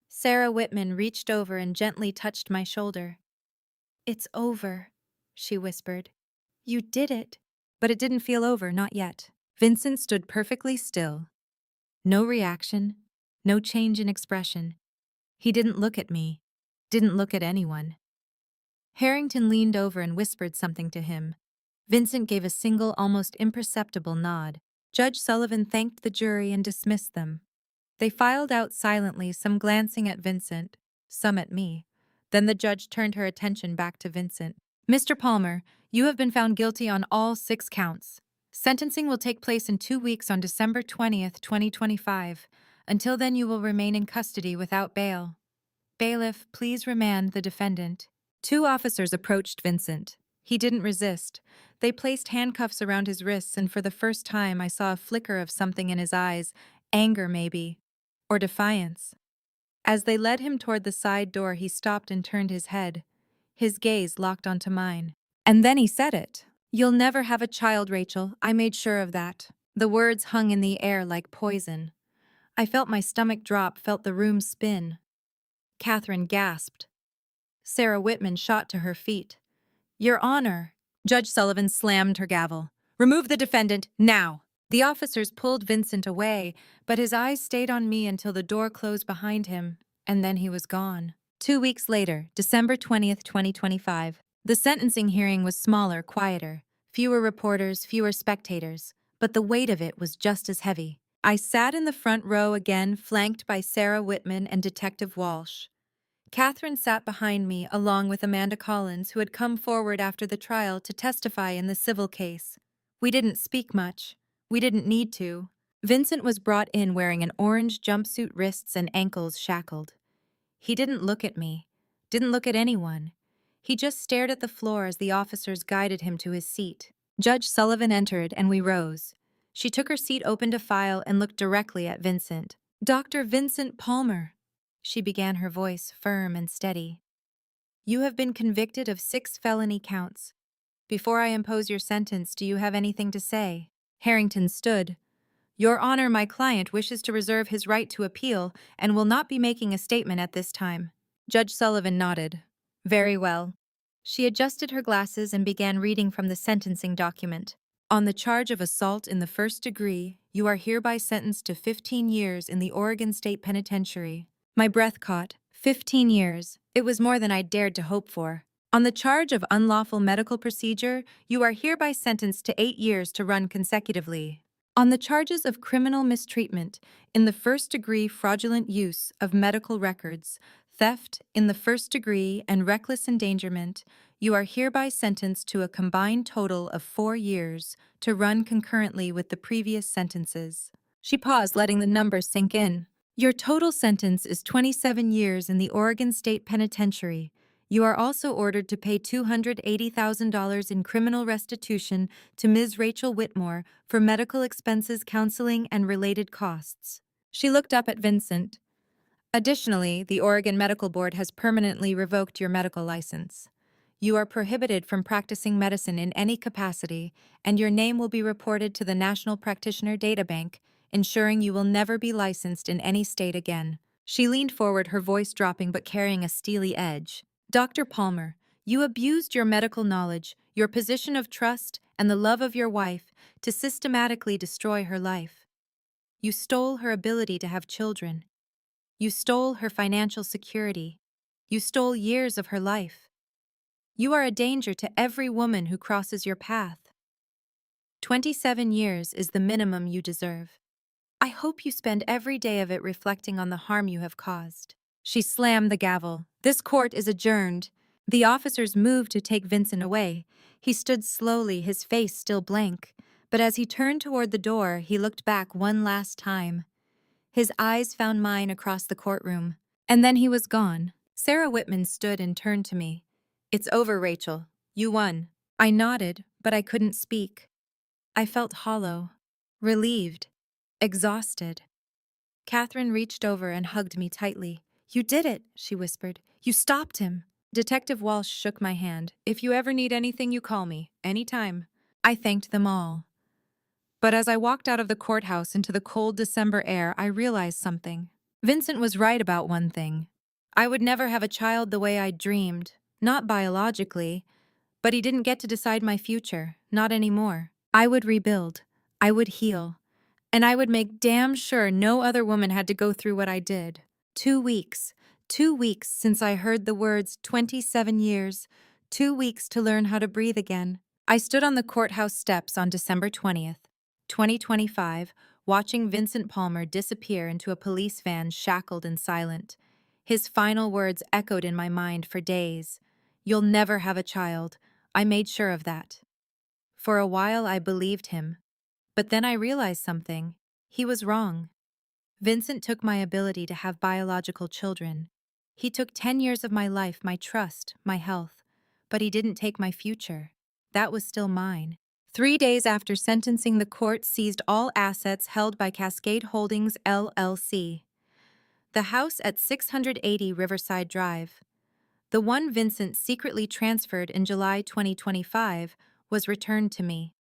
Sarah Whitman reached over and gently touched my shoulder. "It's over," she whispered. "You did it." But it didn't feel over, not yet. Vincent stood perfectly still. No reaction, no change in expression. He didn't look at me, didn't look at anyone. Harrington leaned over and whispered something to him. Vincent gave a single, almost imperceptible nod. Judge Sullivan thanked the jury and dismissed them. They filed out silently, some glancing at Vincent, some at me. Then the judge turned her attention back to Vincent. "Mr. Palmer, you have been found guilty on all 6 counts. Sentencing will take place in 2 weeks on December 20th, 2025. Until then, you will remain in custody without bail. Bailiff, please remand the defendant." 2 officers approached Vincent. He didn't resist. They placed handcuffs around his wrists, and for the first time I saw a flicker of something in his eyes, anger maybe, or defiance. As they led him toward the side door, he stopped and turned his head. His gaze locked onto mine. And then he said it. "You'll never have a child, Rachel. I made sure of that." The words hung in the air like poison. I felt my stomach drop, felt the room spin. Catherine gasped. Sarah Whitman shot to her feet. "Your Honor!" Judge Sullivan slammed her gavel. "Remove the defendant, now!" The officers pulled Vincent away, but his eyes stayed on me until the door closed behind him, and then he was gone. 2 weeks later, December 20th, 2025. The sentencing hearing was smaller, quieter. Fewer reporters, fewer spectators. But the weight of it was just as heavy. I sat in the front row again, flanked by Sarah Whitman and Detective Walsh. Catherine sat behind me, along with Amanda Collins, who had come forward after the trial to testify in the civil case. We didn't speak much. We didn't need to. Vincent was brought in wearing an orange jumpsuit, wrists and ankles shackled. He didn't look at me, didn't look at anyone. He just stared at the floor as the officers guided him to his seat. Judge Sullivan entered, and we rose. She took her seat, opened a file, and looked directly at Vincent. "Dr. Vincent Palmer," she began, her voice firm and steady. "You have been convicted of 6 felony counts. Before I impose your sentence, do you have anything to say?" Harrington stood. "Your Honor, my client wishes to reserve his right to appeal and will not be making a statement at this time." Judge Sullivan nodded. "Very well." She adjusted her glasses and began reading from the sentencing document. "On the charge of assault in the first degree, you are hereby sentenced to 15 years in the Oregon State Penitentiary." My breath caught. 15 years. It was more than I dared to hope for. "On the charge of unlawful medical procedure, you are hereby sentenced to 8 years to run consecutively. On the charges of criminal mistreatment in the first degree, fraudulent use of medical records, theft in the first degree, and reckless endangerment, you are hereby sentenced to a combined total of 4 years to run concurrently with the previous sentences." She paused, letting the numbers sink in. "Your total sentence is 27 years in the Oregon State Penitentiary. You are also ordered to pay $280,000 in criminal restitution to Ms. Rachel Whitmore for medical expenses, counseling, and related costs." She looked up at Vincent. "Additionally, the Oregon Medical Board has permanently revoked your medical license. You are prohibited from practicing medicine in any capacity, and your name will be reported to the National Practitioner Data Bank, ensuring you will never be licensed in any state again." She leaned forward, her voice dropping but carrying a steely edge. "Dr. Palmer, you abused your medical knowledge, your position of trust, and the love of your wife to systematically destroy her life. You stole her ability to have children. You stole her financial security. You stole years of her life. You are a danger to every woman who crosses your path. 27 years is the minimum you deserve. I hope you spend every day of it reflecting on the harm you have caused." She slammed the gavel. "This court is adjourned." The officers moved to take Vincent away. He stood slowly, his face still blank. But as he turned toward the door, he looked back one last time. His eyes found mine across the courtroom. And then he was gone. Sarah Whitman stood and turned to me. "It's over, Rachel. You won." I nodded, but I couldn't speak. I felt hollow, relieved, exhausted. Catherine reached over and hugged me tightly. "You did it," she whispered. "You stopped him." Detective Walsh shook my hand. "If you ever need anything, you call me. Anytime." I thanked them all. But as I walked out of the courthouse into the cold December air, I realized something. Vincent was right about one thing. I would never have a child the way I'd dreamed. Not biologically, but he didn't get to decide my future. Not anymore. I would rebuild. I would heal. And I would make damn sure no other woman had to go through what I did. 2 weeks. 2 weeks since I heard the words 27 years. 2 weeks to learn how to breathe again. I stood on the courthouse steps on December 20th, 2025, watching Vincent Palmer disappear into a police van shackled and silent. His final words echoed in my mind for days. "You'll never have a child." I made sure of that. For a while I believed him. But then I realized something. He was wrong. Vincent took my ability to have biological children. He took 10 years of my life, my trust, my health. But he didn't take my future. That was still mine. 3 days after sentencing, the court seized all assets held by Cascade Holdings, LLC. The house at 680 Riverside Drive, the one Vincent secretly transferred in July 2025, was returned to me.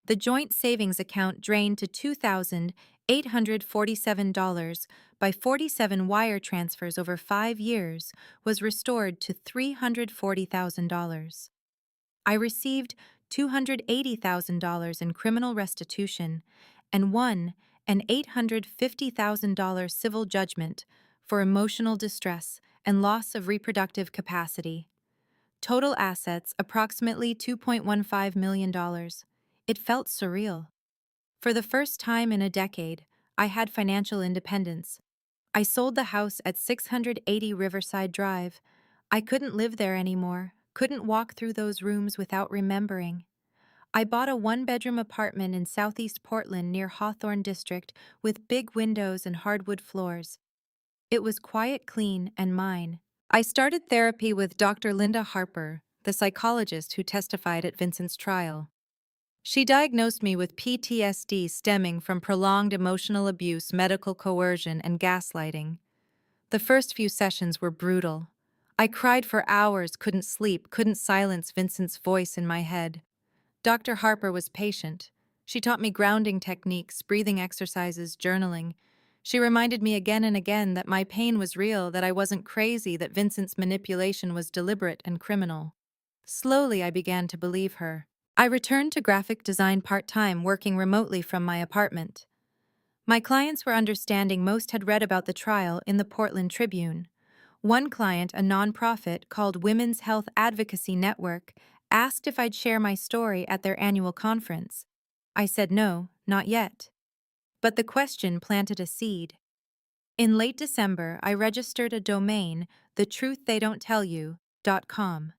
The joint savings account drained to $2,847 by 47 wire transfers over 5 years was restored to $340,000. I received $280,000 in criminal restitution and won an $850,000 civil judgment for emotional distress and loss of reproductive capacity. Total assets approximately $2.15 million. It felt surreal. For the first time in a decade, I had financial independence. I sold the house at 680 Riverside Drive. I couldn't live there anymore, couldn't walk through those rooms without remembering. I bought a one-bedroom apartment in southeast Portland near Hawthorne District with big windows and hardwood floors. It was quiet, clean, and mine. I started therapy with Dr. Linda Harper, the psychologist who testified at Vincent's trial. She diagnosed me with PTSD stemming from prolonged emotional abuse, medical coercion, and gaslighting. The first few sessions were brutal. I cried for hours, couldn't sleep, couldn't silence Vincent's voice in my head. Dr. Harper was patient. She taught me grounding techniques, breathing exercises, journaling. She reminded me again and again that my pain was real, that I wasn't crazy, that Vincent's manipulation was deliberate and criminal. Slowly, I began to believe her. I returned to graphic design part-time, working remotely from my apartment. My clients were understanding. Most had read about the trial in the Portland Tribune. One client, a nonprofit called Women's Health Advocacy Network, asked if I'd share my story at their annual conference. I said no, not yet. But the question planted a seed. In late December, I registered a domain, thetruththeydon'ttellyu.com.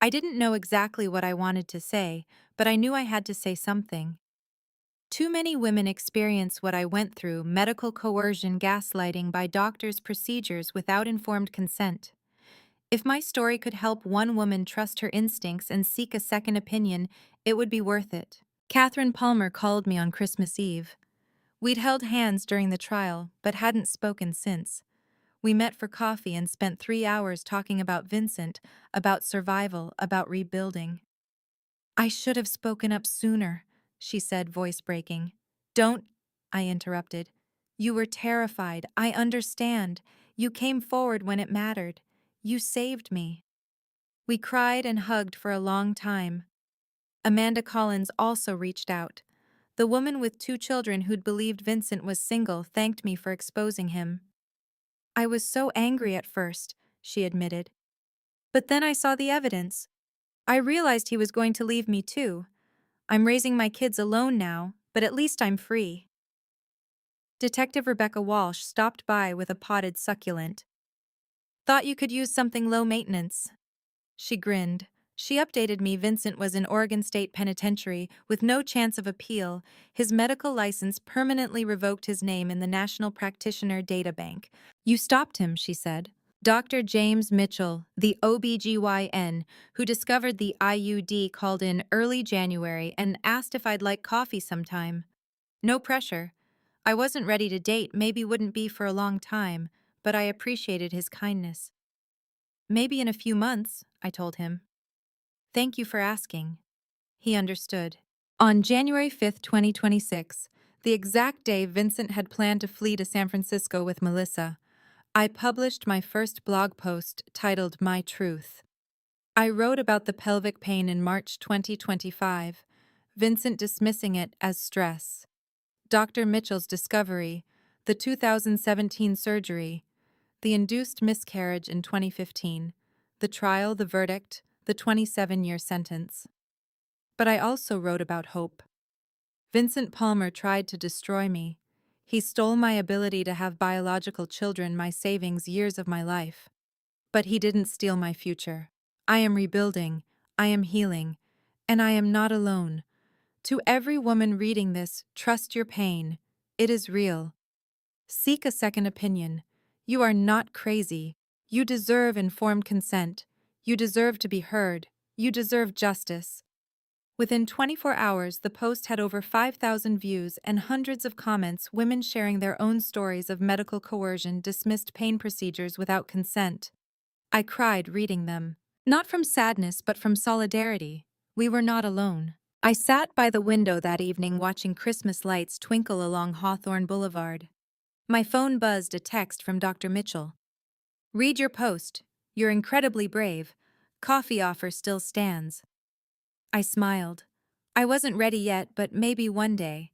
I didn't know exactly what I wanted to say, but I knew I had to say something. Too many women experience what I went through: medical coercion, gaslighting by doctors, procedures without informed consent. If my story could help one woman trust her instincts and seek a second opinion, it would be worth it. Catherine Palmer called me on Christmas Eve. We'd held hands during the trial, but hadn't spoken since. We met for coffee and spent 3 hours talking about Vincent, about survival, about rebuilding. "I should have spoken up sooner," she said, voice breaking. "Don't," I interrupted. "You were terrified. I understand. You came forward when it mattered. You saved me." We cried and hugged for a long time. Amanda Collins also reached out. The woman with 2 children who'd believed Vincent was single thanked me for exposing him. "I was so angry at first," she admitted. "But then I saw the evidence. I realized he was going to leave me too. I'm raising my kids alone now, but at least I'm free. Detective Rebecca Walsh stopped by with a potted succulent. Thought you could use something low maintenance. She grinned. She updated me Vincent was in Oregon State Penitentiary with no chance of appeal. His medical license permanently revoked his name in the National Practitioner Data Bank. You stopped him, she said. Dr. James Mitchell, the OBGYN, who discovered the IUD, called in early January and asked if I'd like coffee sometime. No pressure. I wasn't ready to date, maybe wouldn't be for a long time, but I appreciated his kindness. Maybe in a few months, I told him. Thank you for asking. He understood. On January 5th, 2026, the exact day Vincent had planned to flee to San Francisco with Melissa, I published my first blog post titled My Truth. I wrote about the pelvic pain in March 2025, Vincent dismissing it as stress, Dr. Mitchell's discovery, the 2017 surgery, the induced miscarriage in 2015, the trial, the verdict, the 27-year sentence. But I also wrote about hope. Vincent Palmer tried to destroy me. He stole my ability to have biological children, my savings, years of my life. But he didn't steal my future. I am rebuilding, I am healing, and I am not alone. To every woman reading this, trust your pain. It is real. Seek a second opinion. You are not crazy. You deserve informed consent. You deserve to be heard. You deserve justice. Within 24 hours, the post had over 5,000 views and hundreds of comments, women sharing their own stories of medical coercion, dismissed pain procedures without consent. I cried reading them. Not from sadness, but from solidarity. We were not alone. I sat by the window that evening watching Christmas lights twinkle along Hawthorne Boulevard. My phone buzzed a text from Dr. Mitchell. Read your post. You're incredibly brave. Coffee offer still stands. I smiled. I wasn't ready yet, but maybe one day.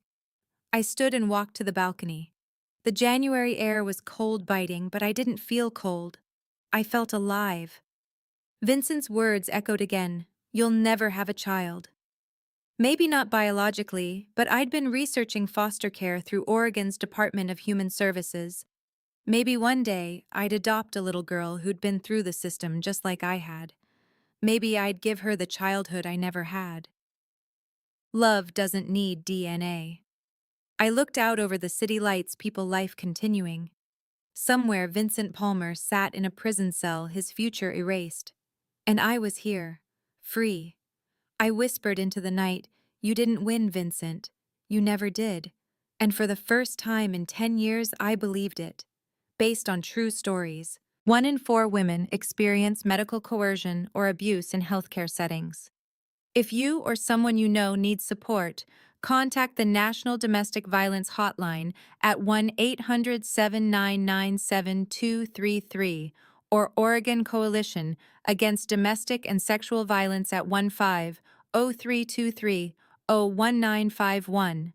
I stood and walked to the balcony. The January air was cold biting, but I didn't feel cold. I felt alive. Vincent's words echoed again. You'll never have a child. Maybe not biologically, but I'd been researching foster care through Oregon's Department of Human Services. Maybe one day I'd adopt a little girl who'd been through the system just like I had. Maybe I'd give her the childhood I never had. Love doesn't need DNA. I looked out over the city lights, people life continuing. Somewhere Vincent Palmer sat in a prison cell, his future erased. And I was here, free. I whispered into the night, you didn't win, Vincent. You never did. And for the first time in 10 years, I believed it. Based on true stories. 1 in 4 women experience medical coercion or abuse in healthcare settings. If you or someone you know needs support, contact the National Domestic Violence Hotline at 1-800-799-7233 or Oregon Coalition Against Domestic and Sexual Violence at 15-0323-01951.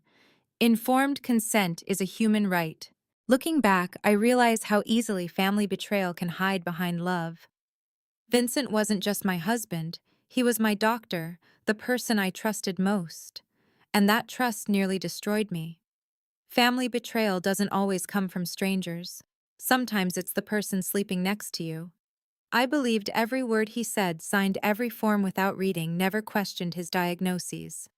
Informed consent is a human right. Looking back, I realize how easily family betrayal can hide behind love. Vincent wasn't just my husband, he was my doctor, the person I trusted most. And that trust nearly destroyed me. Family betrayal doesn't always come from strangers. Sometimes it's the person sleeping next to you. I believed every word he said, signed every form without reading, never questioned his diagnoses.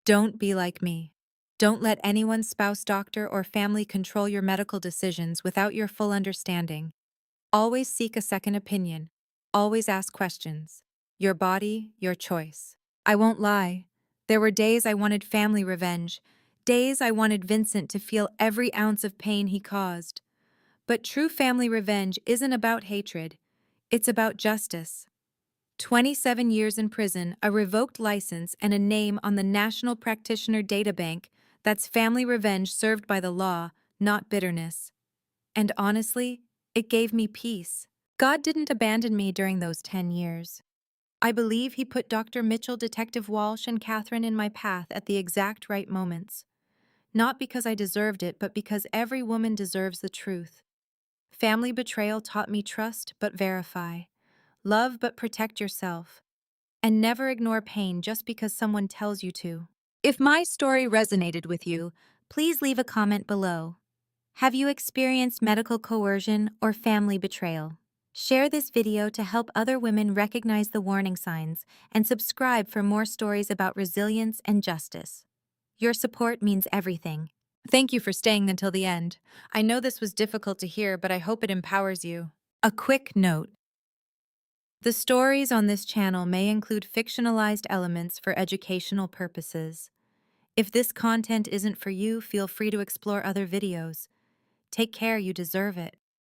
Don't be like me. Don't let anyone's spouse, doctor, or family control your medical decisions without your full understanding. Always seek a second opinion. Always ask questions. Your body, your choice. I won't lie. There were days I wanted family revenge. Days I wanted Vincent to feel every ounce of pain he caused. But true family revenge isn't about hatred. It's about justice. 27 years in prison, a revoked license, and a name on the National Practitioner Data Bank. That's family revenge served by the law, not bitterness. And honestly, it gave me peace. God didn't abandon me during those 10 years. I believe He put Dr. Mitchell, Detective Walsh, and Catherine in my path at the exact right moments. Not because I deserved it, but because every woman deserves the truth. Family betrayal taught me trust but verify. Love but protect yourself. And never ignore pain just because someone tells you to. If my story resonated with you, please leave a comment below. Have you experienced medical coercion or family betrayal? Share this video to help other women recognize the warning signs and subscribe for more stories about resilience and justice. Your support means everything. Thank you for staying until the end. I know this was difficult to hear, but I hope it empowers you. A quick note. The stories on this channel may include fictionalized elements for educational purposes. If this content isn't for you, feel free to explore other videos. Take care, you deserve it.